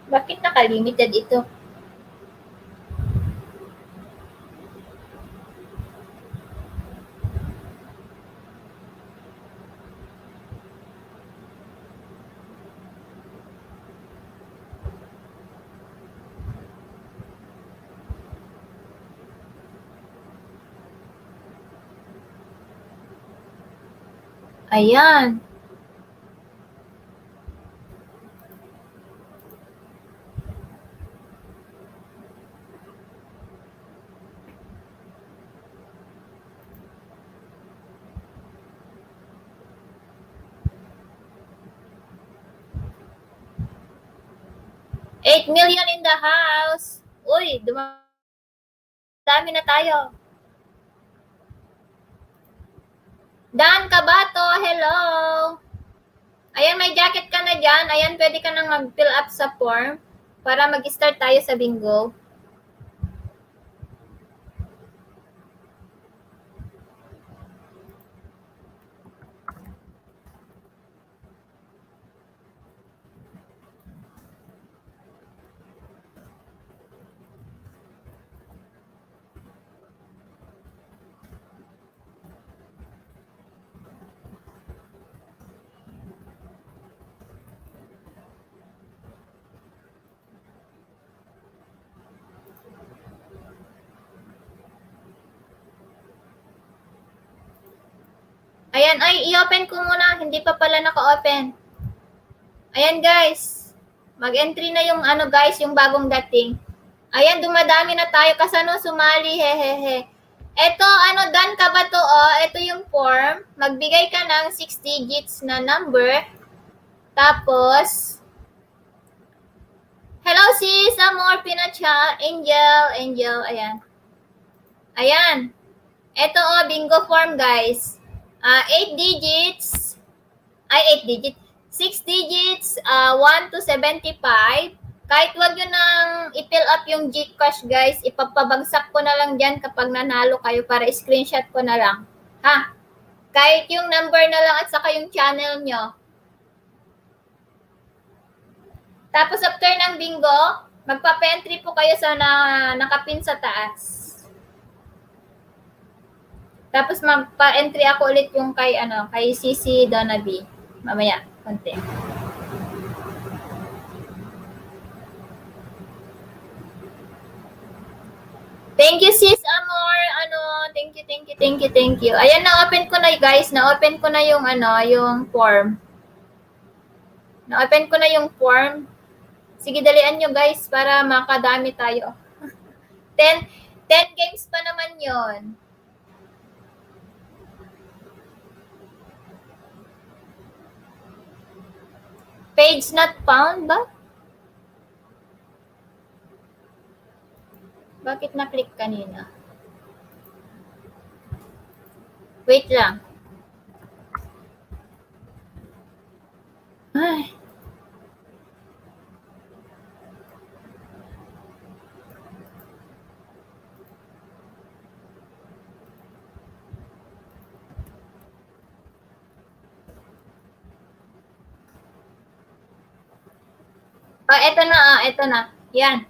Bakit naka-limited ito? Ayan. $8 million in the house. Uy, dami na tayo. Dan Kabato, hello. Ayan, may jacket ka na dyan. Ayan, pwede ka nang mag-fill up sa form para mag-start tayo sa bingo. Ayan, ay, i-open ko muna. Hindi pa pala naka-open. Ayan, guys. Mag-entry na yung guys, yung bagong dating. Ayan, dumadami na tayo. Kasano sumali, hehehe. Ito, Dan ka ba to? Ito yung form. Magbigay ka ng 6 digits na number. Tapos, hello sis, Amor Pinacha, Angel, ayan. Ayan. Ito bingo form guys. 8 digits. 6 digits, 1 to 75. Kahit wag nyo nang i-fill up yung GCash guys, ipapabagsak ko na lang dyan kapag nanalo kayo para screenshot ko na lang. Ha? Kahit yung number na lang at saka yung channel nyo. Tapos after ng bingo, magpa-entry po kayo sa nakapin sa taas. Tapos magpa-entry ako ulit yung kay CC Donaby. Mamaya, konti. Thank you sis Amor. Thank you. Ayan, na-open ko na guys. Na-open ko na yung yung form. Na-open ko na yung form. Sige, dalian nyo guys para makadami tayo. 10 games pa naman yon. Page not found ba? Bakit na-click kanina? Wait lang. Ay. Ito na. Yan.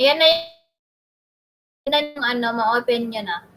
Ayan na yung ma-open nyo na.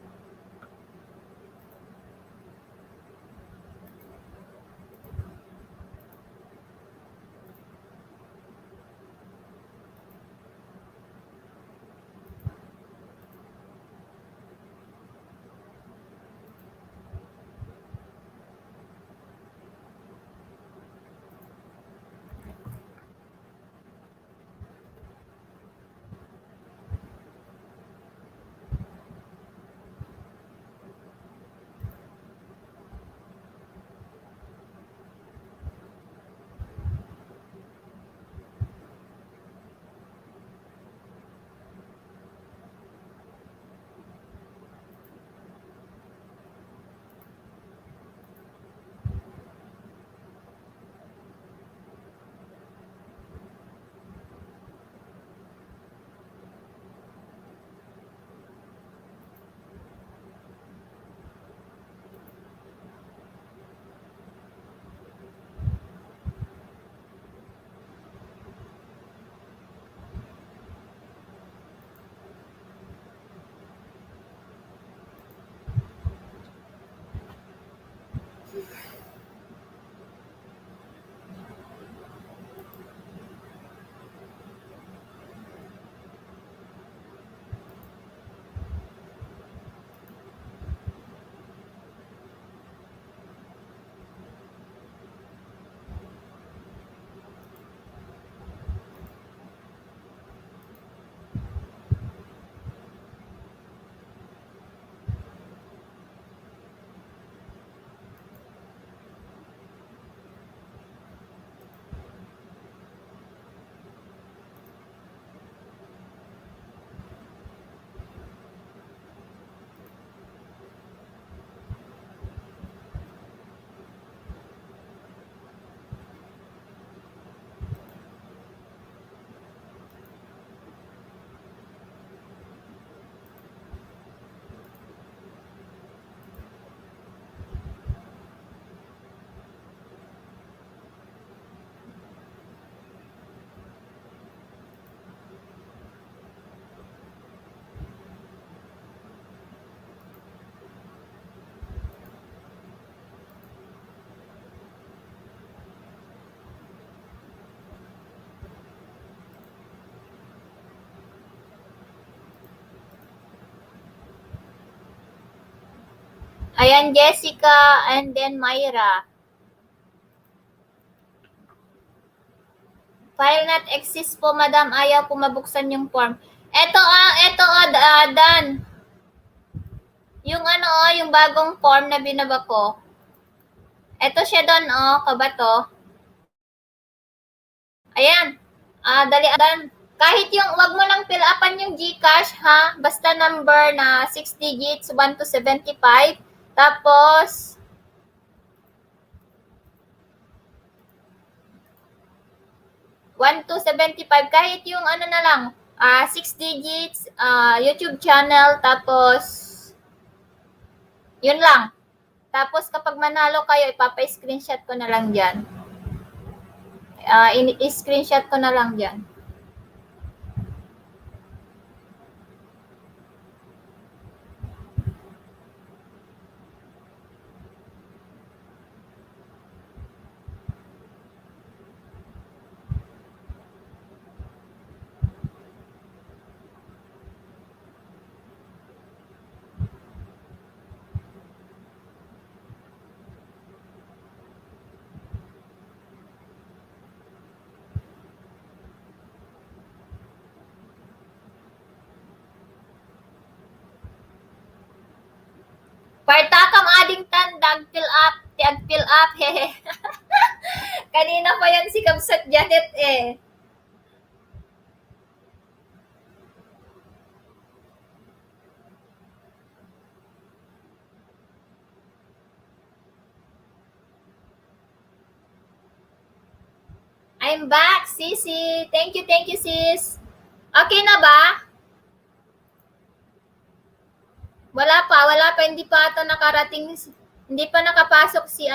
Ayan, Jessica, and then Myra. File not exist po, madam. Ayaw po mabuksan yung form. Ito, Dan. Yung yung bagong form na binaba ko. Ito siya doon, kabato. Ayan. Dalian. Kahit yung, wag mo nang fill upan yung GCash, ha? Basta number na 6 digits, 1 to 75. Tapos, one to 75, kahit yung ano na lang, 6 digits, YouTube channel, tapos, yun lang. Tapos, kapag manalo kayo, ipapa-screenshot ko na lang dyan. I-screenshot ko na lang dyan. Partakam ading tandag, fill up, hehe. Kanina pa yan si Kabsat Janet eh. I'm back, Sisi. Thank you, sis. Okay na ba? Wala pa, hindi pa ata nakarating, hindi pa nakapasok si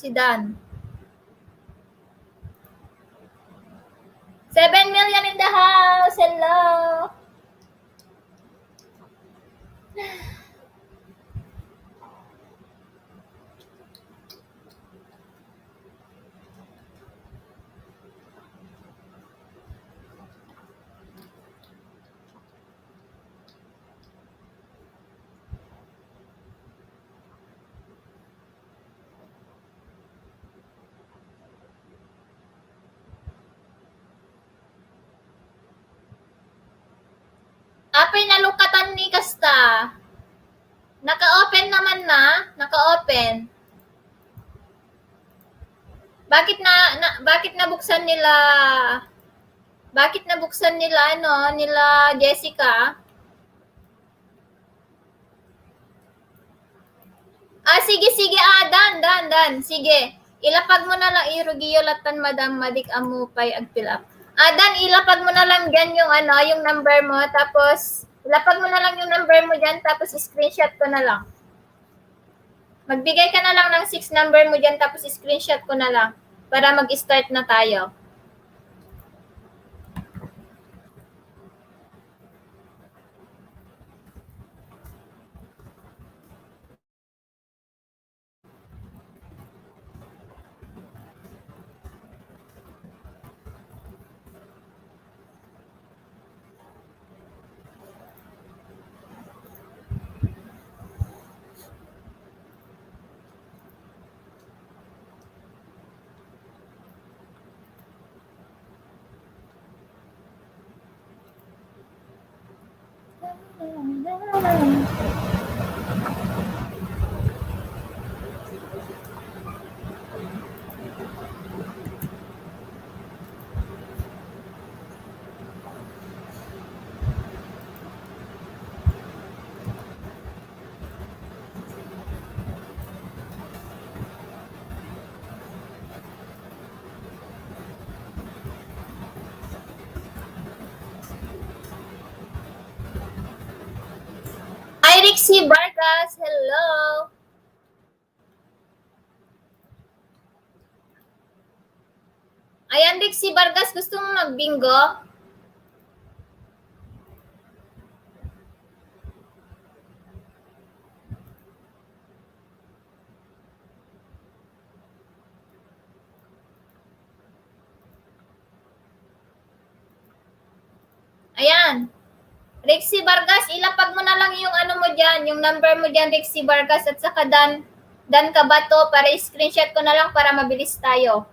Dan. 7 million in the house. Hello. Apay nalukatan ni Kasta. Naka-open naman na. Naka-open. Bakit nabuksan nila nila Jessica? Sige, Dan. Sige. Ilapag mo na lang irugiyolatan madam madik amupay agfill up. Dan, ilapag mo na lang dyan yung number mo, tapos ilapag mo na lang yung number mo dyan, tapos screenshot ko na lang. Magbigay ka na lang ng 6 number mo dyan, tapos screenshot ko na lang para mag-start na tayo. Rixie Vargas, hello. Ayan, Rixie Vargas, gusto mo mag-bingo? Ayan. Rixie Vargas, ilapag mo na lang yung mo dyan, yung number mo dyan, Rixie Vargas, at saka Dan Kabato, para screenshot ko na lang para mabilis tayo.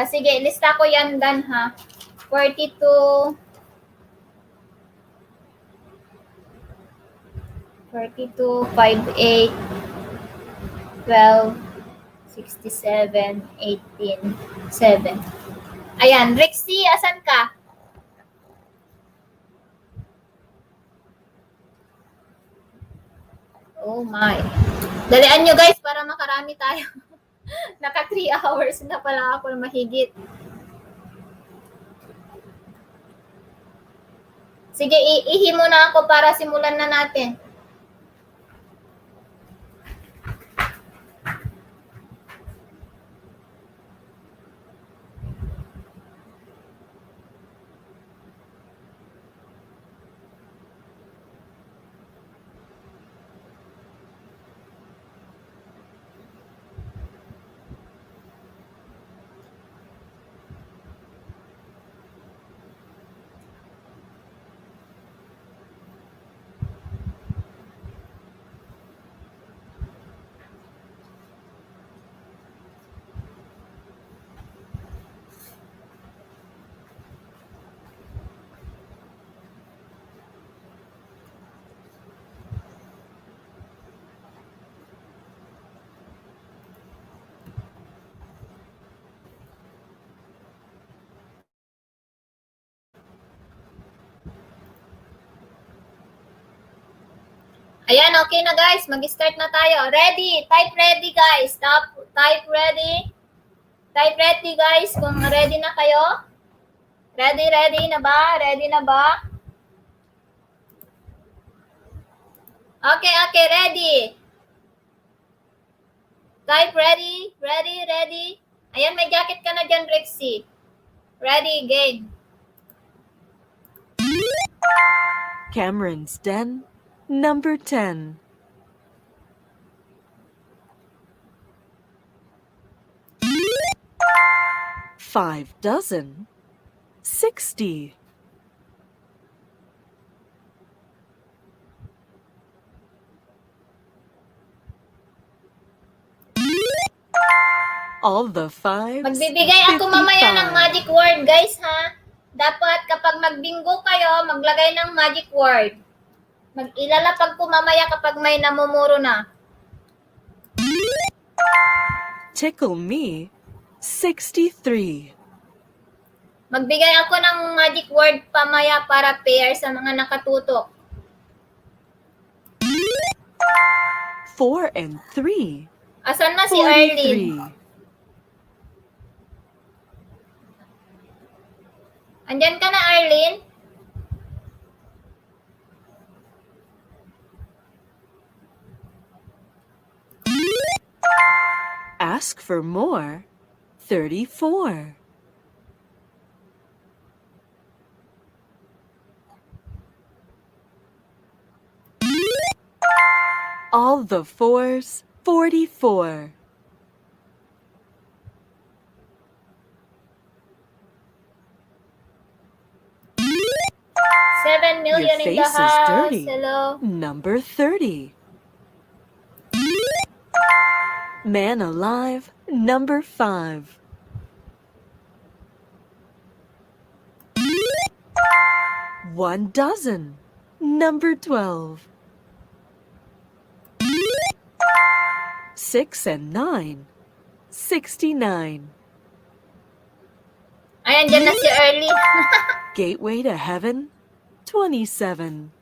Sige, lista ko yan, Dan, ha. 42, 58, 12, 67, 18, 7. Ayan, Rexy, asan ka? Oh my. Dalian nyo guys para makarami tayo. Naka 3 hours na pala ako mahigit. Sige, ihi muna ako para simulan na natin. Ayan, okay na guys. Mag-start na tayo. Ready? Type ready guys. Type ready. Type ready guys. Kung ready na kayo. Ready na ba? Ready na ba? Okay, ready. Type ready. Ready. Ayan, may jacket ka na dyan, Rexy. Ready, game. Cameron's Den, number 10. Five dozen, 60. All the fives, Magbibigay ako mamaya ng 55. magic word, guys, ha? Dapat kapag magbingo kayo, maglagay ng magic word. Ilalapag ko mamaya kapag may namumuro na. Tickle me, 63. Magbigay ako ng magic word pamaya para pair sa mga nakatutok. 4 and 3, Asan na si Arlene? 43. Andyan ka na, Arlene? Ask for more, 34. All the fours, 44. $7 million in the face is house. dirty. Hello. Number 30. Man alive, number 5. One dozen, number 12. 6 and 9, 69. Ayan, dyan na si Arlene. Gateway to heaven, 27.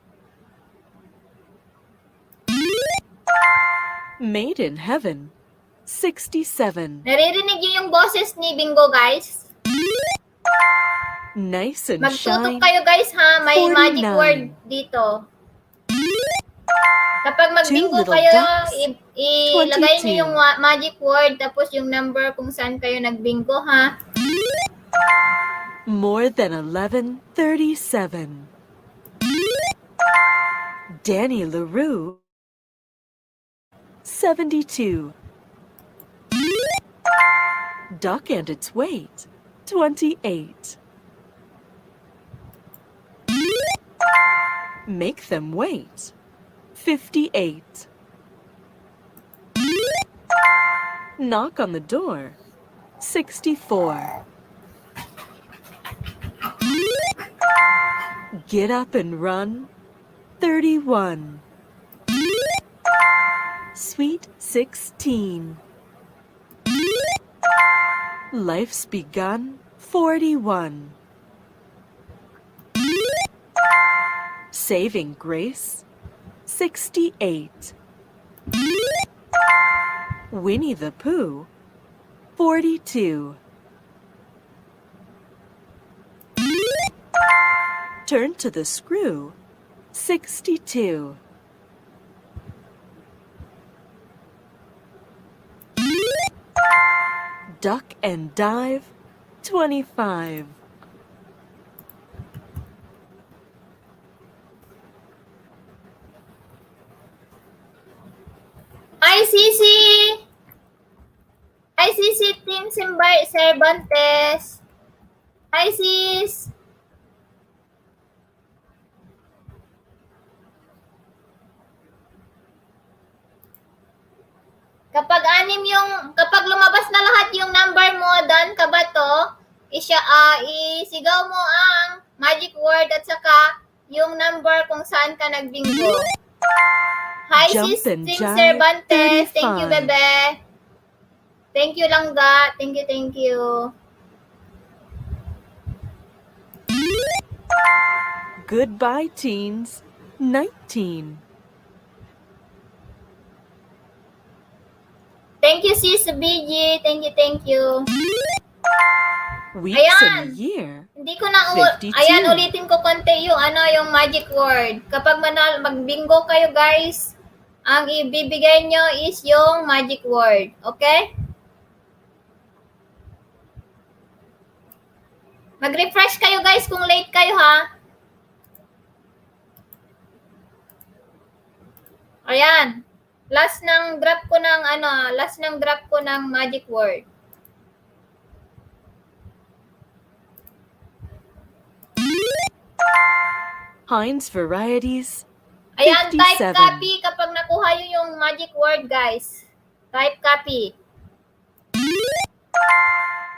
Made in heaven, 67. Naririnig niyo yung boses ni Bingo, guys? Nice and Magtutok shine, kayo, guys, ha? May 49. magic word dito. Kapag magbingo Two little kayo, ducks, ilagay niyo 22. yung magic word tapos yung number kung saan kayo nagbingo, ha? More than 11, 37. Danny LaRue, 72. Duck and its weight, 28. Make them wait, 58. Knock on the door, 64. Get up and run, 31. Sweet 16. Life's begun 41. Saving grace 68. Winnie the Pooh 42. Turn to the screw 62. Duck and dive 25. ICC! ICC Team Cervantes. Hi, sis! Kapag lumabas na lahat yung number mo, done ka ba to? Isigaw mo ang magic word at saka yung number kung saan ka nagbingo. Hi, Jump sis and Team jive, Cervantes. Thank you, 35. bebe. Thank you, Langga. Thank you. Goodbye, teens 19. Thank you, sis BG. Thank you. Weeks in a Ayan. year Hindi ko na 52. Ayan, ulitin ko konti yung magic word. Kapag magbingo kayo, guys, ang ibibigay nyo is yung magic word. Okay? Mag-refresh kayo, guys, kung late kayo, ha? Ayan. Last ng drop ko ng magic word. Heinz Varieties Ayan, type 57. copy kapag nakuha nyo yung magic word, guys. Type copy.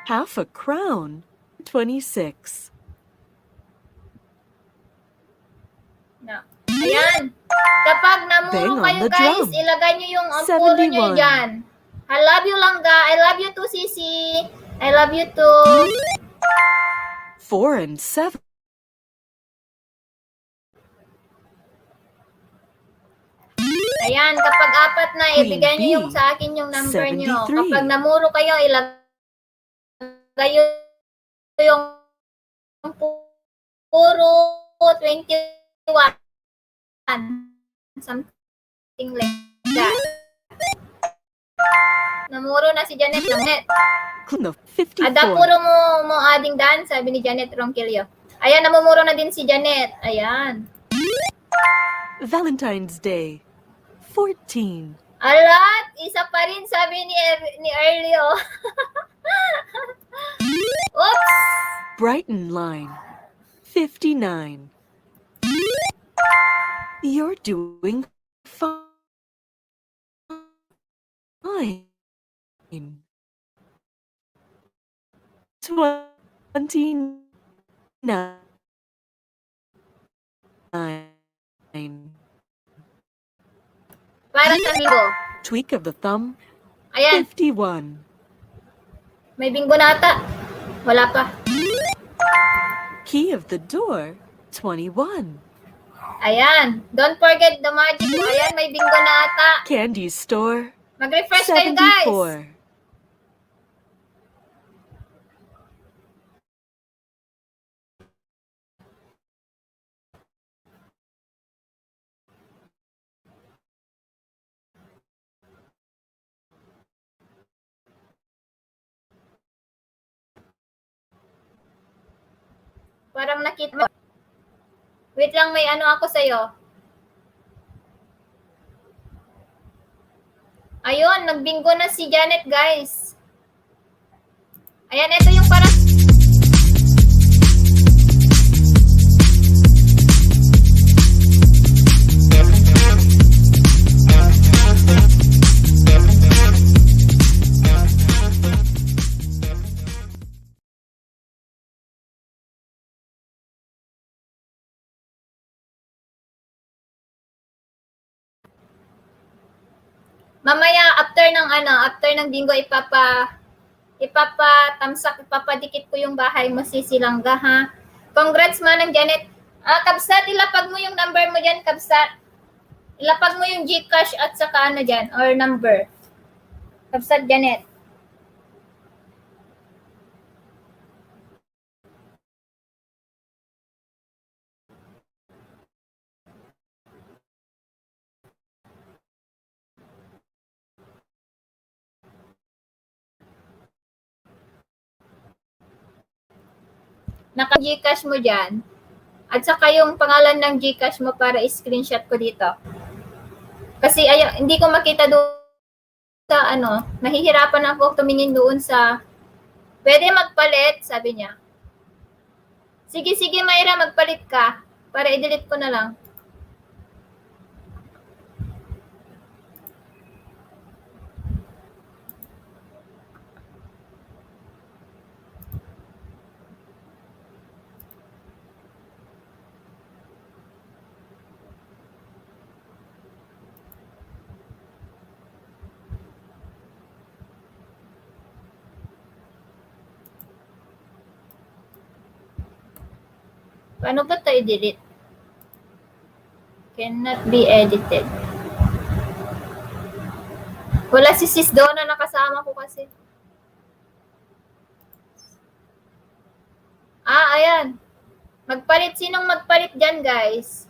Half a crown 26. No. Ayan. Kapag namuro Bang on kayo, the guys, drum. ilagay nyo yung ampuro nyo 71. dyan. I love you, Langga. I love you too, Sisi. I love you too. 4 and 7. Ayan, kapag apat na, Queen ibigay nyo bee, yung sa akin yung number nyo. 73. Kapag namuro kayo, ilagay yung puro 21. Something like that. Namuro na si Janet Langnet. No, Ada 54. puro mo ading dan, sabi ni Janet Ronquillo. Ayan, namumuro na din si Janet. Ayan. Valentine's Day 14. Alat, isa pa rin sabi ni Erlio. Oops! Brighton Line 59. You're doing fine. 29. Para sa bingo. Tweak of the thumb Ayan, 51. may bingo na ata. Wala pa. Key of the door 21. Ayan, don't forget the magic. Ayan, may bingo na ata. Candy store Mag-refresh kayo, guys. 74. Parang nakita mo. Wait lang, may ano ako sa'yo. Ayun, nagbingo na si Janet, guys. Ayan, ito yung parang... Mamaya, after ng bingo, ipapadikit ko yung bahay mo, Sisilangga, ha? Congrats, Manang Janet. Kabsat, ilapag mo yung number mo dyan, Kabsat. Ilapag mo yung GCash at saka ano dyan, or number. Kabsat, Janet. Naka-GCash mo dyan. At saka yung pangalan ng GCash mo para screenshot ko dito. Kasi hindi ko makita doon sa ano, nahihirapan ako tumingin doon sa pwede magpalit, sabi niya. Sige, Mayra, magpalit ka para i-delete ko na lang. Paano ba ito i-delete? Cannot be edited. Wala si Sis Donna na kasama ko kasi. Ayan. Magpalit. Sinong magpalit dyan, guys?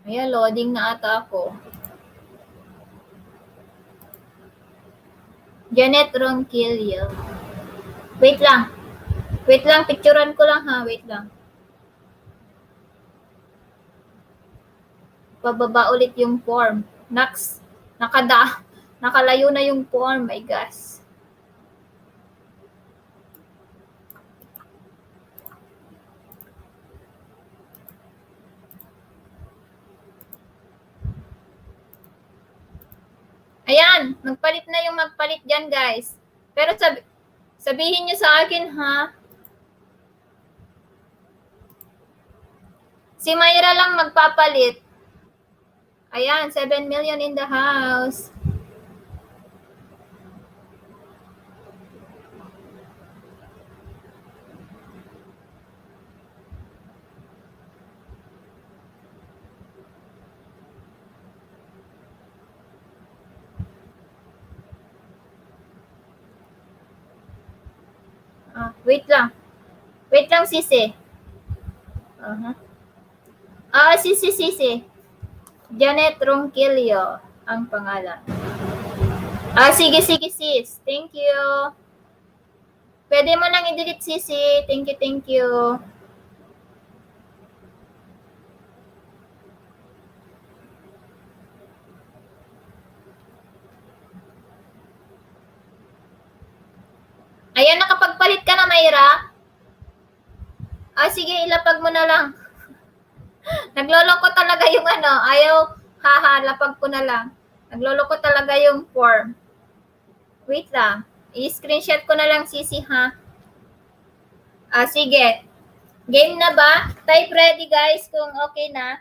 Ayan, loading na ata ako. Janet Ronquillo. Wait lang, picturean ko lang ha. Wait lang. Pababa ulit yung form. Next, nakalayo na yung form, my gosh. Ayan, magpalit na yung magpalit dyan, guys. Pero sabihin nyo sa akin, ha? Si Mayra lang magpapalit. Ayan, 7 million in the house. Wait lang. Wait lang, Sisi. Sisi. Janet Ronquillo ang pangalan. Sige, sis. Thank you. Pwede mo nang i-delete, Sisi. Thank you. Ayan, nakapagpalit ka na, Mayra? Sige, ilapag mo na lang. Nagloloko talaga yung ano. Ayaw, lapag ko na lang. Nagloloko talaga yung form. Wait lang. I-screenshot ko na lang, Sisi, ha? Sige. Game na ba? Type ready, guys, kung okay na.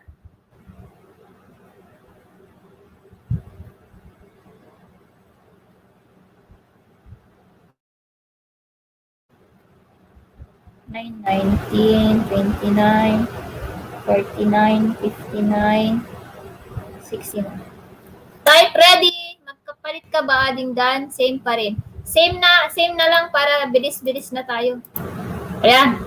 Nine, 19, 29, 49, 59, 69. Type ready. Magkapalit ka ba, Dingdan? Same pa rin. Same na lang para bilis-bilis na tayo. Ayan.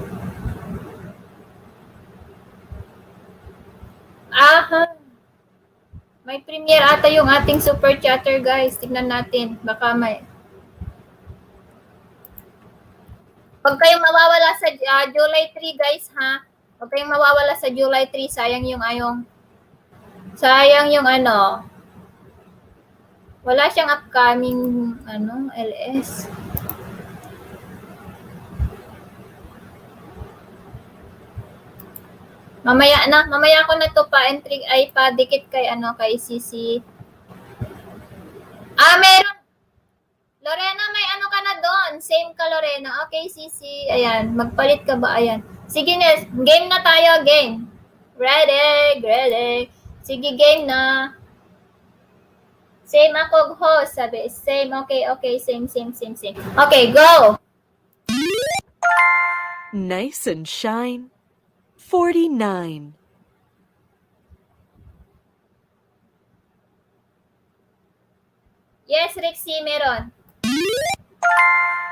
May premiere ata yung ating super chatter, guys. Tignan natin. Baka may. Huwag kayong mawawala sa July 3, guys, ha? Huwag kayong mawawala sa July 3. Sayang yung ano. Wala siyang upcoming, LS. Mamaya ko na to pa-entry, pa-dikit kay Sisi. Meron. Lorena, may ka na doon. Same ka, Lorena. Okay, Sisi. Ayan, magpalit ka ba? Ayan. Sige, Nes. Game na tayo, game. Ready. Sige, game na. Same ako, host. Sabi, same. Okay, okay. Same. Okay, go. Nice and shine. 49. Yes, Rexy, meron.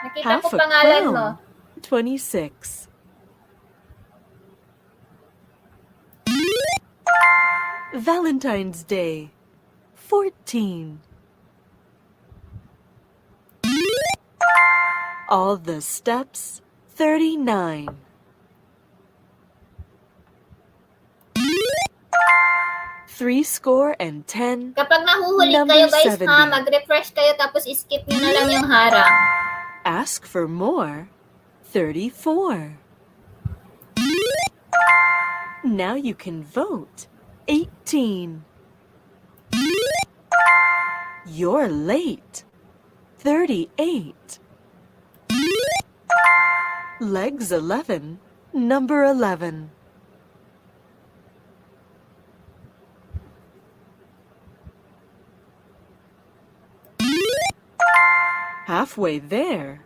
Nakita ko Half a pangalan mo. crown. 26. Valentine's Day. 14. All the steps. 39. Three score and 10. Kapag nahuhuli Number kayo guys 70. ha, mag-refresh kayo tapos skip nyo na lang yung harang. Ask for more. 34. Now you can vote. 18. You're late. 38. Legs 11. Number 11. Halfway there.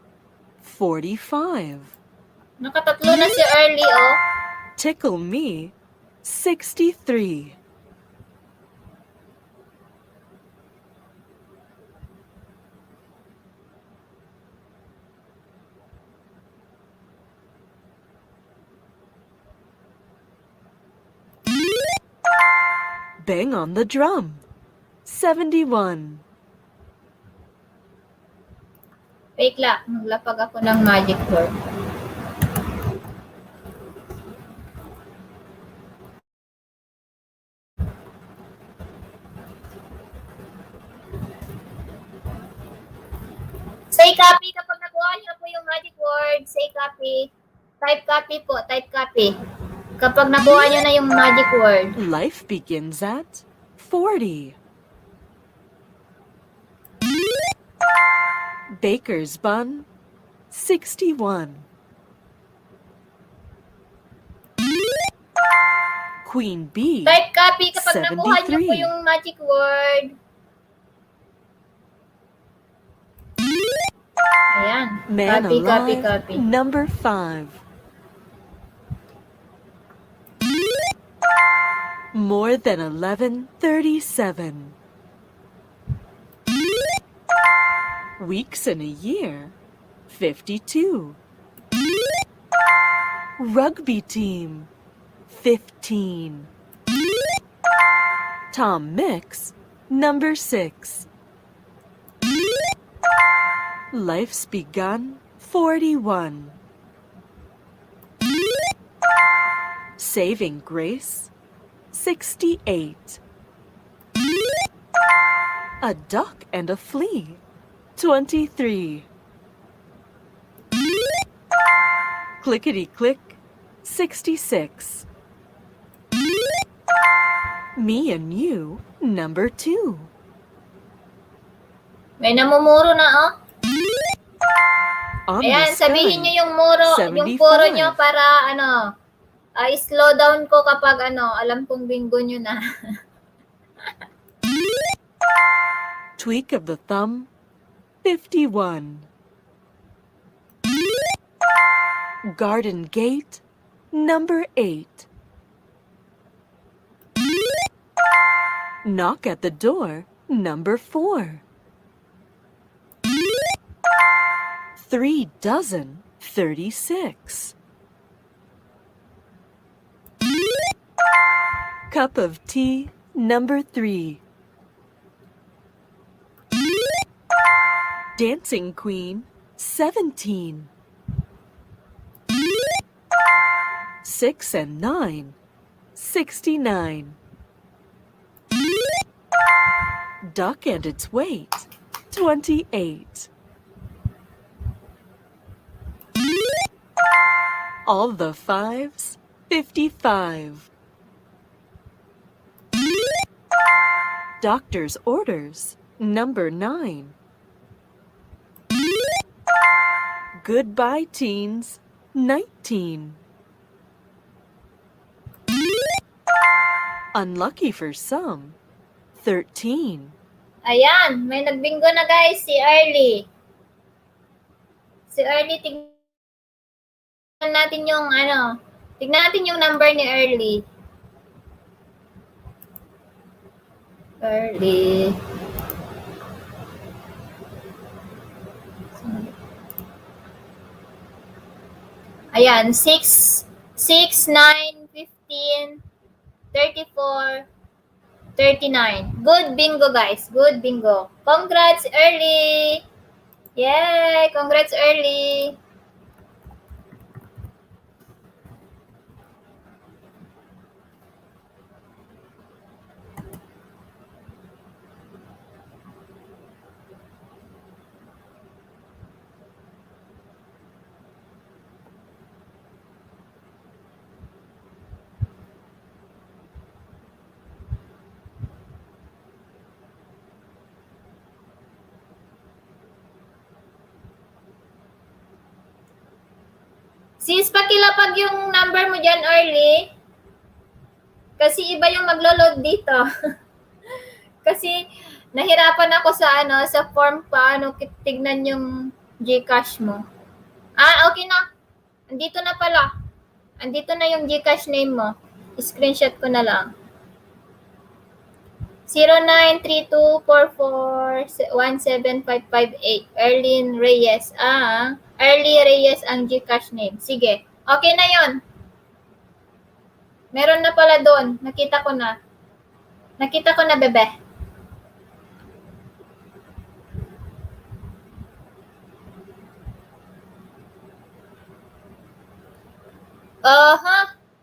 45. Nakatatlo na si Early, oh. Tickle me. 63. Bang on the drum. 71. Wait lang, maglapag ako ng magic word. Say copy kapag nakuha niyo po yung magic word. Say copy. Type copy po. Type copy. Kapag nakuha niyo na yung magic word. Life begins at 40. Baker's bun. 61. Queen bee. Type copy kapag nakuha niyo po 73. yung magic word. Ayan. Man Copy, copy, alive. copy. Number 5. More than 11. 37. Weeks in a year. 52. Rugby team. 15. Tom Mix. Number 6. Life's begun. 41. Saving grace. 68. A duck and a flea. 23. Clickety click. 66. Me and you. Number 2. May namumuro na, oh. On Ayan, the sabihin spelling, niyo yung muro, yung puro 75. niyo para, slow down ko kapag, alam kong bingo niyo na. Tweak of the thumb. 51. Garden gate. Number 8. Knock at the door. Number 4. 3 dozen. 36. Cup of tea. Number 3. Dancing queen. 17. 6 and 9. 69. Duck and its weight. 28. All the fives. 55. Doctor's orders. Number 9. Goodbye, teens. 19. Unlucky for some. 13. Ayan, may nagbingo na guys, si Early. Si Early, tignan natin yung tignan natin yung number ni Early. Early. Ayan, 6, 9, 15, 34, 39. Good bingo, guys. Good bingo. Congrats, Early! Yay! Congrats, Early! Sis, pakilapag yung number mo dyan, Early. Kasi iba yung maglo-load dito. Kasi nahirapan ako sa form paano tignan yung GCash mo. Okay na. Andito na pala. Andito na yung GCash name mo. Screenshot ko na lang. 093244175558. Erlyn Reyes. Early Reyes ang GCash name. Sige. Okay na yon. Meron na pala doon. Nakita ko na. Nakita ko na, bebe.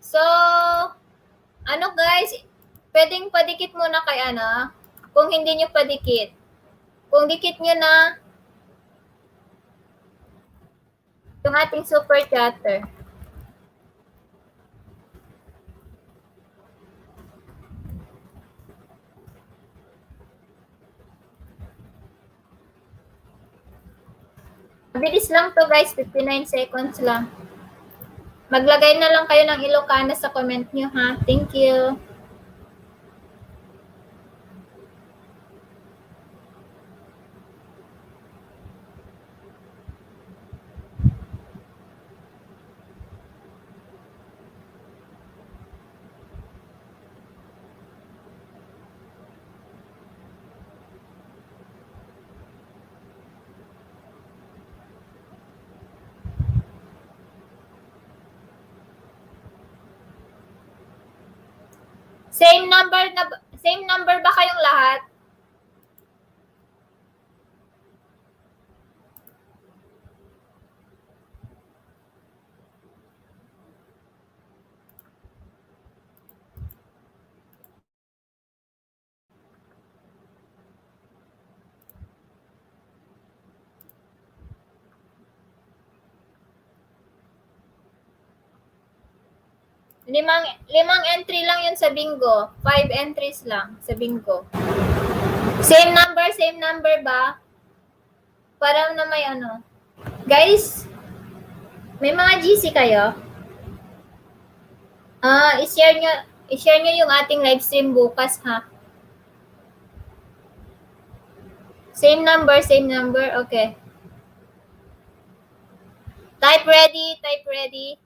So, guys, pwedeng padikit muna kay kung hindi nyo padikit. Kung dikit nyo na yung ating super chatter. Mabilis lang to guys, 59 seconds lang. Maglagay na lang kayo ng Ilocana sa comment nyo ha. Thank you. Same number ba kayong lahat? Limang entry lang yun sa bingo. 5 entries lang sa bingo. Same number ba? Para na may Guys, may mga GC kayo? I-share nyo yung ating live stream bukas ha. Same number. Okay. Type ready.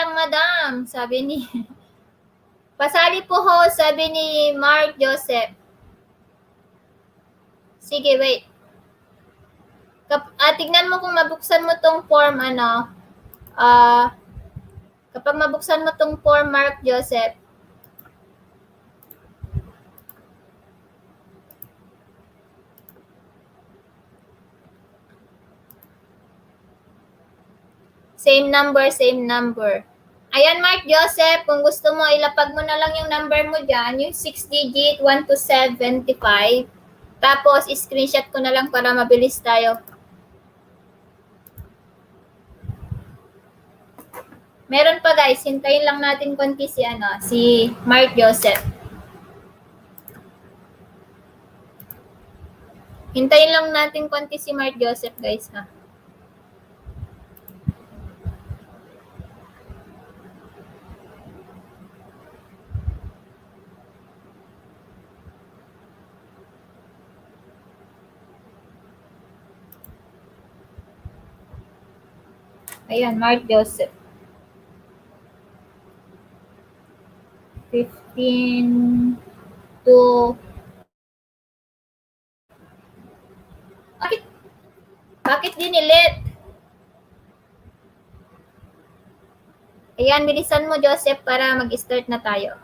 lang, madam. Sabi ni... Pasali po ho, sabi ni Mark Joseph. Sige, wait. Tignan mo kung mabuksan mo tong form, kapag mabuksan mo tong form, Mark Joseph, same number, same number. Ayan, Mark Joseph, kung gusto mo, ilapag mo na lang yung number mo dyan, yung 6-digit, 1 to 75. Tapos, screenshot ko na lang para mabilis tayo. Meron pa guys, hintayin lang natin konti si Mark Joseph. Hintayin lang natin konti si Mark Joseph guys ha. Ayan, Mark Joseph. 15 to... Bakit dinilit? Ayan, bilisan mo Joseph para mag-start na tayo.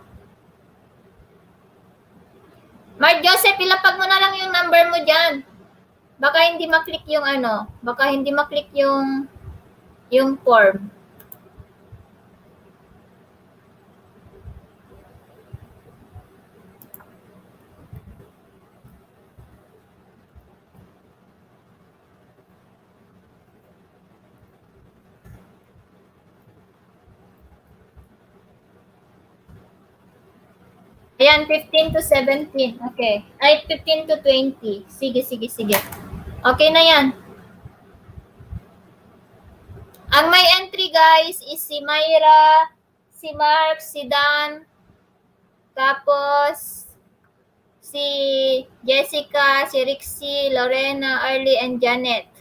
Mark Joseph, ilapag mo na lang yung number mo dyan. Baka hindi maklik yung baka hindi maklik yung form. Ayan, 15 to 17. Okay. Ay, 15 to 20. Sige. Okay na yan. Ang may entry guys is si Myra, si Mark, si Dan, tapos si Jessica, si Rixie, Lorena, Arlie, and Janet.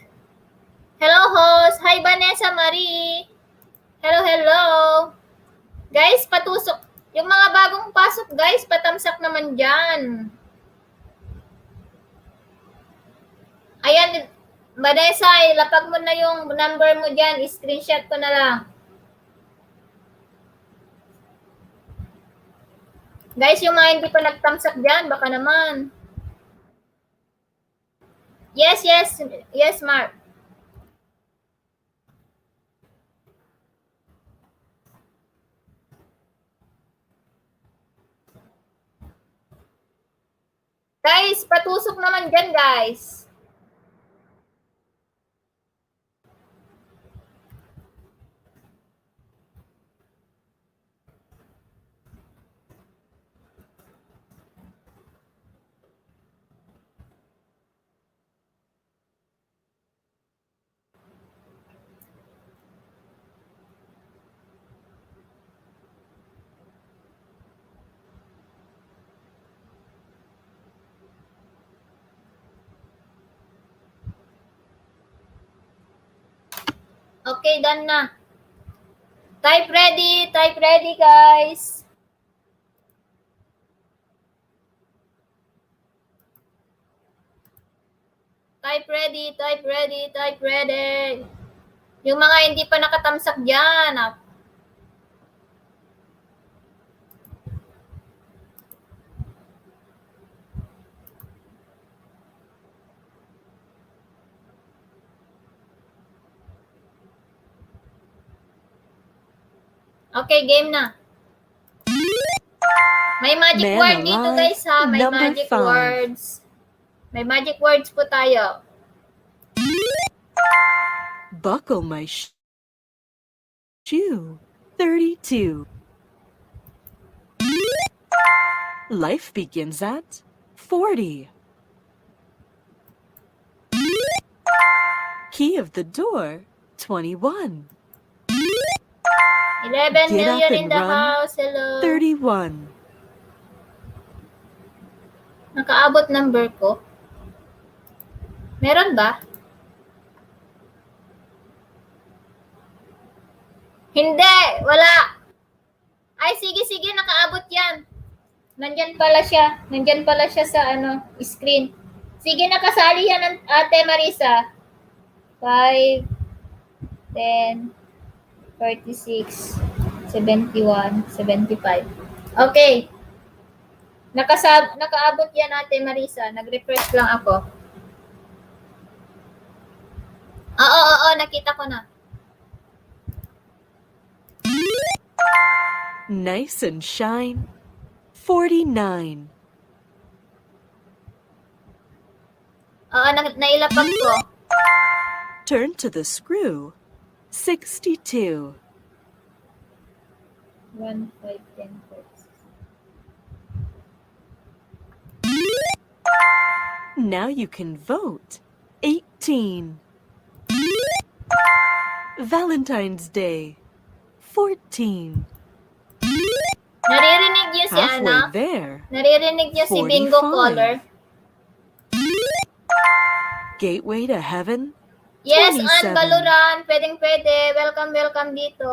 Hello host! Hi Vanessa Marie! Hello! Guys, patusok. Yung mga bagong pasok guys, patamsak naman dyan. Ayan, Vanessa, ilapag mo na yung number mo dyan. Screenshot ko na lang. Guys, yung mga hindi pa nagtamsak dyan, baka naman. Yes, Mark. Guys, patusok naman dyan, guys. Okay, done na. Type ready, guys. Type ready. Yung mga hindi pa nakatamsak dyan. Okay, game na. May magic Man word dito alive, guys ha. May number magic 5. words. May magic words po tayo. Buckle my shoe. 32. Life begins at 40. Key of the door, 21. 11 Get up million in and the run. house. Hello. 31. Nakaabot number ko. Meron ba? Hindi, wala. Ay, sige, nakaabot yan. Nandyan pala siya. Nandyan pala siya sa screen. Sige, nakasali yan ng Ate Marisa. 5, 10, 36, 71, 75. Okay. Nakaabot yan Ate Marisa. Nag-refresh lang ako. Oo, nakita ko na. Nice and shine. 49. Oo, nailapag ko. Turn to the screw. 62. 1, 5, 10, 14. Now you can vote. 18. Valentine's Day. 14. Naririnig niyo si Halfway there. Naririnig niyo si Bingo 45. Caller? Gateway to Heaven. Yes, 27. Ann Baluran. Pwede. Welcome dito.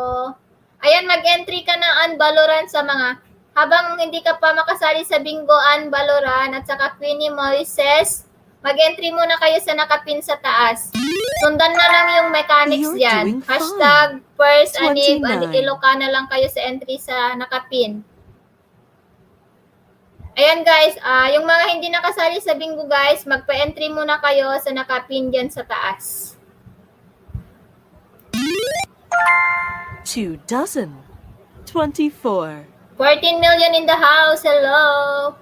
Ayan, mag-entry ka na Ann Baluran sa mga, habang hindi ka pa makasali sa Bingo Ann Baluran at saka Queenie Moises, mag-entry muna kayo sa nakapin sa taas. Sundan na lang yung mechanics You're dyan. doing fine. Hashtag first Anib 29. Ilocana lang kayo sa entry sa nakapin. Ayan guys, yung mga hindi nakasali sa bingo guys, magpa-entry muna kayo sa nakapin dyan sa taas. 2 dozen. 24. 14 million in the house. Hello.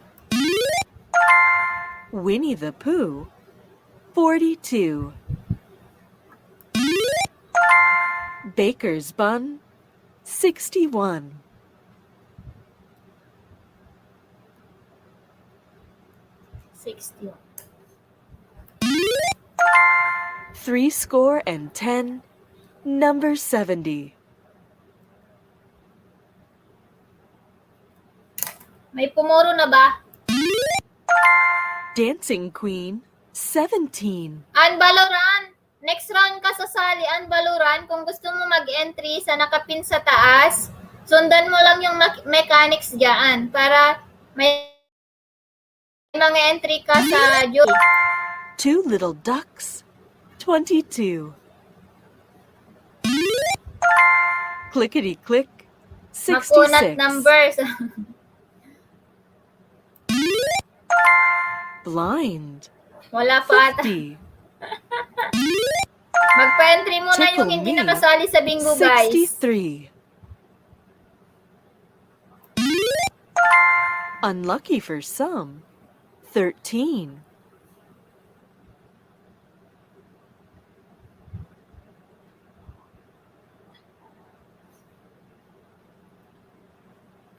Winnie the Pooh. 42. Baker's Bun. 61. 60. 70. Number 70. May pumuro na ba? Dancing Queen. 17. Ann Baluran. Next round ka sasali, Ann Baluran. Kung gusto mo mag-entry sa nakapin sa taas, sundan mo lang yung mechanics dyan para may mga entry ka sa jury. 2 Little Ducks. 22. Clickety click. Makunat 66. numbers. Blind. Wala pa ata. 50. Magpa-entry muna yung Tickle hindi me. nakasali sa bingo guys. 63. Unlucky for some. 13.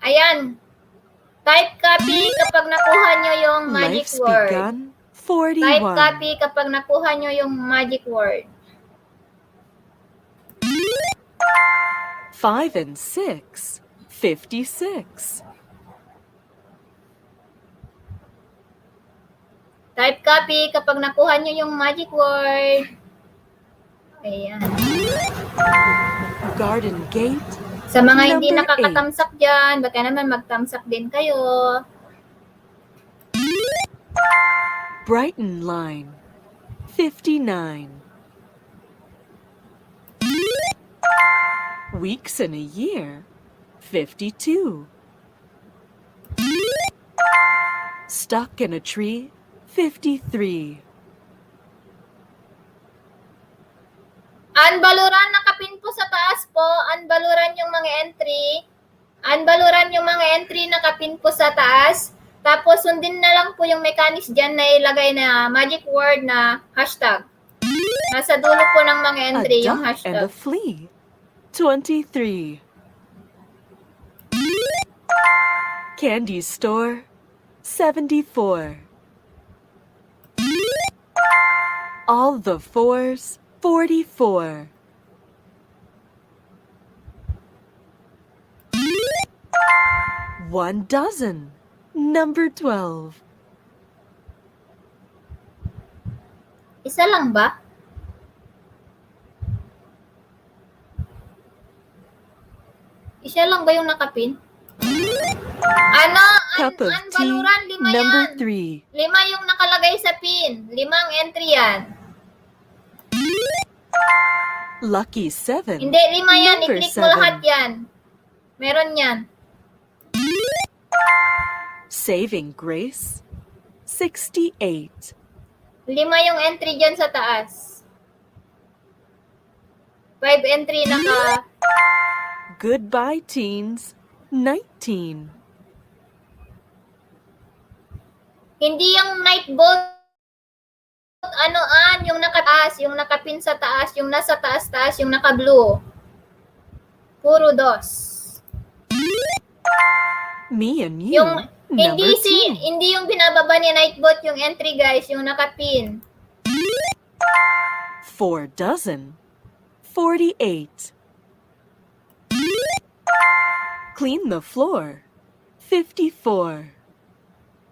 Ayan. Type copy kapag nakuha nyo yung magic Life's word. begun. Type 41. copy kapag nakuha nyo yung magic word. 5 and 6. 56. Type copy kapag nakuha nyo yung magic word. Ayan. Garden Gate. Sa mga hindi Number nakakatamsak dyan, baka naman magtamsak din kayo. Brighton Line. 59. Weeks in a year. 52. Stuck in a tree. 53. Ann Baluran, nakapin po sa taas po. Ann Baluran yung mga entry. Ann Baluran yung mga entry, nakapin po sa taas. Tapos, sundin na lang po yung mechanics dyan na ilagay na magic word na hashtag. Nasa dulo po ng mga A entry yung duck and a hashtag. flea. 23. Candy store. 74. All the fours. 44. One dozen. Number 12. Isa lang ba? Siya lang ba yung nakapin? Ano? Cup of tea Baluran, 5 number yan. 3. 5 yung nakalagay sa pin. 5 entry yan. Lucky 7 Hindi, 5 yan. number I-click mo lahat 7. yan. Meron yan. Saving grace 68. 5 yung entry dyan sa taas. 5 entry naka... Goodbye teens 19. Hindi yung night boat. Anoan, yung nakataas, yung nakapin sa taas, yung nasa taas-taas, yung naka-blue. Puro dos. Me and you Yung number 2. hindi yung binababa ni Nightbot yung entry guys, yung nakapin. 4 dozen 48. Clean the floor 54.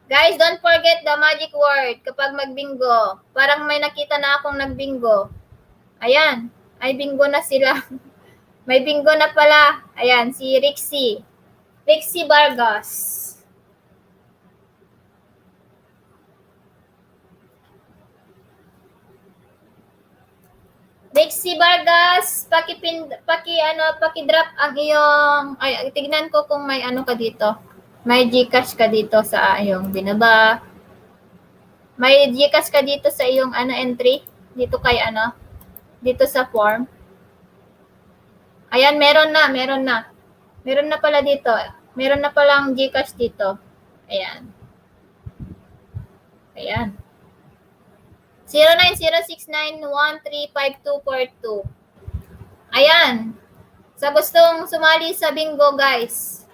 Guys, don't forget the magic word kapag magbingo. Parang may nakita na akong nagbingo. Ayan, ay bingo na sila. May bingo na pala. Ayan, si Rixie. Rixie Vargas. Rixie Vargas, paki-drop ang iyong, ay, tignan ko kung may ano ka dito. May GCash ka dito sa iyong binaba. May GCash ka dito sa iyong entry. Dito kay dito sa form. Ayan, meron na. Meron na pala dito. Meron na palang GCash dito. Ayan. Ayan. 090691352242. Ayan. Sa gustong sumali sa bingo, guys.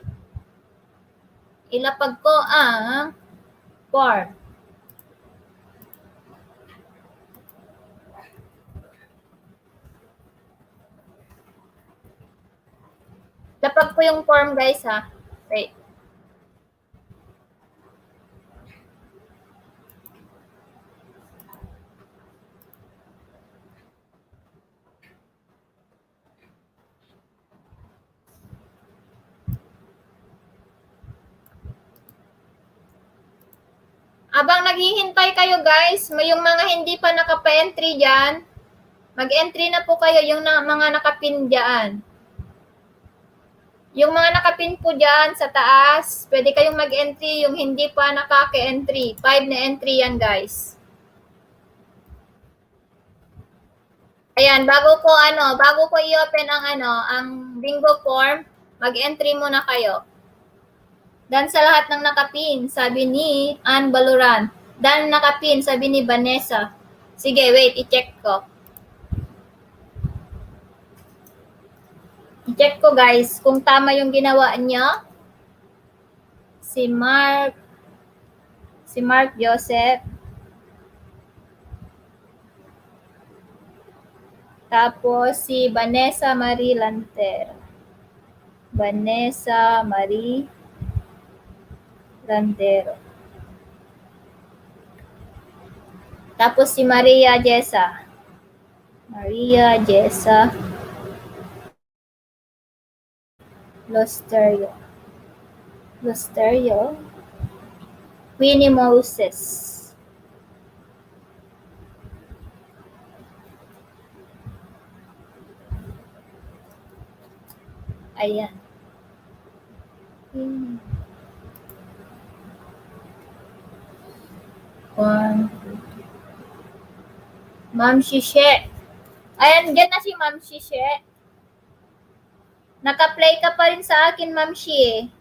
Ilapag ko ang form. Lapag ko yung form, guys, ha. Wait. Abang naghihintay kayo guys, may yung mga hindi pa nakapa-entry dyan, mag-entry na po kayo yung mga nakapin dyan. Yung mga nakapin po dyan sa taas, pwede kayong mag-entry yung hindi pa nakaka-entry. 5 na entry yan guys. Ayan, bago ko i-open ang bingo form, mag-entry muna kayo. Dan sa lahat ng nakapin, sabi ni Ann Baluran. Dan nakapin, sabi ni Vanessa. Sige, wait, i-check ko. I-check ko guys, kung tama yung ginawa niya. Si Mark Joseph. Tapos si Vanessa Marie Lantero. Vanessa Marie Lantero. Tapos si Maria Jessa. Maria Jessa Losterio. Winnie Moses. Ayan. One, two, three. Ma'am Shishe. Ayan, dyan na si Ma'am Shishe. Naka-play ka pa rin sa akin, Ma'am Shi.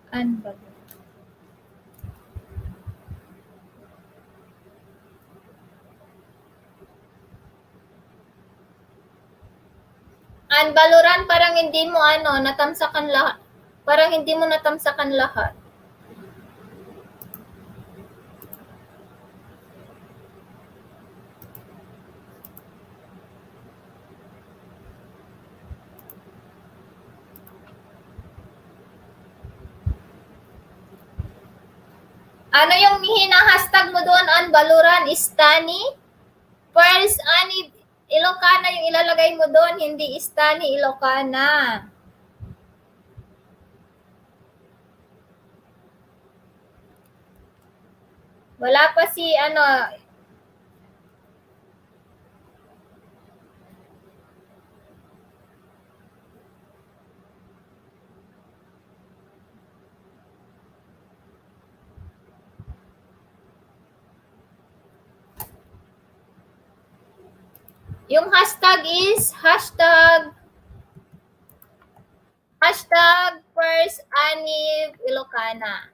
Anbaluran. Anbaluran, parang hindi mo natamsakan lahat. Parang hindi mo natamsakan lahat. Ano yung hinahashtag mo doon, Anbaluran? Istani? First, Ani Ilocana yung ilalagay mo doon, hindi Istani Ilocana. Wala pa si yung hashtag is hashtag First Ani Ilocana.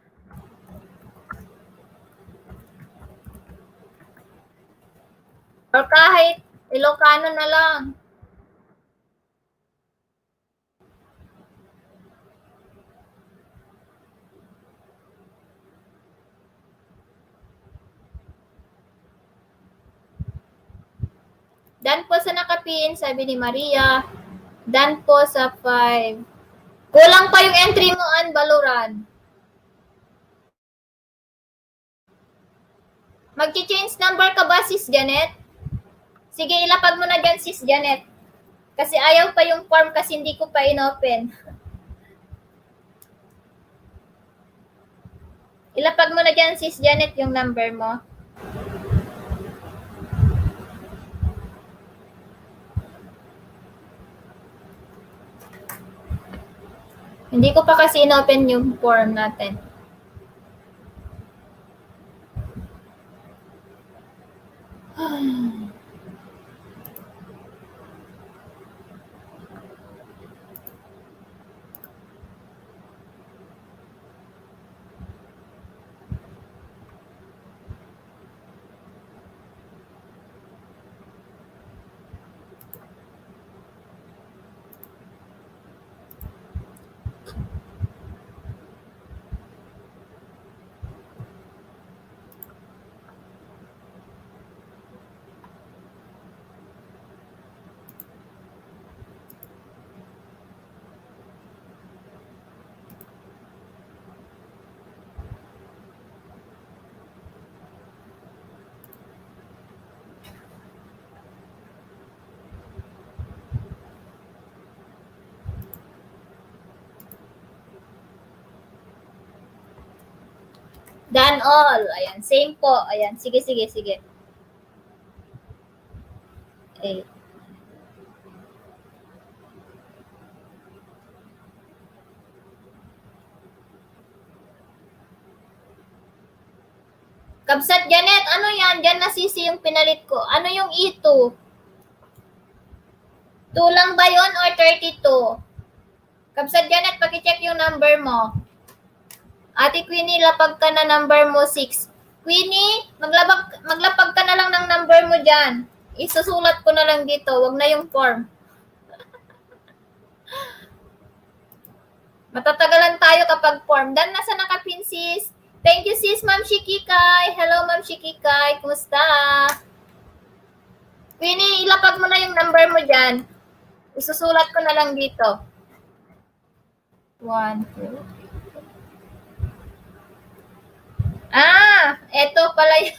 Or kahit Ilocano na lang. Dan po sa nakapin, sabi ni Maria. Dan po sa 5. Kulang pa yung entry mo, Anbaluran. Mag-change number ka ba, Sis Janet? Sige, ilapag mo na dyan, Sis Janet. Kasi ayaw pa yung form kasi hindi ko pa inopen. Ilapag mo na dyan, Sis Janet, yung number mo. Hindi ko pa kasi inopen yung form natin. Done all. Ayan, same po. Ayan, sige. Okay. Kabsat Janet, ano yan? Diyan na sisi yung pinalit ko. Ano yung E2? 2 lang ba yun or 32? Kabsat Janet, pakicheck yung number mo. Ate Queenie, lapag ka na number mo 6. Queenie, maglapag ka na lang ng number mo dyan. Isusulat ko na lang dito. Wag na yung form. Matatagalan tayo kapag form. Dan, nasa nakapin, sis? Thank you, sis, Ma'am Shikikay. Hello, Ma'am Shikikay. Kumusta? Queenie, ilapag mo na yung number mo dyan. Isusulat ko na lang dito. 1, 2. Eto pala yun.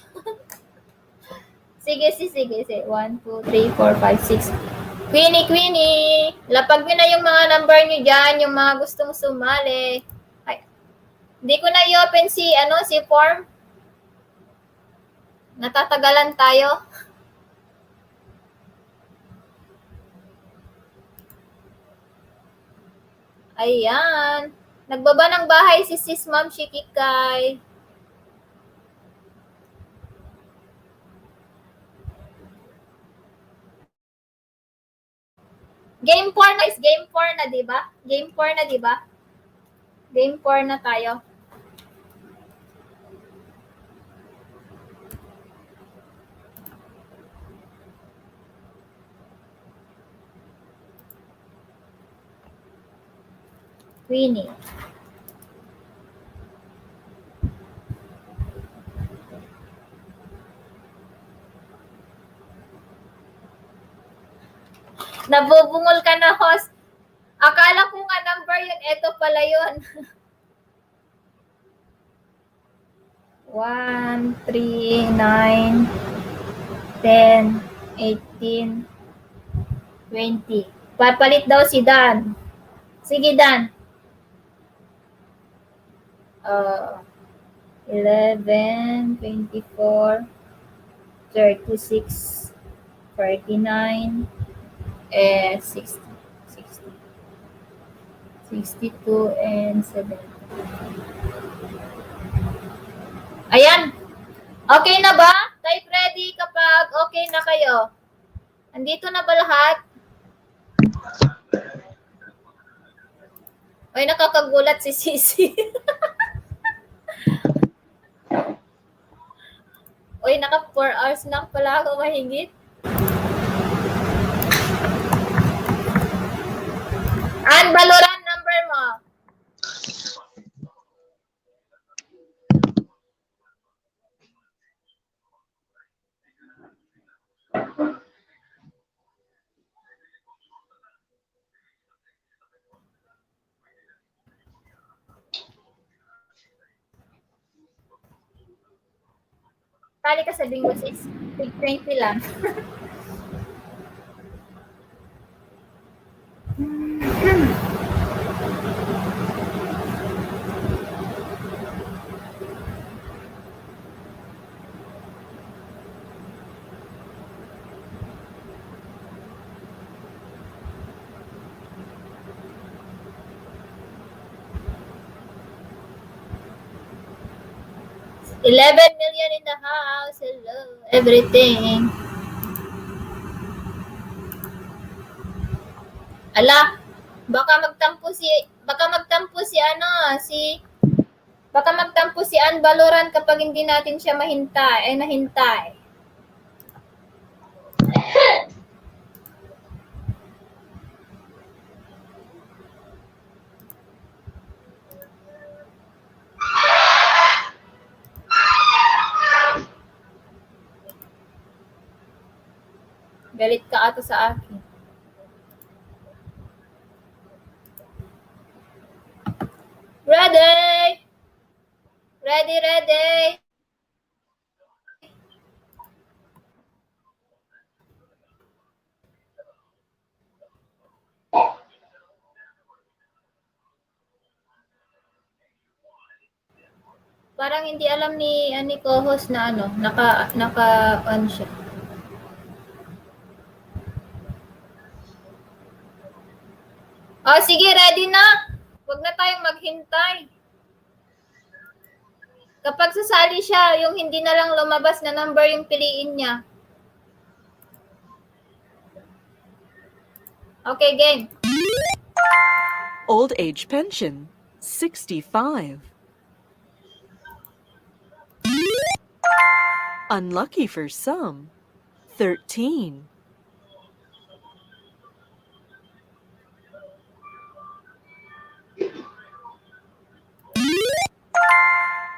Sige. 1, 2, 3, 4, 5, 6. Queenie. Lapag nyo na yung mga number nyo dyan, yung mga gustong sumali. Ay, hindi ko na i-open si form. Natatagalan tayo. Ayan. Nagbaba ng bahay si sis Ma'am Shikikay. Game 4 na, di ba? Game Game 4 na tayo. Winnie. Nabubungol ka na, host. Akala ko nga number yun. Ito pala yun. 1, 3, 9, 10, 18, 20. Papalit daw si Dan. Sige, Dan. 11, 24, 36, 49, 60, 62, and 70. Ayan. Okay na ba? Type ready kapag okay na kayo. Andito na ba lahat? Ay, nakakagulat si Sisi. Uy, naka 4 hours na pala ako mahigit. An, Valorant number mo. Tali ka sa bingo 6. 20 lang. $11 million in the house. Hello, everything. Ala, baka magtampo si Ann Valorant kapag hindi natin siya nahintay. Galit ka ata sa akin. Ready! Ready! Parang hindi alam ni co-host na naka on siya. Oh, sige, ready na. Huwag na tayong maghintay. Kapag sasali siya, yung hindi na lang lumabas na number yung piliin niya. Okay, game. Old age pension, 65. Unlucky for some, 13.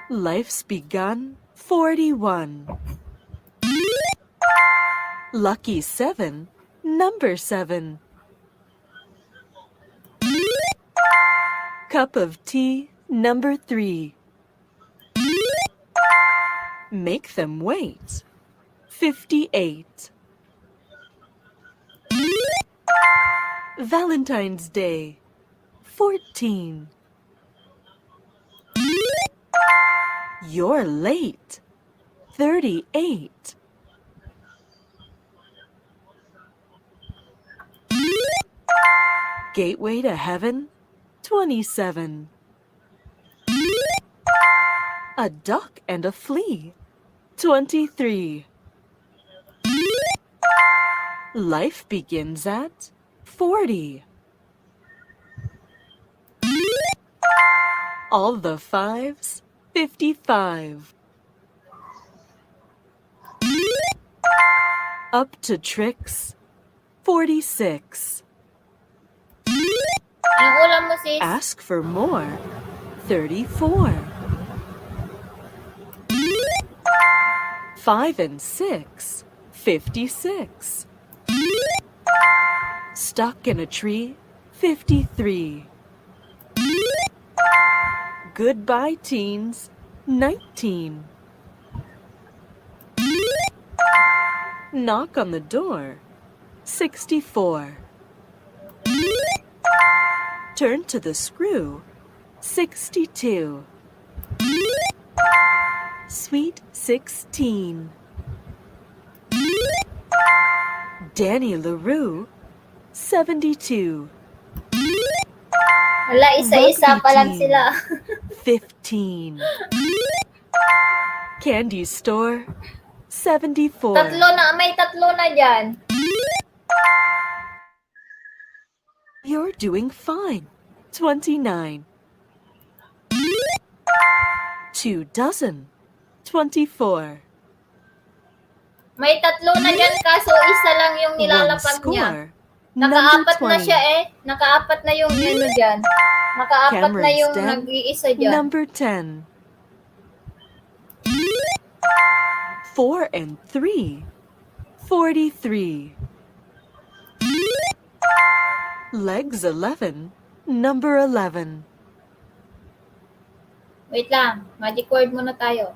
Life's begun, 41. Lucky 7, number 7. Cup of tea, number 3. Make them wait, 58. Valentine's Day, 14. You're late, 38. Gateway to Heaven, 27. A duck and a flea, 23. Life begins at 40. All the fives, 55. Up to tricks, 46. Anong ulam mo, sis? Ask for more, 34. 5 and 6, 56. Stuck in a tree, 53. Goodbye, teens, 19. Knock on the door, 64. Turn to the screw, 62. Sweet 16. Danny LaRue, 72. Wala, isa-isa pa lang Bumpy sila. 15. Candy store, 74. May tatlo na dyan. You're doing fine, 29. 2 dozen, 24. May tatlo na dyan, kaso isa lang yung One nilalapag niya. score, number Nakaapat na 20. siya eh. Nakaapat na yung ano dyan. Nakaapat na Cameron yung Stem, nag-iisa dyan. Number 10. 4 and 3, 43. Legs 11, number 11. Wait lang. Magic word muna tayo.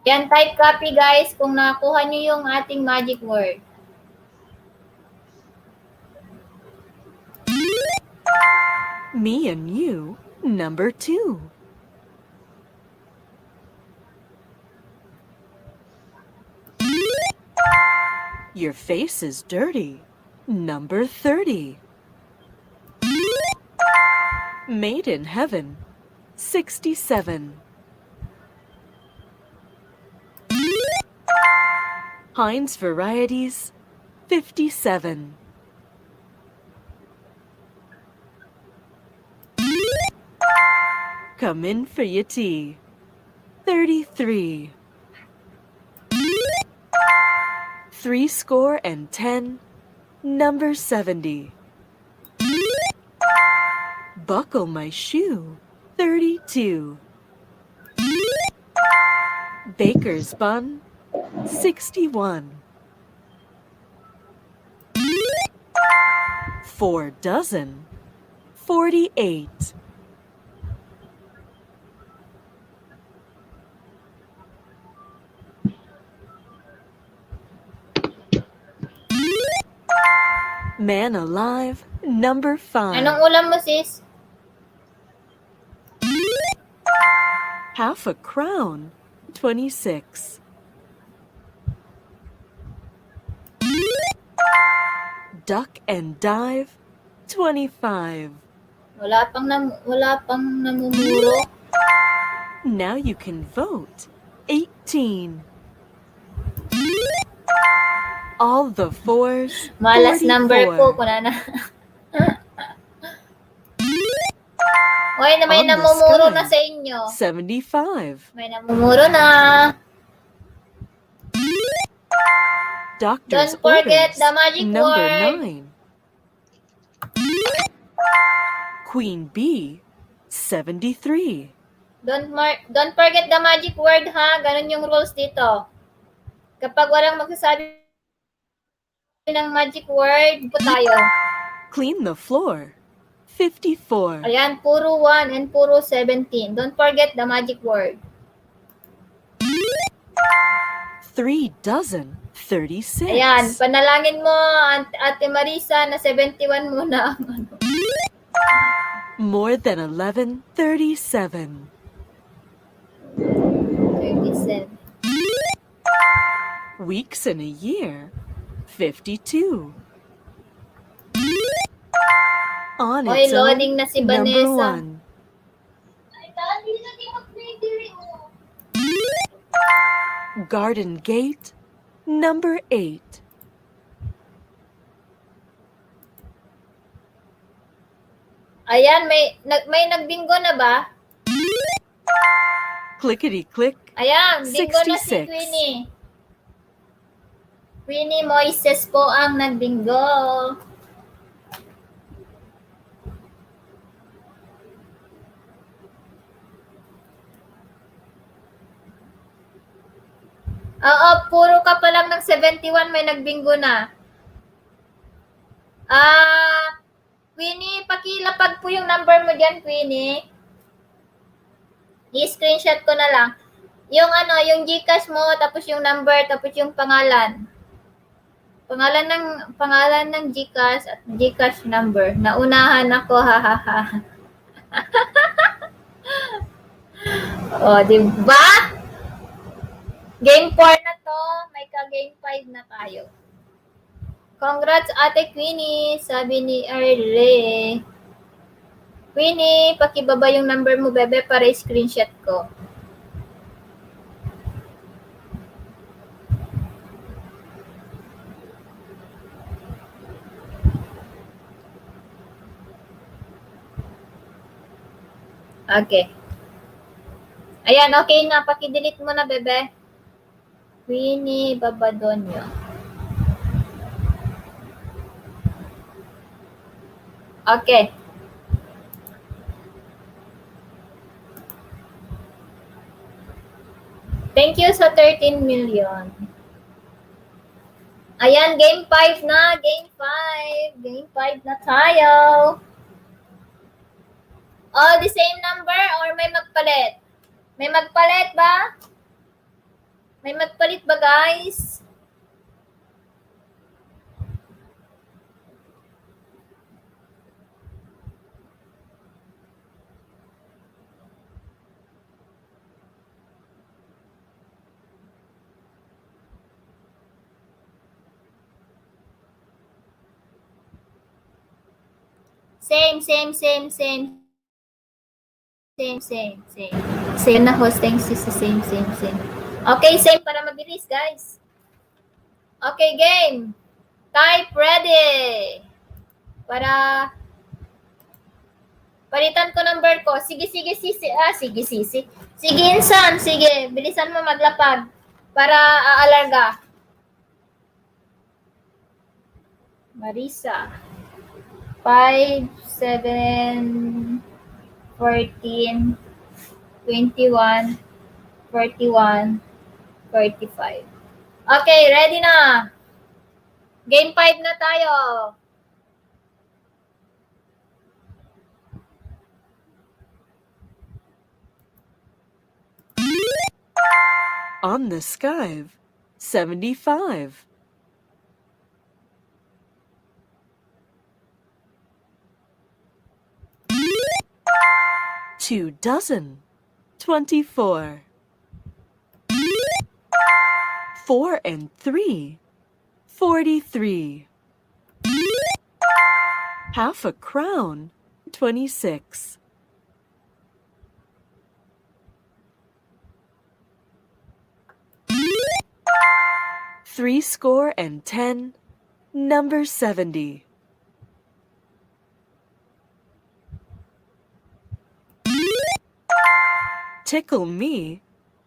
Yan, type copy guys kung nakuha niyo yung ating magic word. Me and you, number 2. Your face is dirty, number 30. Made in heaven, 67. Heinz varieties, 57. Come in for your tea, 33. 70, number 70. Buckle my shoe, 32. Baker's bun, 61. 4 dozen, 48. Man alive, number 5. Anong ulam mo, sis? Half a crown, 26. Duck and dive, 25. Wala pang namumuro. Now you can vote, 18. All the fours, Malas number 44. ko. Kuna na. Okay na may On the namumuro sky. na sa inyo. 75. May namumuro na. Doctor's Don't forget orders, the magic number word. 9. Queen bee, 73. Don't forget the magic word ha. Ganun yung rules dito. Kapag walang magsasabi ng magic word, po tayo. Clean the floor, 54. Ayan, puro 1 and puro 17. Don't forget the magic word. 3 dozen, 36. Ayan, panalangin mo, Ate Marisa, na 71 muna ang ano. More than 11, 37. 37. Weeks in a year, 52. On Oy, its own, loading na si number Vanessa. 1. Garden Gate, number 8. Ayan, may nagbingo na ba? Clickety-click, Ayan, bingo na si 66. Queenie. Queenie Moises po ang nagbingo. Oo, puro ka pa lang ng 71, may nagbingo na. Queenie, pakilapag po yung number mo dyan, Queenie. I-screenshot ko na lang. Yung GCash mo, tapos yung number, tapos yung pangalan. Pangalan ng GCash at GCash number. Naunahan ako, hahaha. O, diba? Game 4 na to. May ka-game 5 na tayo. Congrats, Ate Queenie, sabi ni Arle. Queenie, pakibaba yung number mo, bebe, para i-screenshot ko. Okay. Ayan, okay na. Paki-delete mo na, bebe. Queenie Babadonyo. Okay. Thank you sa 13 million. Ayan, game 5 na. Game 5. Game 5 na tayo. All the same number or may magpalit? May magpalit ba? May magpalit ba, guys? Same. Same na hosting same. Okay, same para mabilis, guys. Okay, game. Type ready. Para palitan ko number ko. Sige, Sisi. Sige, Insan. Sige, bilisan mo maglapag para aalarga. Marisa. 5, 7, 14, 21, 41, 45. Okay, ready na. Game 5 na tayo. On the skive, 75. Two dozen, 24. 4 and 3, 43. Half a crown, 26. 70, number 70. Tickle me,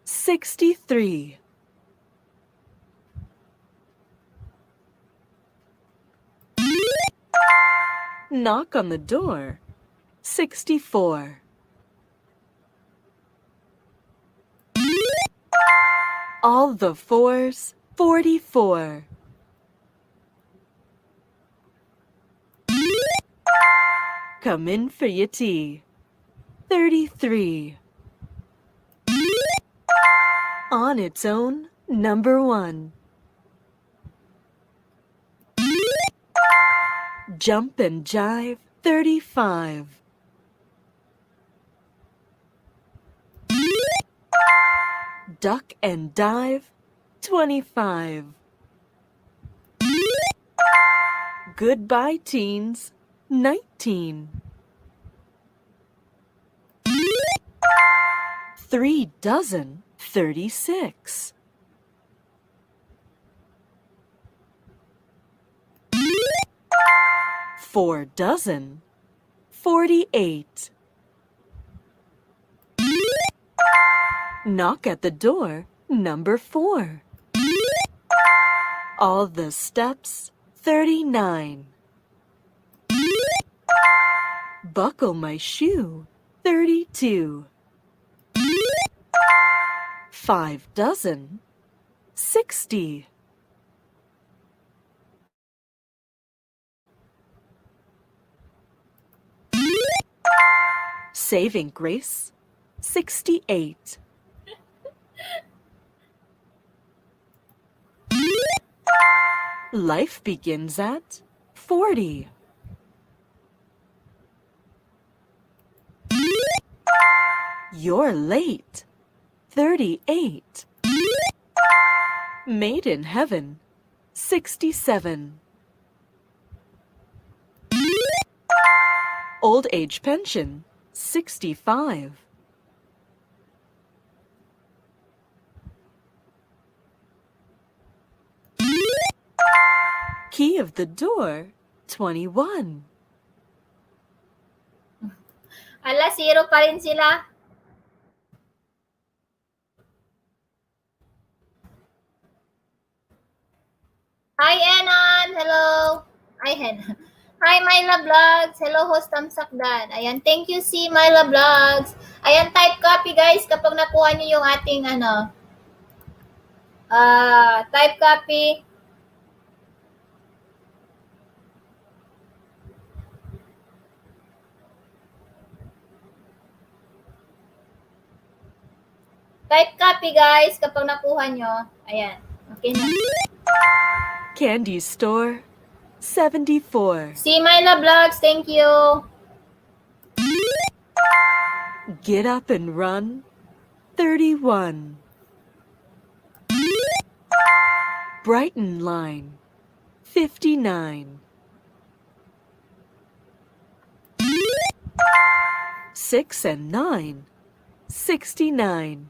63. Knock on the door, 64. All the fours, 44. Come in for your tea, 33. On its own, number 1. Jump and jive, 35. Duck and dive, 25. Goodbye, teens, 19. 3 dozen, 36. 4 dozen, 48. Knock at the door, number 4. All the steps, 39. Buckle my shoe, 32. 5 dozen, 60. Saving grace, 68. Life begins at 40. You're late, 38. Made in heaven, 67. Old age pension, 65. Key of the door, 21. Ala, 0 pa rin sila. Hi, Enan! Hello! Hi, Enan. Hi, Myla Vlogs! Hello, host Tamsakdan. Ayan, thank you, si Myla Vlogs. Ayan, type copy, guys, kapag nakuha niyo yung ating, type copy. Type copy, guys, kapag nakuha nyo. Ayan. Okay na. Candy store, 74. Si Myla Vlogs, thank you. Get up and run, 31. Brighton line, 59. 6 and 9, 69.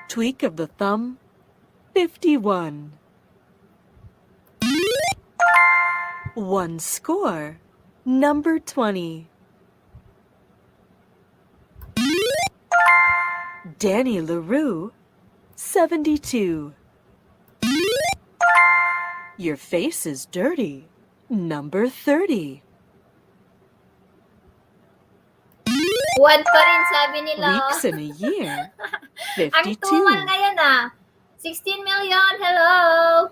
Tweak of the thumb, 51. One score, number 20. Danny LaRue, 72. Your face is dirty, number 30. One pa rin, sabi nila. Weeks in a year, Ang 52. tumal ngayon 16 million, hello!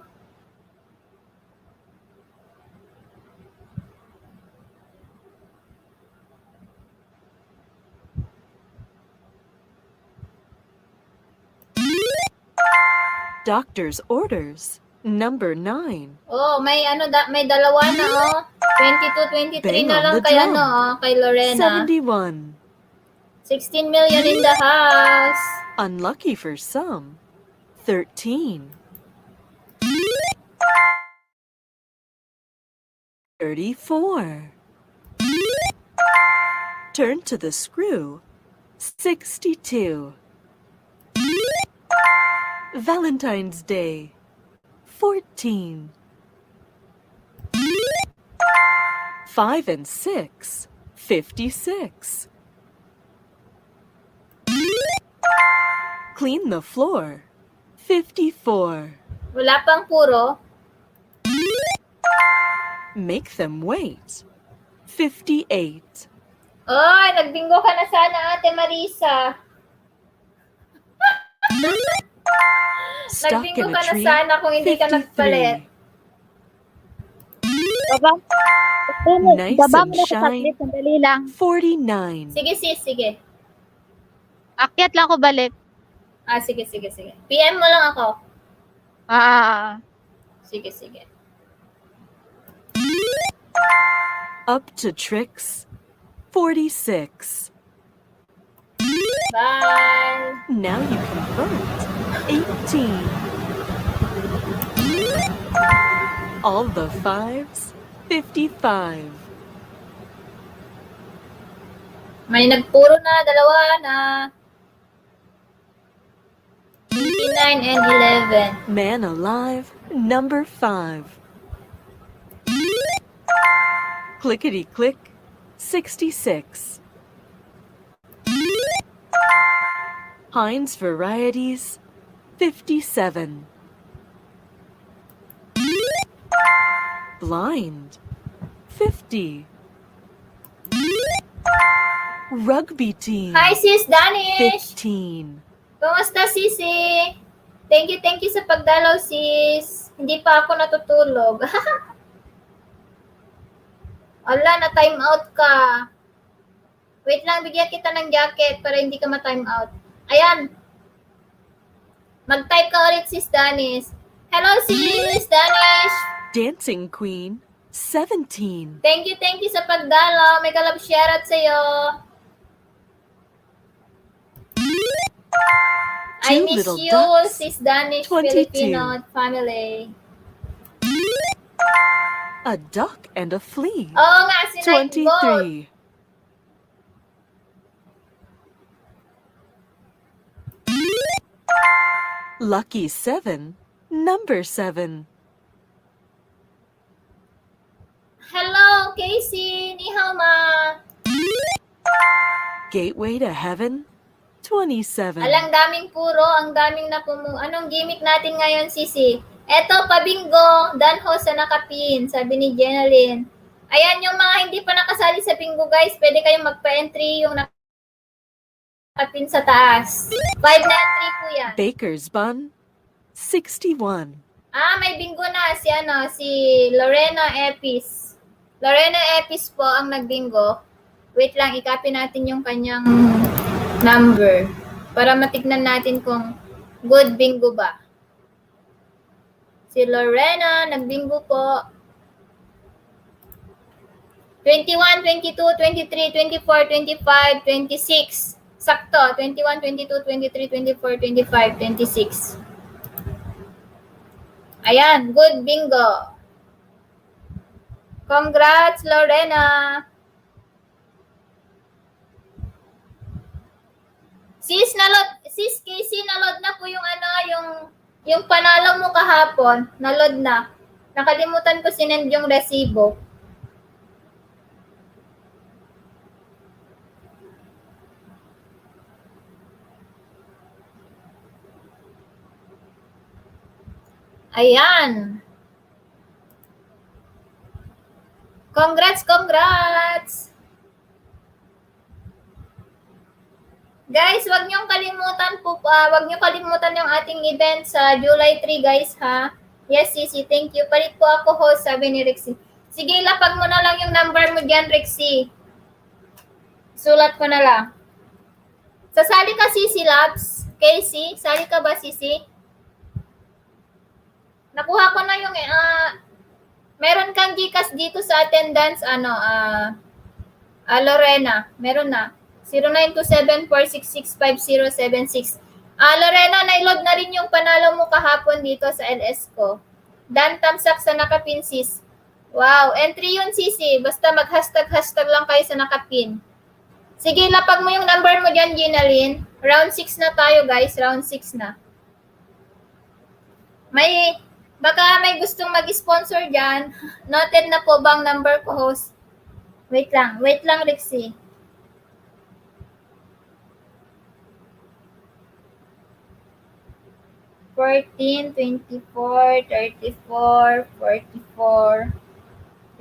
Doctor's orders, number 9. Oh, may may dalawa na 22, 23 Bang na on lang the kay drum. kay Lorena. 71. 16 million in the house. Unlucky for some, 13. 34. Turn to the screw, 62. Valentine's Day, 14. 5 and 6, 56. Clean the floor, 54. Wala pang puro. Make them wait, 58. Ay, nagbingo ka na sana, Ate Marisa. Stuck Nagbingo in ka a na tree, sana kung hindi ka nagpalit. 53. Baba. Nice Baba and mo na shine. saglit, sandali lang. 49. Sige sis, sige. Akyat lang ako balik. Sige. PM mo lang ako. Sige. Up to tricks, 46. Bye. Now you convert, 18. All the fives, 55. May nagpuro na, dalawa na. 59 and 11. Man alive, number 5. Clickety click, 66. Heinz Varieties, 57. Blind, 50. Rugby team, Hi, Sis Danish! 15. Kumusta, Sisi? Thank you sa pagdalaw, sis. Hindi pa ako natutulog. Wala, na-time out ka. Wait lang, bigyan kita ng jacket para hindi ka ma-time out. Ayan. Mag-type ka ulit, Sis Danish. Hello, Sis Danish! Dancing Queen, 17. Thank you sa pagdalaw. May kalab shoutout sa'yo. I Two miss little you, ducks, Sis Danish 22. Filipino family. A duck and a flea, Oo nga, si Nightbot. 23. Lucky 7, number 7. Hello, Casey. Ni hao ma. Gateway to Heaven, 27. Alang daming puro, ang daming Anong gimmick natin ngayon, Sisi? Eto, pabingo, danho sa nakapin, sabi ni Jenaline. Ayan, yung mga hindi pa nakasali sa bingo, guys, pwede kayong magpa-entry yung nakapin sa taas. 5 na entry po yan. Baker's Bun, 61. May bingo na si Lorena Epis. Lorena Epis po ang nagbingo. Wait lang, i-copy natin yung kanyang number para matignan natin kung good bingo ba. Si Lorena, nagbingo po. 21, 22, 23, 24, 25, 26. Sakto, 21, 22, 23, 24, 25, 26. Ayan, good bingo. Congrats, Lorena. Sis Casey, naload na po yung panalo mo kahapon. Naload na. Nakalimutan ko sinend yung resibo. Ayan. Congrats! Guys, wag niyo kalimutan yung ating event sa July 3, guys, ha? Yes, Sisi, thank you. Palit po ako, host, sabi ni Rexy. Sige, lapag mo na lang yung number mo dyan, Rexy. Sulat ko na lang. Sasali ka, Sisi Labs? Casey, sali ka ba, Sisi? Nakuha ko na yung, meron kang Gcash dito sa attendance, Lorena, meron na. 0927-466-5076. Lorena, nailod na rin yung panalo mo kahapon dito sa LS ko. Dan Tamsak sa nakapin, sis. Wow, entry yun, Sisi. Basta mag-hashtag lang kayo sa nakapin. Sige, lapag mo yung number mo dyan, Ginaline. Round 6 na tayo, guys. Round 6 na. Baka may gustong mag-sponsor dyan. Noted na po bang number ko, host? Wait lang, Rixie. $14, $24, $34, $44,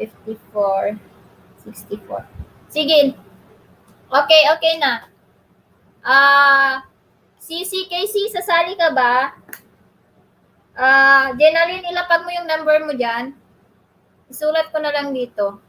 $54, $64. Sige. Okay na. CCKC, sasali ka ba? Jenaline, ilapag mo yung number mo dyan. Isulat ko na lang dito.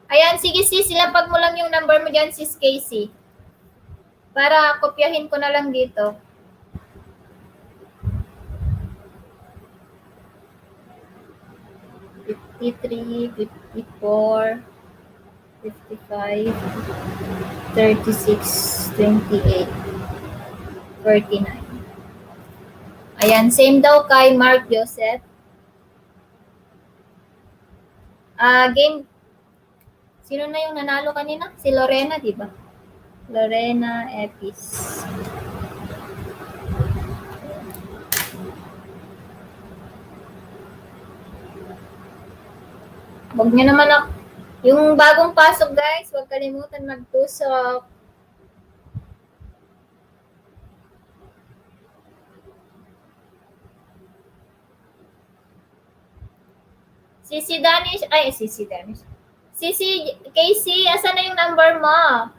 Ayan, sige sis, ilapag mo lang yung number mo dyan, sis Casey. Para kopyahin ko na lang dito. $53, $54, $55, $36, $28, $49. Ayan, same daw kay Mark Joseph. Game. Sino na yung nanalo kanina? Si Lorena, di ba? Lorena Epis. Huwag niyo naman ako. Yung bagong pasok, guys, huwag kalimutan magtusok. Sisi Danish, ay, Sisi Danish. Sisi Casey, asan na yung number mo?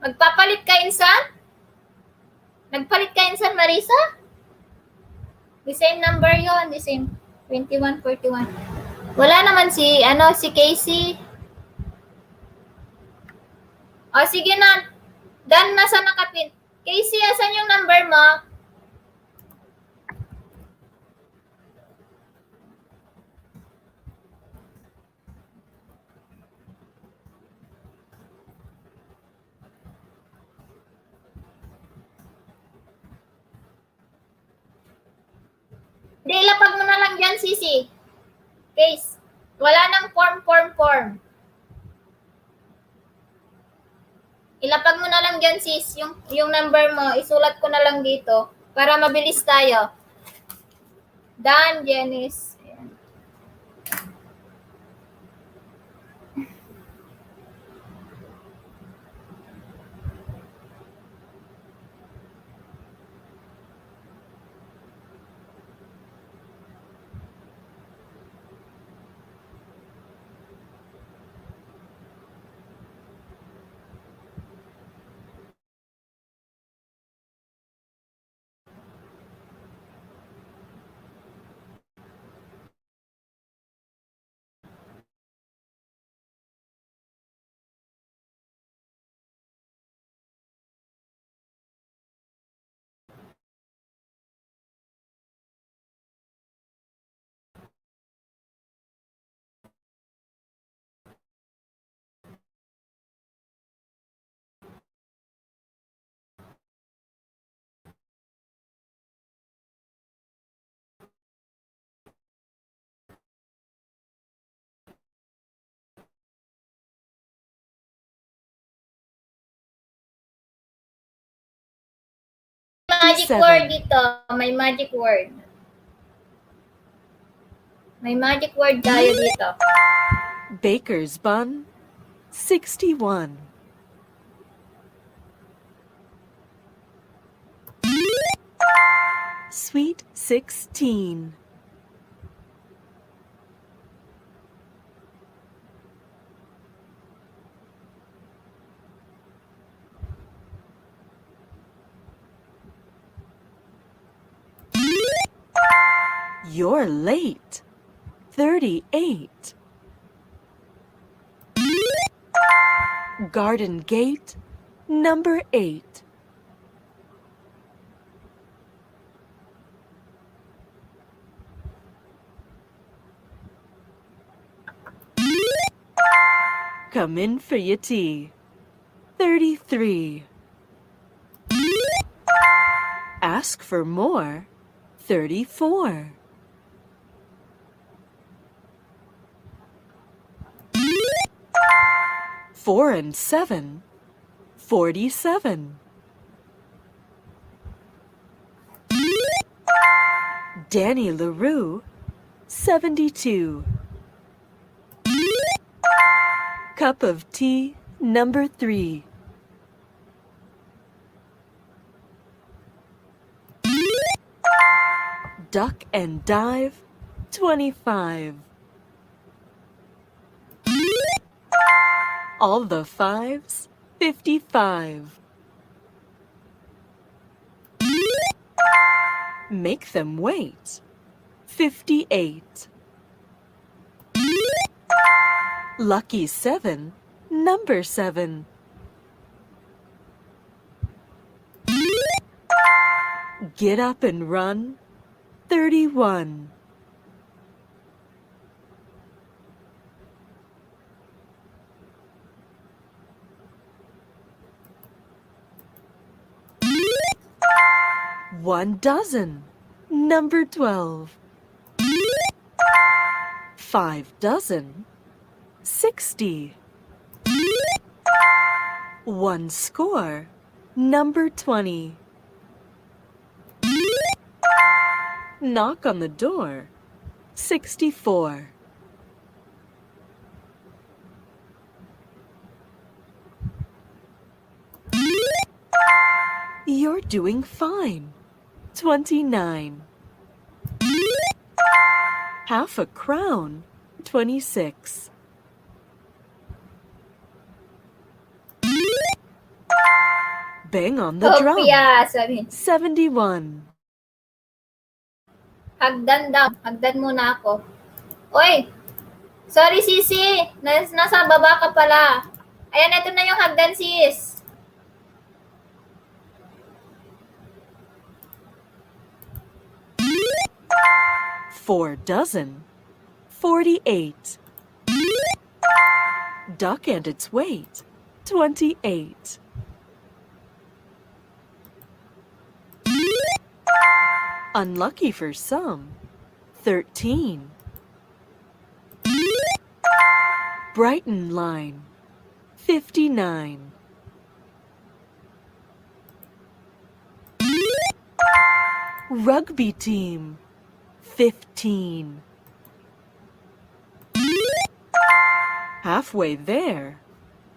Magpapalit ka, Insan? Nagpalit ka, Insan, Marisa? The same number yon, the same. 2141. Wala naman si Casey. O, sige na. Dan, nasa nakapin. Casey, asan yung number mo? Di, ilapag mo na lang dyan, Sisi. Case. Wala nang form. Ilapag mo na lang dyan, sis. Yung number mo, isulat ko na lang dito para mabilis tayo. Dan, Janice. Ayan. Magic 57. word dito. May magic word. May magic word tayo dito. Baker's bun, 61. Sweet 16. You're late. 38. Garden Gate, number 8. Come in for your tea. 33. Ask for more. 34. Four and 7. 47. Danny LaRue, 72. Cup of tea, number 3. Duck and dive, 25. All the fives, 55. Make them wait, 58. Lucky 7, number 7. Get up and run, 31. One dozen, number 12. 5 dozen, 60. One score, number 20. Knock on the door, 64. You're doing fine, 29. Half a crown, 26. Bang on the drum, Kopya, sabi. 71. Hagdan daw. Hagdan muna ako. Oy! Sorry, Sisi. Nasa baba ka pala. Ayan, ito na yung hagdan, sis. Four dozen, 48. Duck and its weight, 28. Unlucky for some, 13. Brighton line, 59. Rugby team, 15. Halfway there,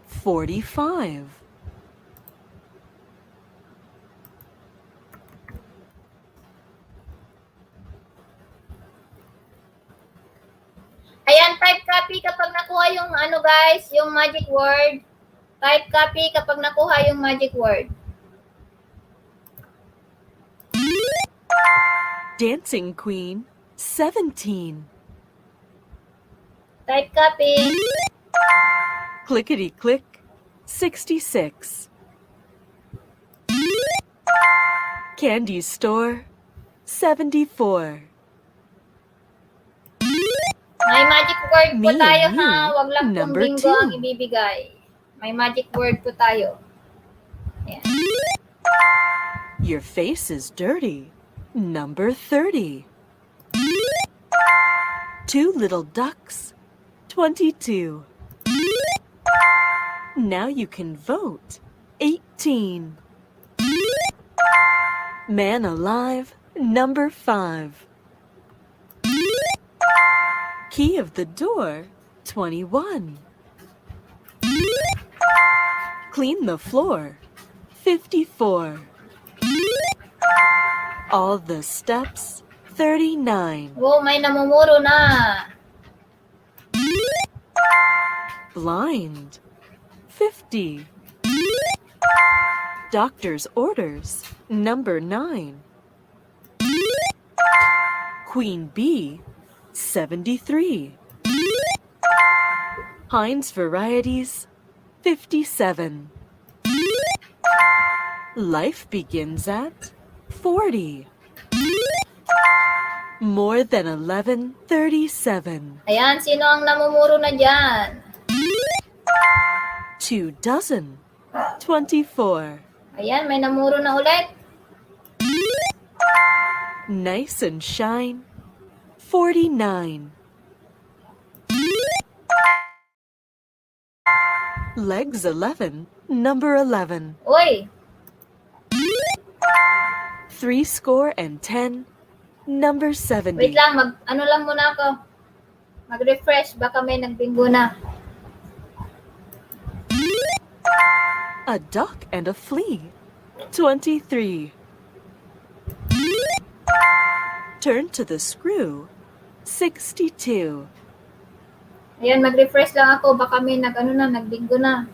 45. Ayan, type copy kapag nakuha yung ano guys, yung magic word. Type copy kapag nakuha yung magic word. Dancing Queen, 17. Type copy. Clickety click, 66. Candy store, 74. May magic word po Me tayo and ha. you, Wag lang pong number bingo 2. ang ibibigay. May magic word po tayo. Ayan. Your face is dirty, number 30. Two little ducks, 22. Now you can vote, 18. Man alive, number 5. Key of the door, 21. Clean the floor, 54. All the steps, 39. Wow, may namumuro na. Blind, 50. Doctor's orders, number 9. Queen bee, 73. Heinz varieties, 57. Life begins at 40. More than 11, 37. Ayan, sino ang namumuro na dyan? 2 dozen, 24. Ayan, may namuro na ulit. Nice and shine, 49. Legs 11, number 11. Uy, 10, number wait 70. lang, ano lang muna ako. Mag-refresh, baka may nagbingo na. A duck and a flea. 23. Turn to the screw. 62. Ayan, mag-refresh lang ako, baka may nagbingo na.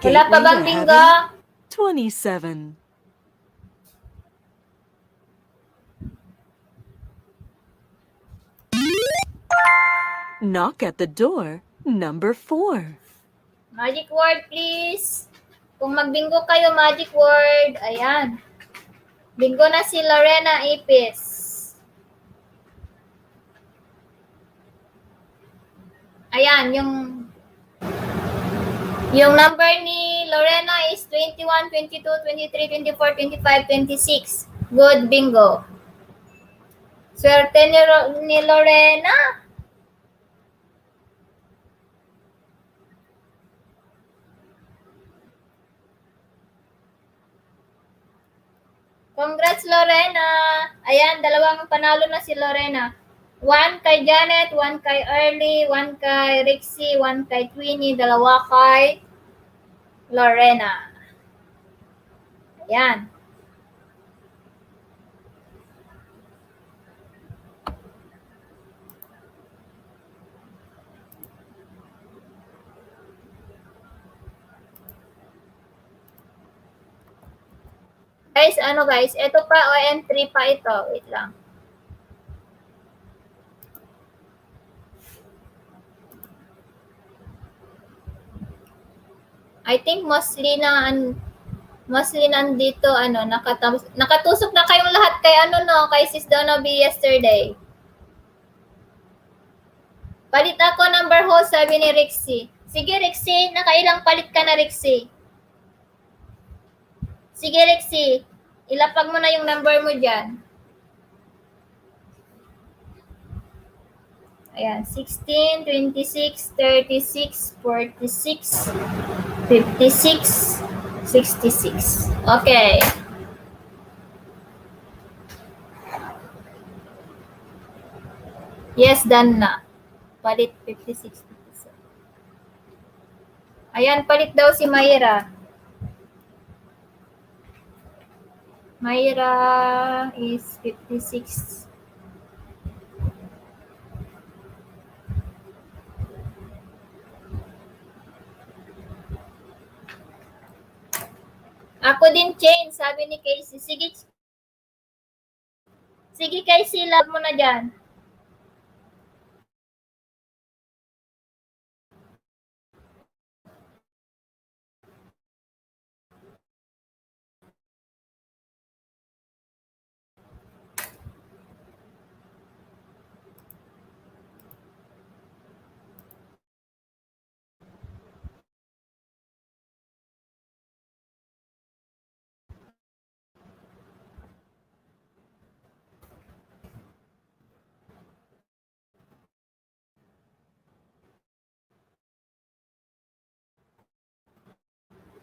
Wala pa Gateway bang to bingo? heaven. 27. Knock at the door. Number 4. Magic word, please. Kung magbingo kayo, magic word. Ayan. Bingo na si Lorena Ipis. Ayan, yung number ni Lorena is 21, 22, 23, 24, 25, 26. Good bingo. Swerte ni Lorena. Congrats, Lorena. Ayan, dalawang panalo na si Lorena. 1 kay Janet, 1 kay Early, 1 kay Rixie, 1 kay Twinnie, 2 kay Lorena. Ayan. Guys, ito pa, entry pa ito. Wait lang. I think mostly nandito, nakatusok na kayong lahat kay Sis Donoby yesterday. Palit ako number host, sabi ni Rixie. Sige, Rixie, nakailang palit ka na, Rixie? Sige, Rixie, ilapag mo na yung number mo dyan. Ayan, 16, 26, 36, 46, 56, 66. Okay. Yes, done na. Palit 56, 57. Ayan, palit daw si Mayra. Mayra is 56. Ako din, Chain, sabi ni Casey. Sige, Casey, love mo na dyan.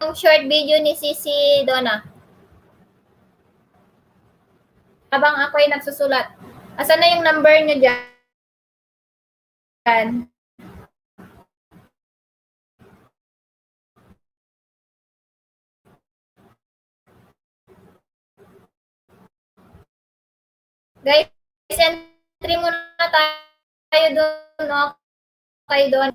Yung short video ni Sisi Donna. Habang ako ay nagsusulat. Asan na yung number niyo dyan? Guys, entry muna tayo doon, no? Kayo doon.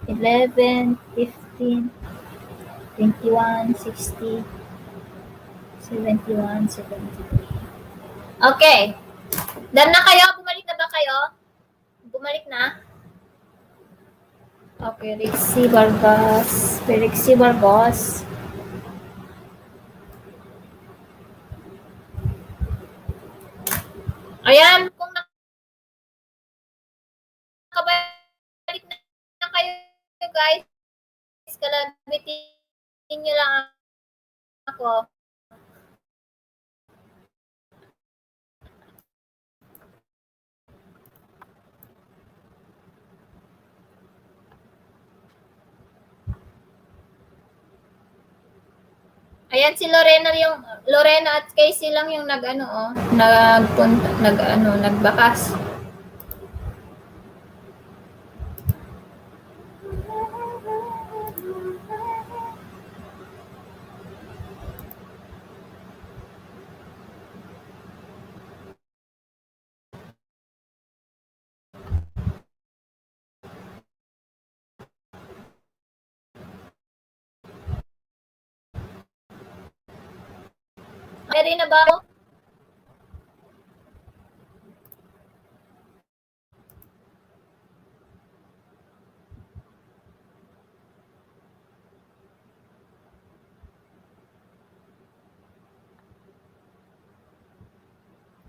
Eleven, 15, 21, 60, 71, 73. Okay. Done na kayo? Bumalik na ba kayo? Bumalik na. Okay, Rixie Vargas. Rixie Vargas. Ayan, kung nakabalik na kayo guys, kalabitin nyo lang ako. Ayan si Lorena at Casey lang yung nagbakas. Ready na ba ako?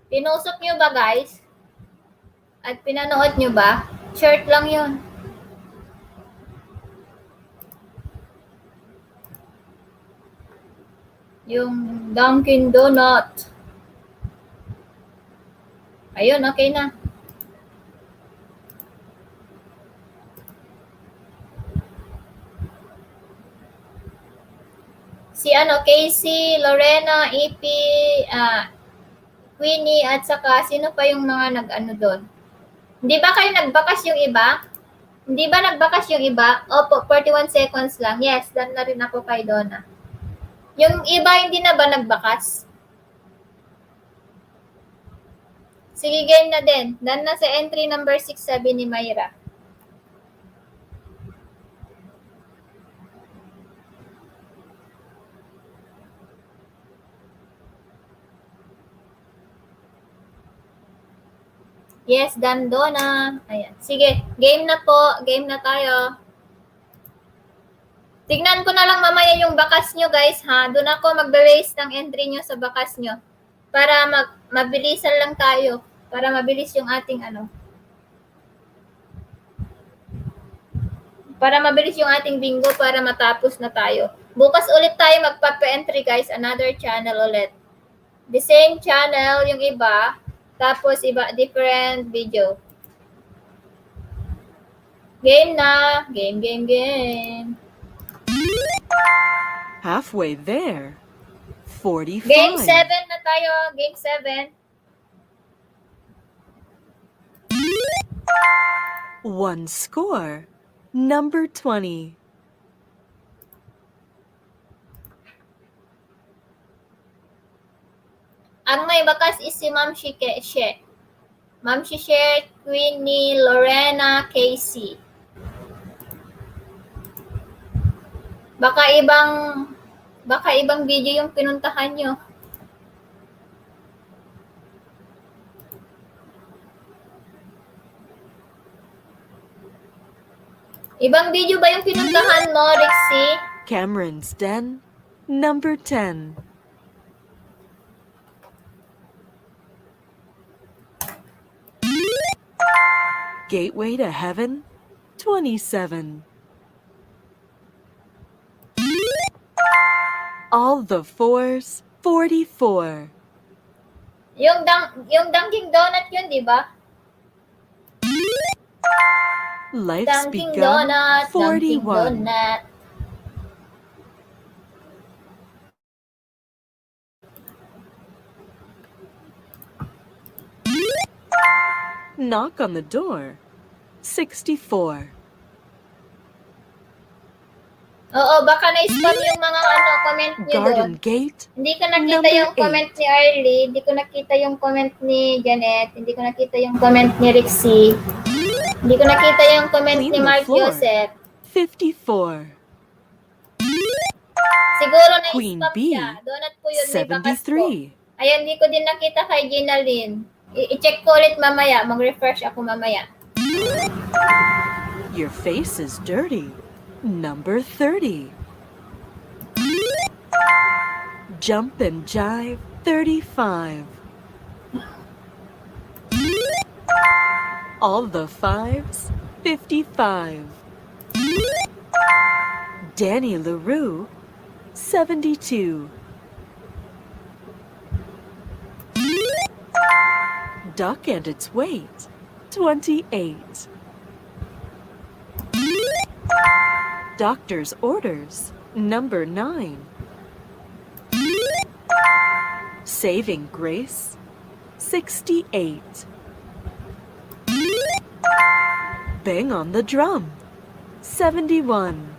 Pinusok nyo ba guys? At pinanood nyo ba? Shirt lang yun. Yung Dunkin Donut. Ayun, okay na. Si Casey, Lorena, EP, Queenie, at saka sino pa yung mga doon? Hindi ba kayo nagbakas yung iba? Hindi ba nagbakas yung iba? Opo, 41 seconds lang. Yes, done na rin ako kay Donna. Yung iba hindi na ba nagbakas? Sige, game na din. Done na sa entry number 6, sabi ni Mayra. Yes, done Donna. Ayan. Sige, game na po. Game na tayo. Tignan ko na lang mamaya yung bakas nyo, guys, ha? Doon ako magbe-base ng entry nyo sa bakas nyo. Para mabilisan lang tayo. Para mabilis yung ating Para mabilis yung ating bingo para matapos na tayo. Bukas ulit tayo magpapa-entry, guys. Another channel ulit. The same channel, yung iba. Tapos iba, different video. Game na. Game. Halfway there. 45. Game 7 na tayo. Game 7. One score. Number 20. Ang may bakas is si Ma'am She. Ma'am She, Queenie, Lorena, Casey. Baka ibang video yung pinuntahan nyo. Ibang video ba yung pinuntahan mo, Rixie? Cameron's Den. Number 10. Gateway to Heaven. 27. All the Fours. 44. Yung Dunkin Donut yun, di ba? Life's Dunkin Begun. Donut, Dunkin 41. Donut. Knock on the Door. 64. Oo, baka na-spam yung mga comment niyo doon. Garden Gate. Hindi ko nakita Number yung comment ni Arlie, hindi ko nakita yung comment ni Janet, hindi ko nakita yung comment ni Rixie, hindi ko nakita yung comment Clean ni the Mark floor. Joseph. 54. Siguro Queen na-spam Bee. siya. Donut po yun, may bakas po. 73. Ayan, hindi ko din nakita kay Gina Lynn. I-check ko ulit mamaya, mag-refresh ako mamaya. Your face is dirty. Number 30. Jump and jive 35. All the fives 55. Danny LaRue 72. Duck and its weight 28. Doctor's orders number 9. Saving grace 68. Bang on the drum 71.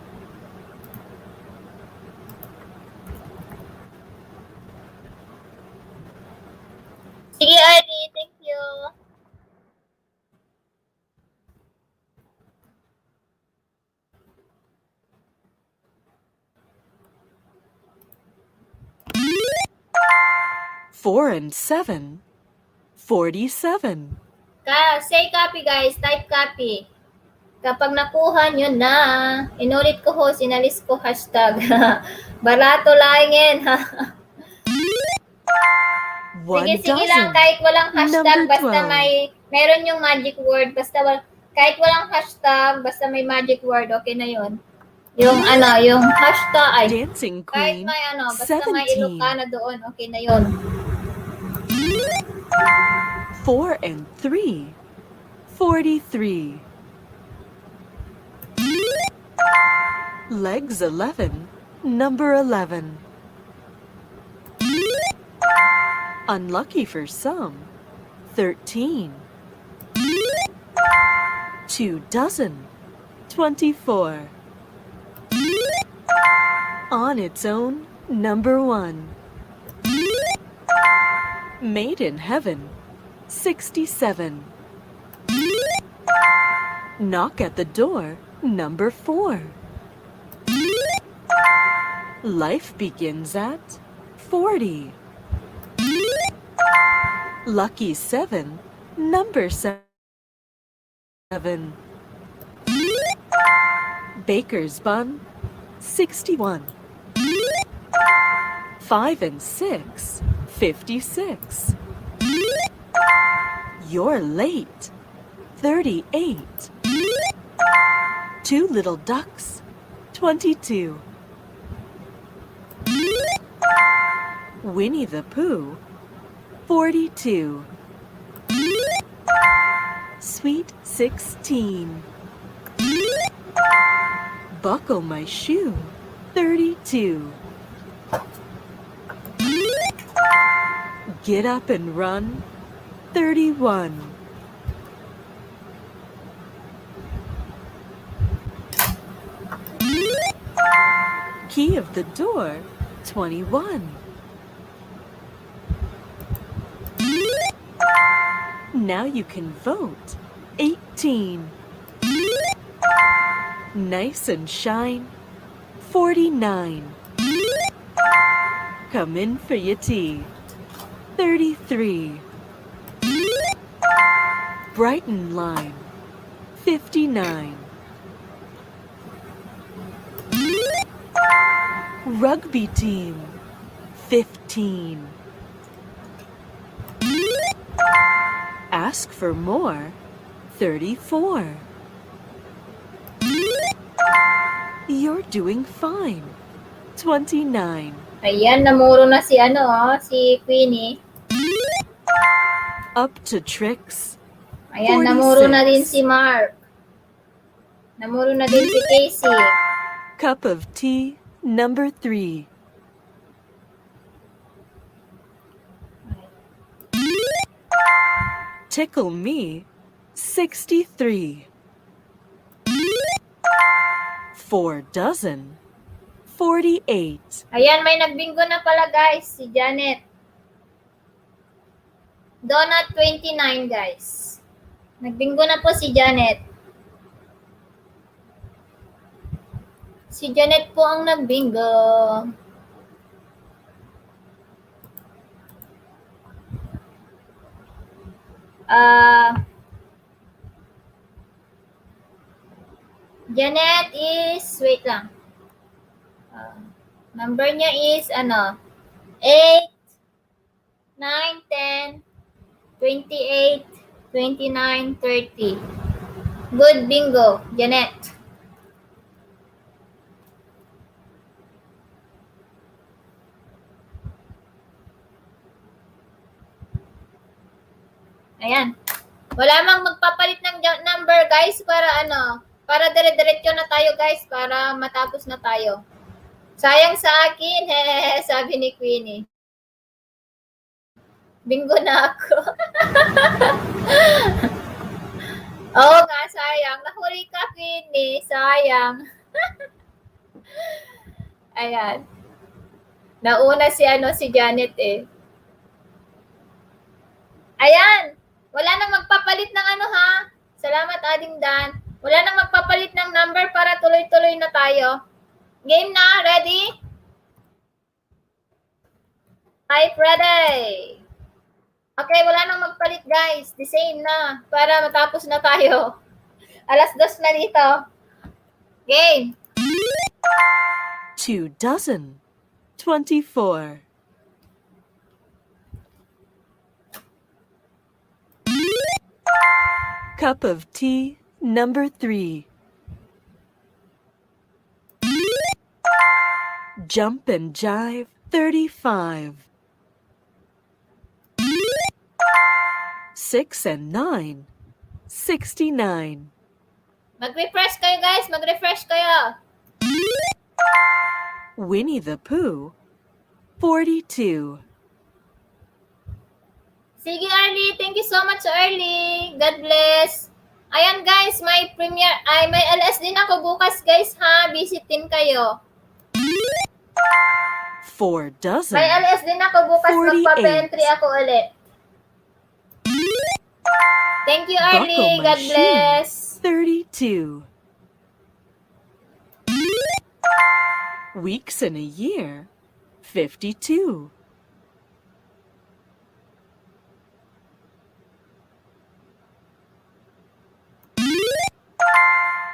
Sige, Ari. Thank you. Four and 7. 47. Say copy, guys. Type copy. Kapag nakuha nyo na, inulit ko ho, sinalis ko hashtag. Barato langin, ha? One Sige lang, dozen. kahit walang hashtag, Number basta 12. meron yung magic word, kahit walang hashtag, basta may magic word, okay na yun. Yung hashtag, Dancing kahit Queen may basta may 17. Ilocano doon, okay na yun. 4 and 3. 43. Legs 11. Number 11. Unlucky for some 13. 2 dozen 24. On its own number 1. Made in heaven 67. Knock at the door number 4. Life begins at 40. Lucky 7, number 7. Baker's bun 61. 5 and 6, 56. You're late 38. 2 little ducks 22. Winnie the Pooh 42. Sweet 16. Buckle my shoe 32. Get up and run 31. Key of the door 21. Now you can vote 18. Nice and shine 49. Come in for your tea 33. Brighton line 59. Rugby team 15. Ask for more 34. You're doing fine 29. Ayan, namuro na si Queenie. Up to tricks Ayan, 46. namuro na din si Mark. Namuro na din si Casey. Cup of tea number 3. Tickle me 63. 4 dozen 48. Ayan, may nagbingo na pala, guys, si Janet. Donut 29, guys. Nagbingo na po si Janet. Si Janet po ang nagbingo. Janet is, wait lang. Number niya is, 8, 9, 10, 28, 29, 30. Good bingo, Janet. Ayan. Wala mang magpapalit ng number, guys, para dire-diretso na tayo, guys, para matapos na tayo. Sayang sa akin, sabi ni Queenie. Bingo na ako. Oo nga, sayang. Nahuli ka, Queenie. Sayang. Ayan. Nauna si Janet eh. Ayan. Wala nang magpapalit ng ha. Salamat, Ading Dan. Wala nang magpapalit ng number para tuloy-tuloy na tayo. Game na? Ready? Hi, Friday. Okay, wala nang magpalit, guys. The same na. Para matapos na tayo. 2:00 na dito. Game. 2 dozen. 24. Cup of tea, number 3. Jump and jive, 35. 6 and 9, 69. Mag-refresh kayo, guys. Mag-refresh kayo. Winnie the Pooh, 42. Sige, Arlie. Thank you so much, Arlie. God bless. Ayan, guys. May LS din ako bukas, guys, ha. Visitin kayo. 4 dozen. May LS din ako bukas. 48. Magpa-entry ako ulit. Thank you, Arlie. Buckle my God bless. 32. Weeks in a year, 52.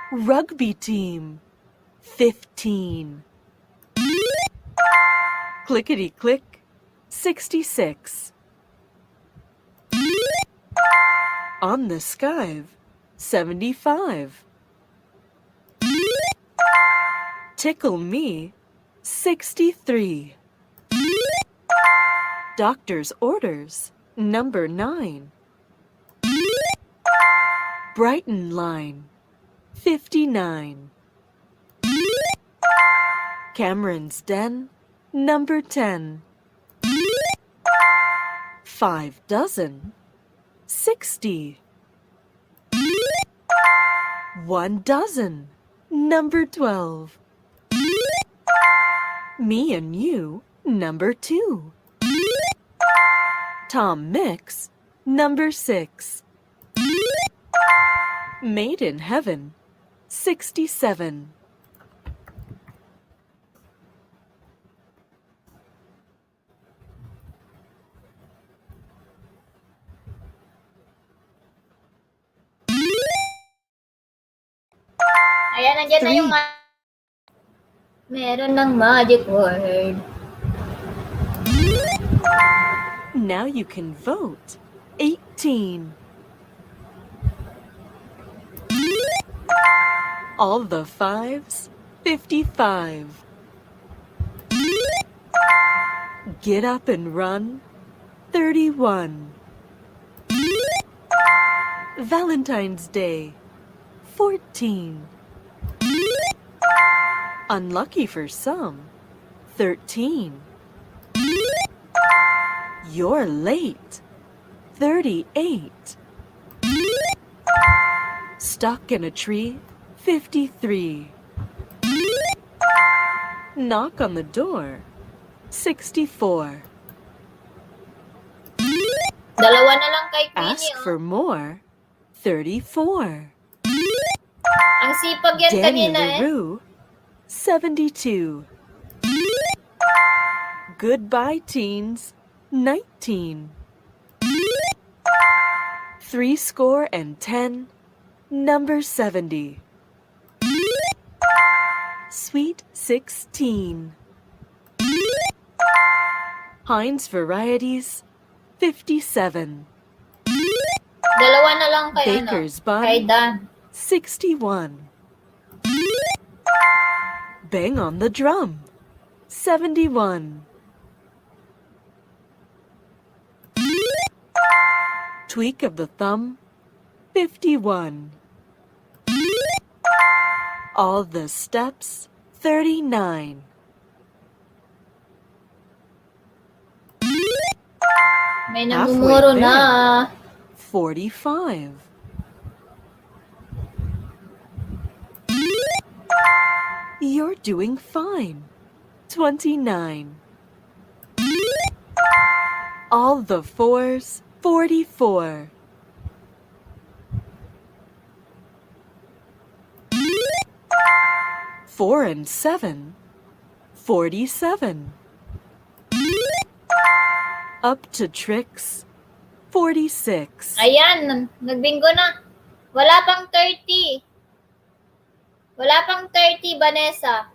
Rugby team, 15. Clickety click, 66. On the skive, 75. Tickle me, 63. Doctor's orders, number 9. Brighton line, 59. Cameron's den, number 10. 5 dozen, 60. 1 dozen, number 12. Me and you, number 2. Tom Mix, number 6. Made in Heaven, 67. Ayan, nandiyan na yung meron ng magic word. Now you can vote. 18. All the fives, 55. Get up and run, 31. Valentine's Day, 14. Unlucky for some, 13. You're late, 38. Stuck in a tree, 53. Knock on the door, 64. Dalawa na lang kay Queenie, Ask for more, 34. Ang sipag yan Danny kanina LaRue, 72. Goodbye, teens, 19. 70, number 70. Sweet 16. Heinz varieties 57. Dalawa na lang kay Baker's kay bun Dan. 61. Bang on the drum 71. Tweak of the thumb 51. All the steps 39. May namumuro Halfway na. 45. You're doing fine. 29. All the fours 44. Four and 7 47. Up to tricks 46. Ayan, nagbingo na. Wala pang 30. Wala pang 30, Vanessa.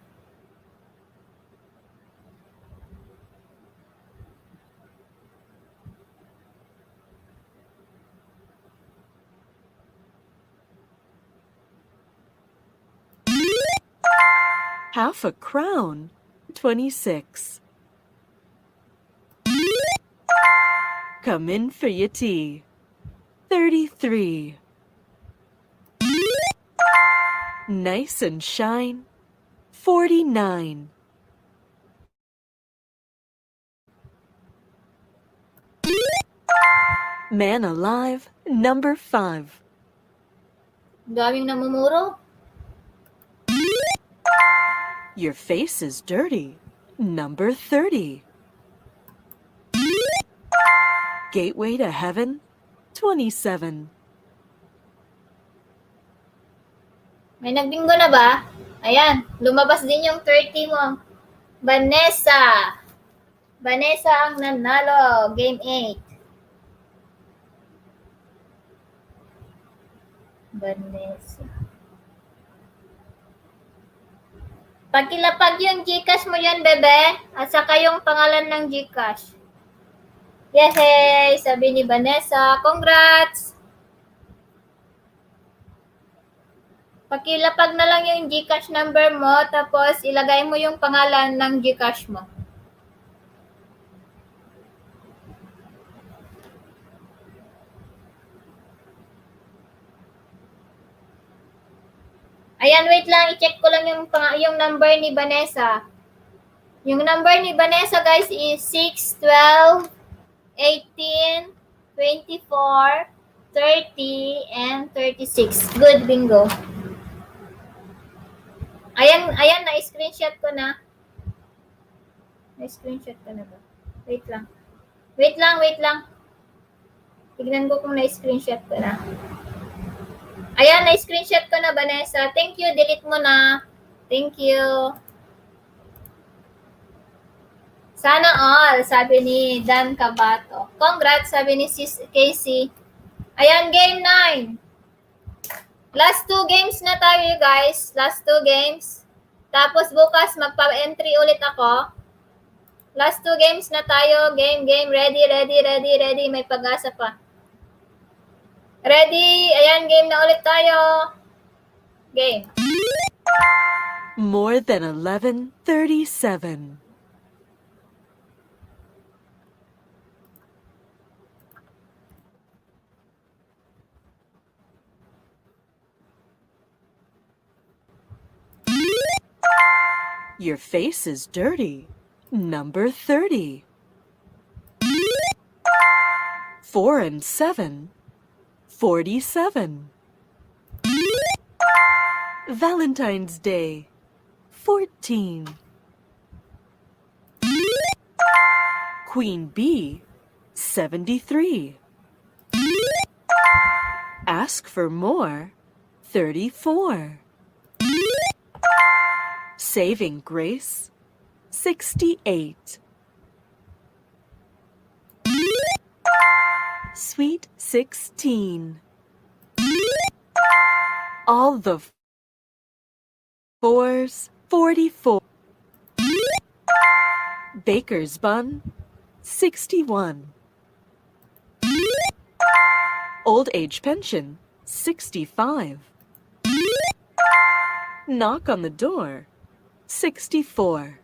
Half a crown 26. Come in for your tea 33. Nice and shine 49. Man alive number 5. Daming namumuro. Your face is dirty number 30. Gateway to heaven 27. May nagbingo na ba? Ayan, lumabas din yung 30 mo. Vanessa. Vanessa ang nanalo. Game 8. Vanessa. Pagkilapag yung Gcash mo yan, bebe. At saka yung pangalan ng Gcash. Yehey! Sabi ni Vanessa. Congrats! Pakilapag na lang yung Gcash number mo, tapos ilagay mo yung pangalan ng Gcash mo. Ayan, wait lang. I-check ko lang yung number ni Vanessa. Yung number ni Vanessa, guys, is 6, 12, 18, 24, 30, and 36. Good, bingo. Ayan, na-screenshot ko na. Na-screenshot ko na ba? Wait lang. Wait lang. Tignan ko kung na-screenshot ko na. Ayan, na-screenshot ko na, Vanessa. Thank you, delete mo na. Thank you. Sana all, sabi ni Dan Cabato. Congrats, sabi ni Sis Casey. Ayan, game 9. Last 2 games na tayo, guys. Last 2 games. Tapos bukas, magpa-entry ulit ako. Last 2 games na tayo. Game. Ready. May pag-asa pa. Ready? Ayan, game na ulit tayo. Game. More than 11:37. Your face is dirty. Number 30. 4 and 7. 47. Valentine's Day 14. Queen Bee 73. Ask for more 34. Saving Grace 68. Sweet 16. All the fours 44. Baker's bun, 61. Old age pension, 65. Knock on the door, 64.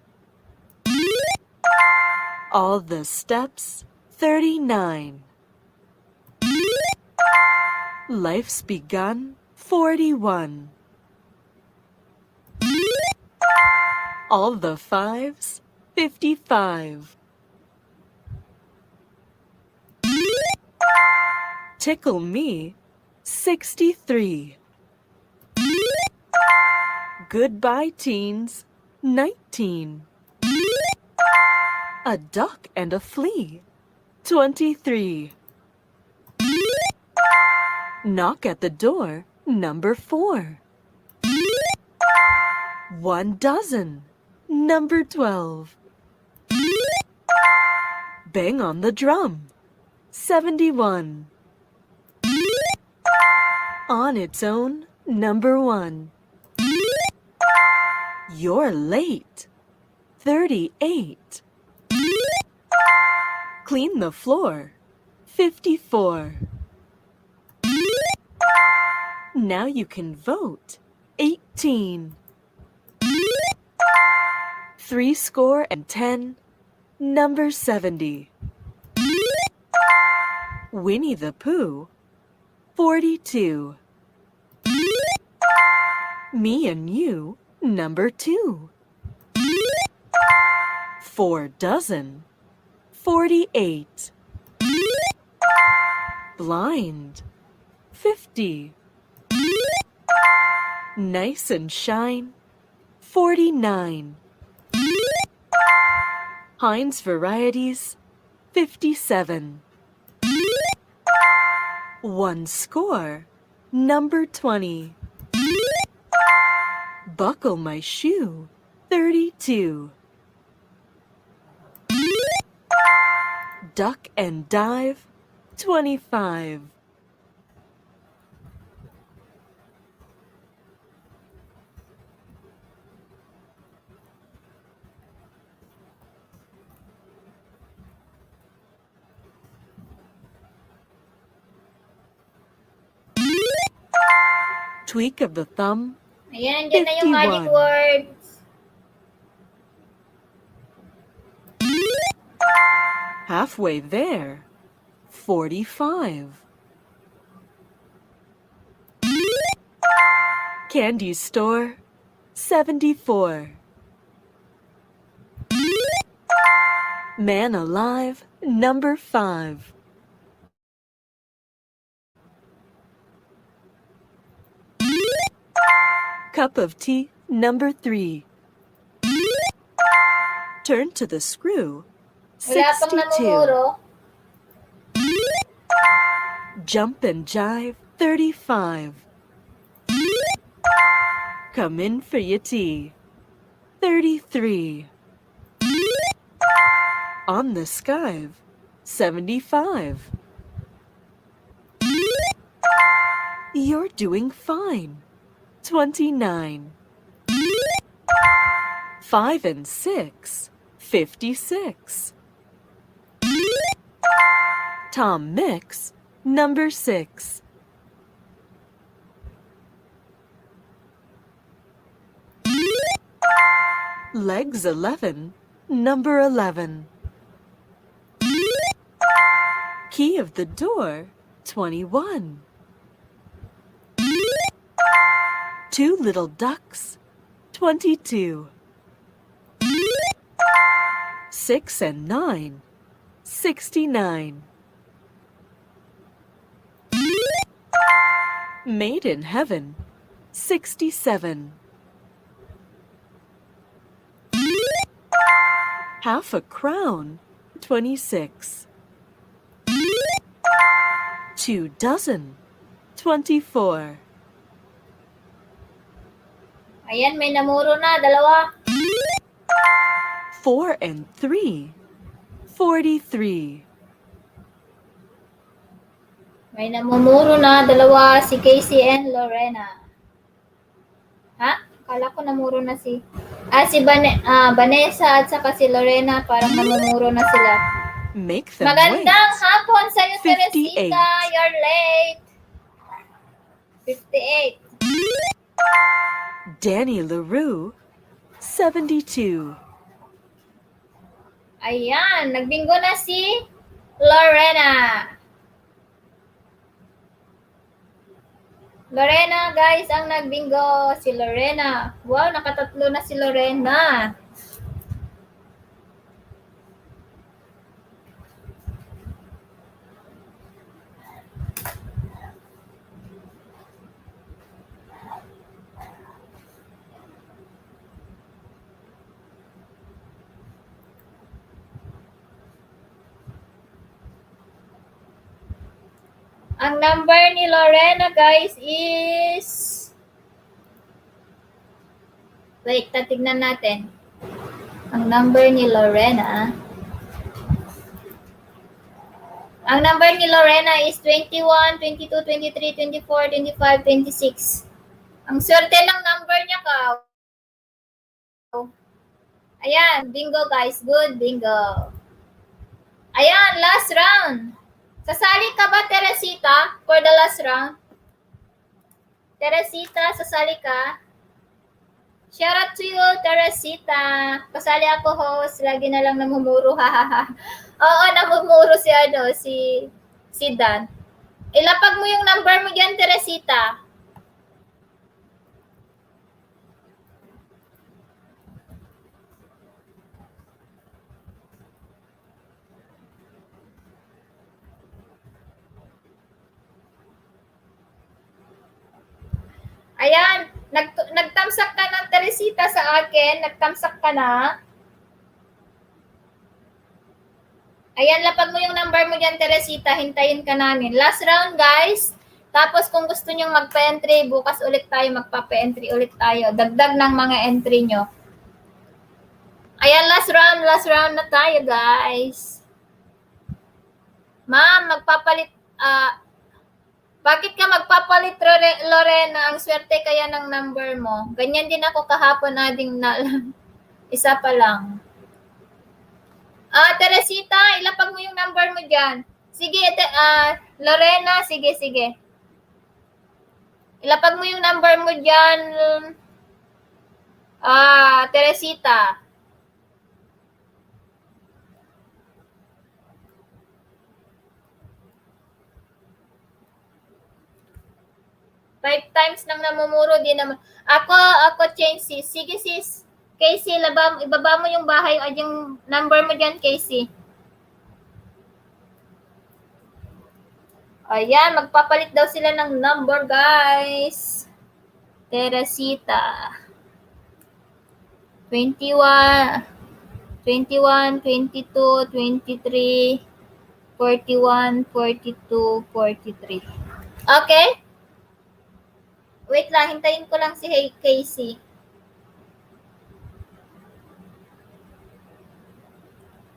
All the steps, 39. Life's begun, 41. All the fives, 55. Tickle me, 63. Goodbye, teens, 19. A duck and a flea, 23. Knock at the door, number 4. 1 dozen, number 12. Bang on the drum, 71. On its own, number 1. You're late, 38. Clean the floor, 54. Now you can vote, 18. 70, number 70. Winnie the Pooh, 42. Me and you, number 2. 4 dozen, 48. Blind, 50. Nice and shine, 49. Heinz varieties, 57. One score, number 20. Buckle my shoe, 32. Duck and dive, 25. Tweak of the thumb, Ayan, dyan na yung magic 51. words. Halfway there, 45. Candy store, 74. Man alive, number 5. Cup of tea, number 3. Turn to the screw, Wala pang 62. namumuro. Jump and jive, 35. Come in for your tea, 33. On the skive, 75. You're doing fine, 29. 5 and 6, 56. Tom Mix, number 6. Legs 11, number 11. Key of the door, 21. 2 little ducks, 22. 6 and 9, 69. Made in heaven, 67. Half a crown, 26. 2 dozen, 24. Ayan, may namuro na, dalawa. 4 and 3, 43. May namumuro na, dalawa, si Casey and Lorena. Ha? Kala ko namuro na si Vanessa at saka si Lorena, parang namumuro na sila. Make them Magandang wait. hapon sa'yo, 58. Teresita. You're late. 58. Danny LaRue, 72. Ayan, nagbingo na si Lorena. Lorena, guys, ang nagbingo. Si Lorena. Wow, nakatatlo na si Lorena. Ang number ni Lorena, guys, is... Wait, tatignan natin. Ang number ni Lorena... Ang number ni Lorena is 21, 22, 23, 24, 25, 26. Ang swerte ng number niya ka. Ayan, bingo guys. Good, bingo. Ayan, last round. Sasali ka ba, Teresita, for the last round? Teresita, sasali ka? Shout out to you, Teresita. Pasali ako, host. Lagi na lang namumuro, hahaha. Oo, namumuro si Dan. Ilapag mo yung number mo dyan, Teresita. Ayan, nagtamsak ka ng Teresita sa akin. Nagtamsak ka na. Ayan, lapag mo yung number mo dyan, Teresita. Hintayin ka namin. Last round, guys. Tapos kung gusto nyong magpa-entry, bukas ulit tayo, magpapa-entry ulit tayo. Dagdag ng mga entry nyo. Ayan, last round na tayo, guys. Ma'am, bakit ka magpapalit, Lorena? Ang swerte kaya ng number mo. Ganyan din ako kahapon, ading na isa pa lang. Teresita, ilapag mo yung number mo dyan. Sige, Lorena, sige. Ilapag mo yung number mo dyan, Teresita. Five times nang namumuro, di naman. Ako, change sis. Sige sis. Casey, ibaba mo yung bahay, yung number mo dyan, Casey. Ayan, magpapalit daw sila ng number, guys. Teresita. 21, 22, 23, 41, 42, 43. Okay? Wait lang, hintayin ko lang si Casey.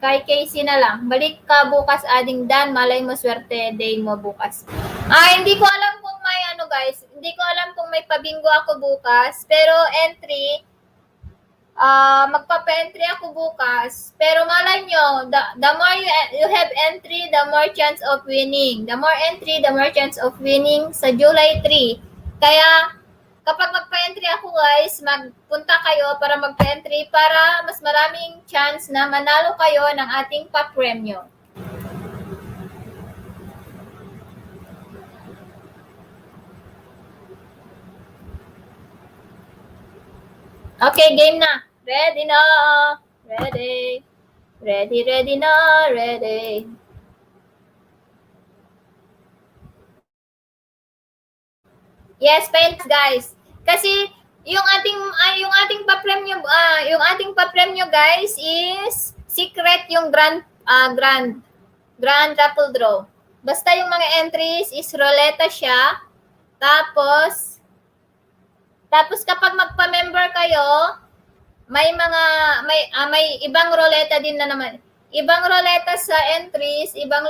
Kay Casey na lang. Balik ka bukas, ading Dan. Malay mo, swerte day mo bukas. Hindi ko alam kung may guys. Hindi ko alam kung may pabingo ako bukas. Pero entry, magpapa-entry ako bukas. Pero malay nyo, the more you have entry, the more chance of winning. The more entry, the more chance of winning sa July 3. Kaya, kapag magpa-entry ako guys, magpunta kayo para magpa-entry para mas maraming chance na manalo kayo ng ating pa-premyo. Okay, game na. Ready na. Ready. Ready na. Ready. Yes, paint guys. Kasi yung ating pa-premyo guys is secret yung grand raffle draw. Basta yung mga entries is roleta siya. Tapos kapag magpa-member kayo, may ibang roleta din na naman. Ibang roleta sa entries, ibang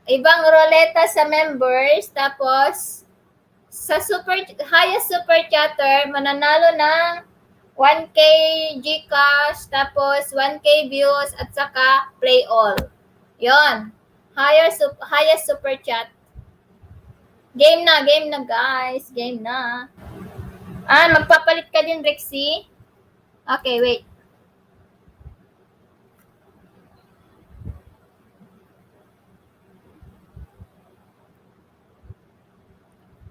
ibang roleta sa members, tapos Sa highest super chatter, mananalo ng 1K Gcash, tapos 1K views, at saka play all. Yon. Highest super chat. Game na guys. Game na. Magpapalit ka din, Rexy? Okay, wait.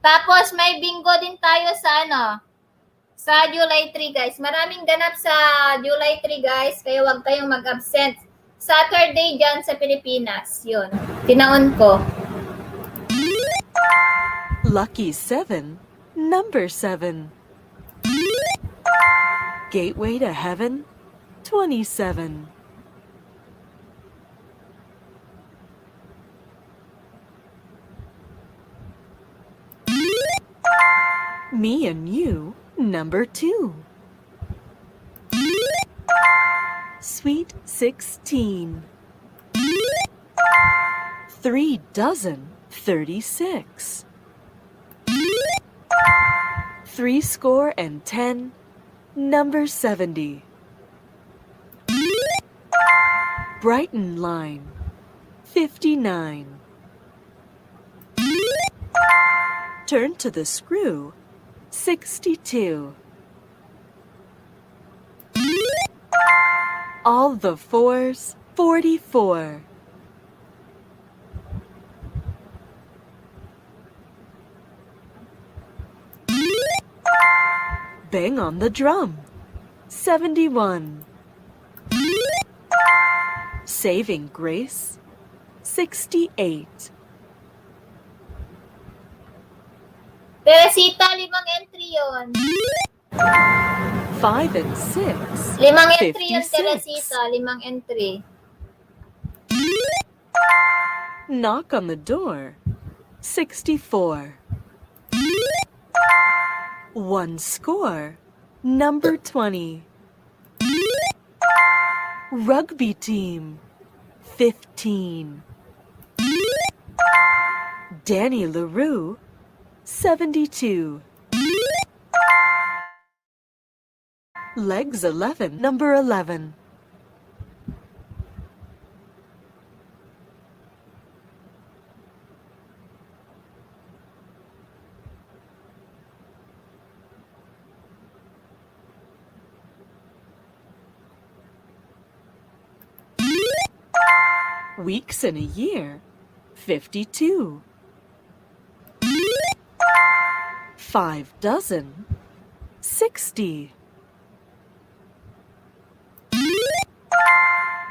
Tapos may bingo din tayo sa July 3, guys. Maraming ganap sa July 3, guys. Kaya huwag kayong mag-absent. Saturday dyan sa Pilipinas. Yun. Tinaon ko. Lucky 7, number 7. Gateway to Heaven, 27. Me and You, number 2. Sweet 16. 3 dozen, 36. 3 score and 10, number 70. Brighton Line, 59. Turn to the Screw, 62. All the Fours, 44. Bang on the Drum, 71. Saving Grace, 68. Teresita, 5 entry yun. 5 and 6, 5 entry yun, 56. Teresita. 5 entry. Knock on the Door, 64. 1 score, number 20. Rugby Team, 15. Danny LaRue, 72. Legs 11, number 11. Weeks in a year, 52. 5 dozen, 60.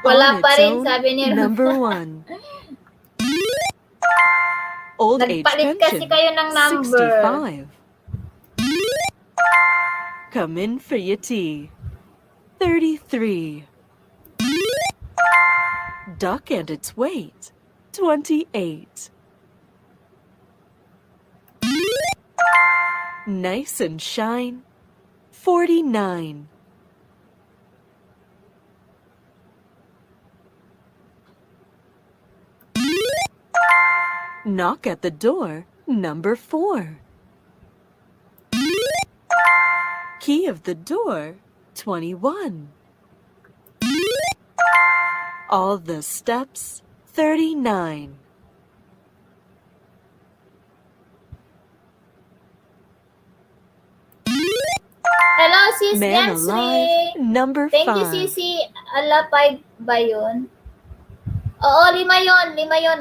Wala On pa its rin, own, sabi ni Ro. number 1. Old age Nagpalit kasi pension, kayo ng number. 65. Come in for your tea, 33. Duck and its weight, 28. Nice and Shine, 49. Knock at the Door, number 4. Key of the Door, 21. All the Steps, 39. Hello, sis Man Jamsri. Alive, number 5. Thank you, Sisi. Ala, 5 ba yun? Oo, 5 yun. 5 yun,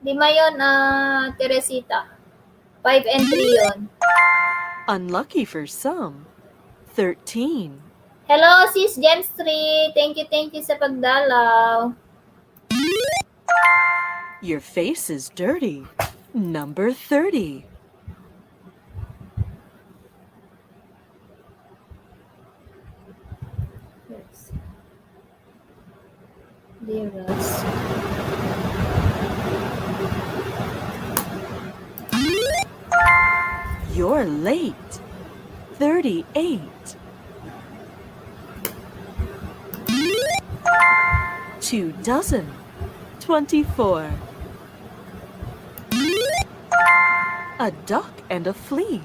5 yun, Teresita. 5 entry yun. Unlucky for some, 13. Hello, sis Jamsri. Thank you sa pagdalaw. Your face is dirty, number 30. Liras. You're late, 38. 2 dozen, 24. A duck and a flea.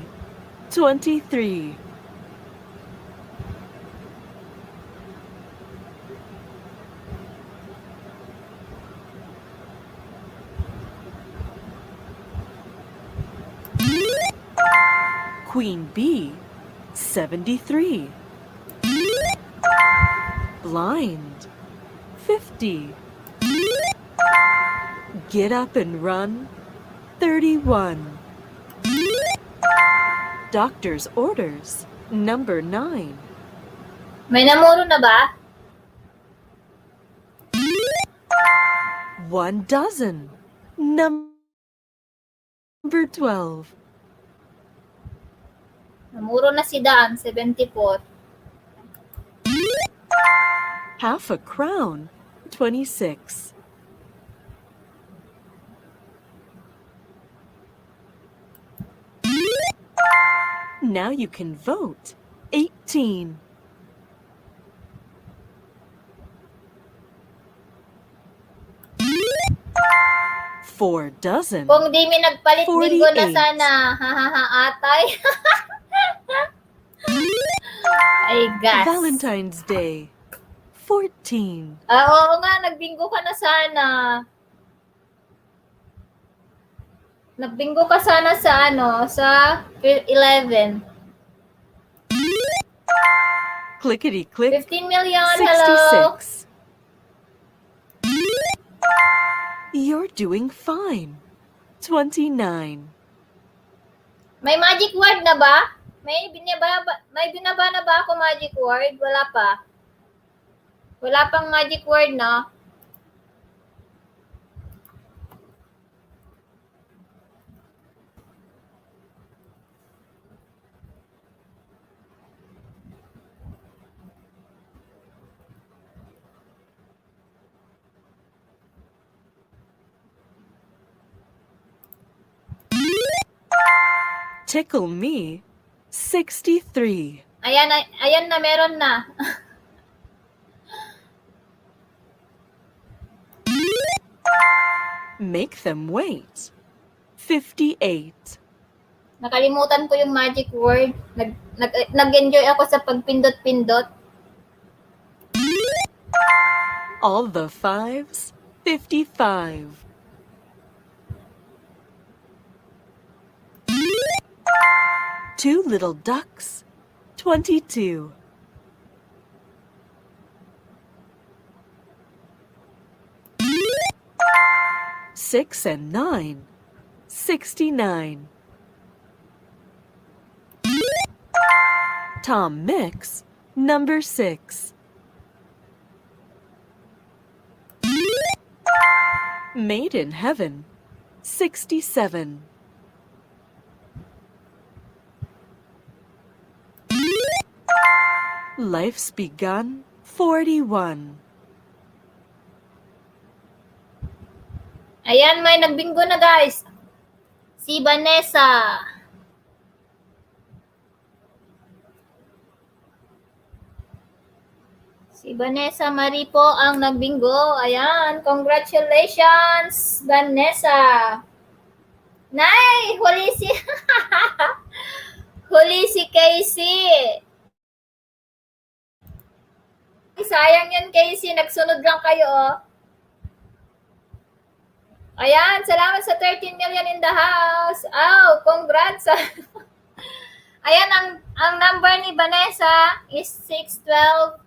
23. Queen bee. 73. Blind. 50. Get up and run. 31. Doctor's orders. Number 9. May namuro na ba? 1 dozen. Number 12. Namuro na si Dan, 74. Half a crown. 26. Now you can vote. 18. Four dozen. Kung di mi nagpalit, bingo na 48. sana. Hahaha, atay. Ay, gas. Valentine's Day. 14. Oo nga, nagbingo ka na sana. Nagbingo ka sana sa sa 11. Clickety click. 15 million, hello. 66. You're doing fine. 29. May magic word na ba? May binaba na ba ako magic word? Wala pa. Wala pang magic word, no? Tickle me. 63. Ayan na, meron na. Make them wait. 58. Nakalimutan ko yung magic word. Nag-enjoy ako sa pagpindot-pindot. All the fives. 55. Two little ducks. 22. Six and 9. 69. Tom Mix. Number 6. Made in Heaven. 67. Life's Begun. 41. Ayan, may nagbingo na, guys. Si Vanessa. Si Vanessa Marie po ang nagbingo. Ayan, congratulations, Vanessa. Nay, huli si huli si Casey. Sayang yan, Casey. Nagsunod lang kayo, oh. Ayan, salamat sa 13 million in the house. Oh, congrats. Ayan, ang number ni Vanessa is 612,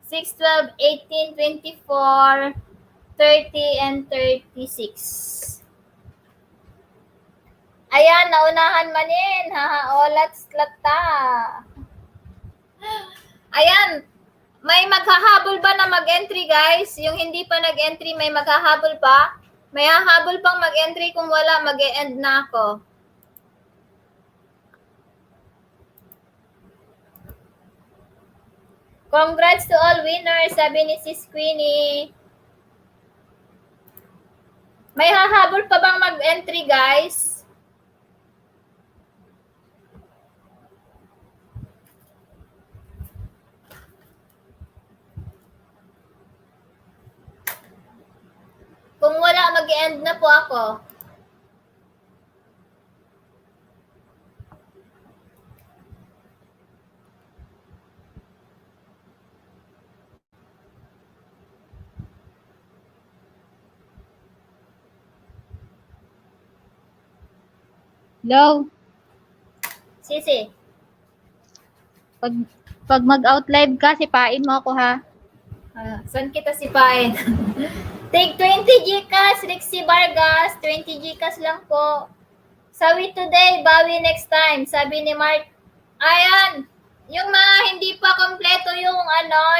18, 24, 30, and 36. Ayan, naunahan manin. Let's lata. Ayan, may maghahabol ba na mag-entry, guys? Yung hindi pa nag-entry, may maghahabol pa? May hahabol pang mag-entry, kung wala, mag-e-end na ako. Congrats to all winners, sabi ni Sis Queenie. May hahabol pa bang mag-entry, guys? Kung wala, mag-e-end na po ako. Hello? Sisi. Pag mag-out live ka, sipain mo ako ha. Saan kita sipain? Take 20 Gcash, Rixie Vargas. 20 Gcash lang po. Sawi today, bawi next time. Sabi ni Mark. Ayan. Yung mga hindi pa kompleto yung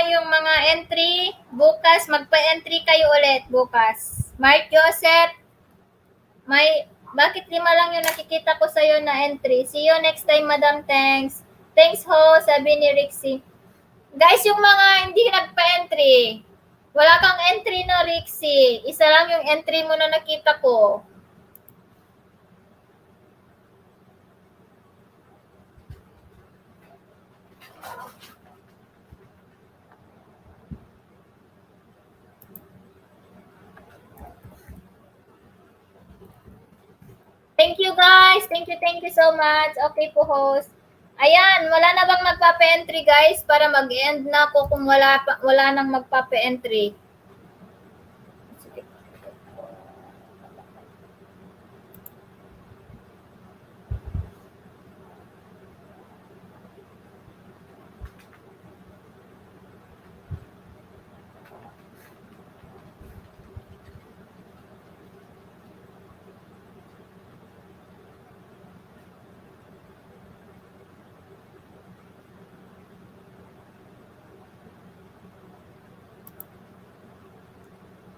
yung mga entry, bukas magpa-entry kayo ulit bukas. Mark Joseph, bakit 5 lang yung nakikita ko sa'yo na entry? See you next time, Madam. Thanks. Thanks ho, sabi ni Rixie. Guys, yung mga hindi nagpa-entry, wala kang entry no, Rixie. Isa lang yung entry mo na nakita ko. Thank you guys. Thank you so much. Okay po, host. Ayan, wala na bang magpapa-entry guys para mag-end na ako kung wala nang magpapa-entry.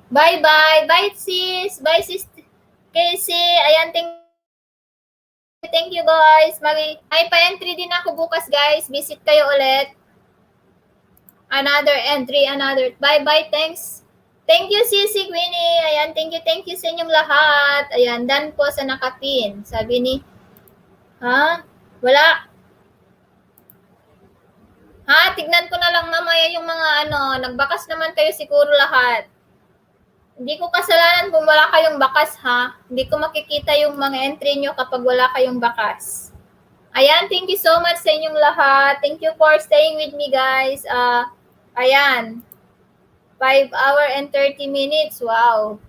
Bye-bye. Bye, sis. Bye, sis Casey. Ayan, thank you, guys. May pa-entry din ako bukas, guys. Visit kayo ulit. Another entry, another. Bye-bye. Thanks. Thank you, Sisi Queenie. Ayan, thank you sa inyong lahat. Ayan, done po sa nakapin. Sabi ni, wala. Tignan ko na lang mamaya yung mga nagbakas naman kayo siguro lahat. Hindi ko kasalanan kung wala kayong bakas, ha? Hindi ko makikita yung mga entry nyo kapag wala kayong bakas. Ayan, thank you so much sa inyong lahat. Thank you for staying with me, guys. Ayan. 5 hours and 30 minutes. Wow.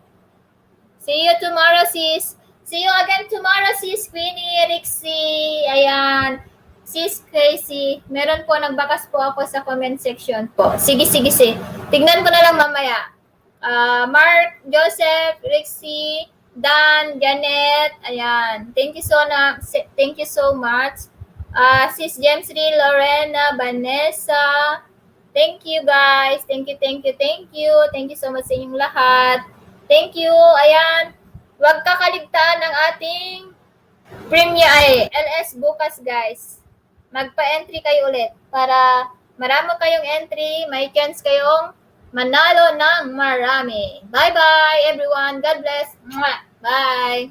See you tomorrow, sis. See you again tomorrow, sis Queenie, Rixie. Ayan. Sis Casey. Meron po, nagbakas po ako sa comment section po. Sige. Tignan ko na lang mamaya. Mark, Joseph, Rixie, Dan, Janet, ayan. Thank you so much. Sis James Lee, Lorena, Vanessa. Thank you guys. Thank you. Thank you so much sa inyong lahat. Thank you. Ayan. Huwag kakaligtaan ng ating Premiere LS bukas, guys. Magpa-entry kayo ulit para marami kayong entry, may chance kayong manalo ng marami. Bye-bye, everyone. God bless. Bye.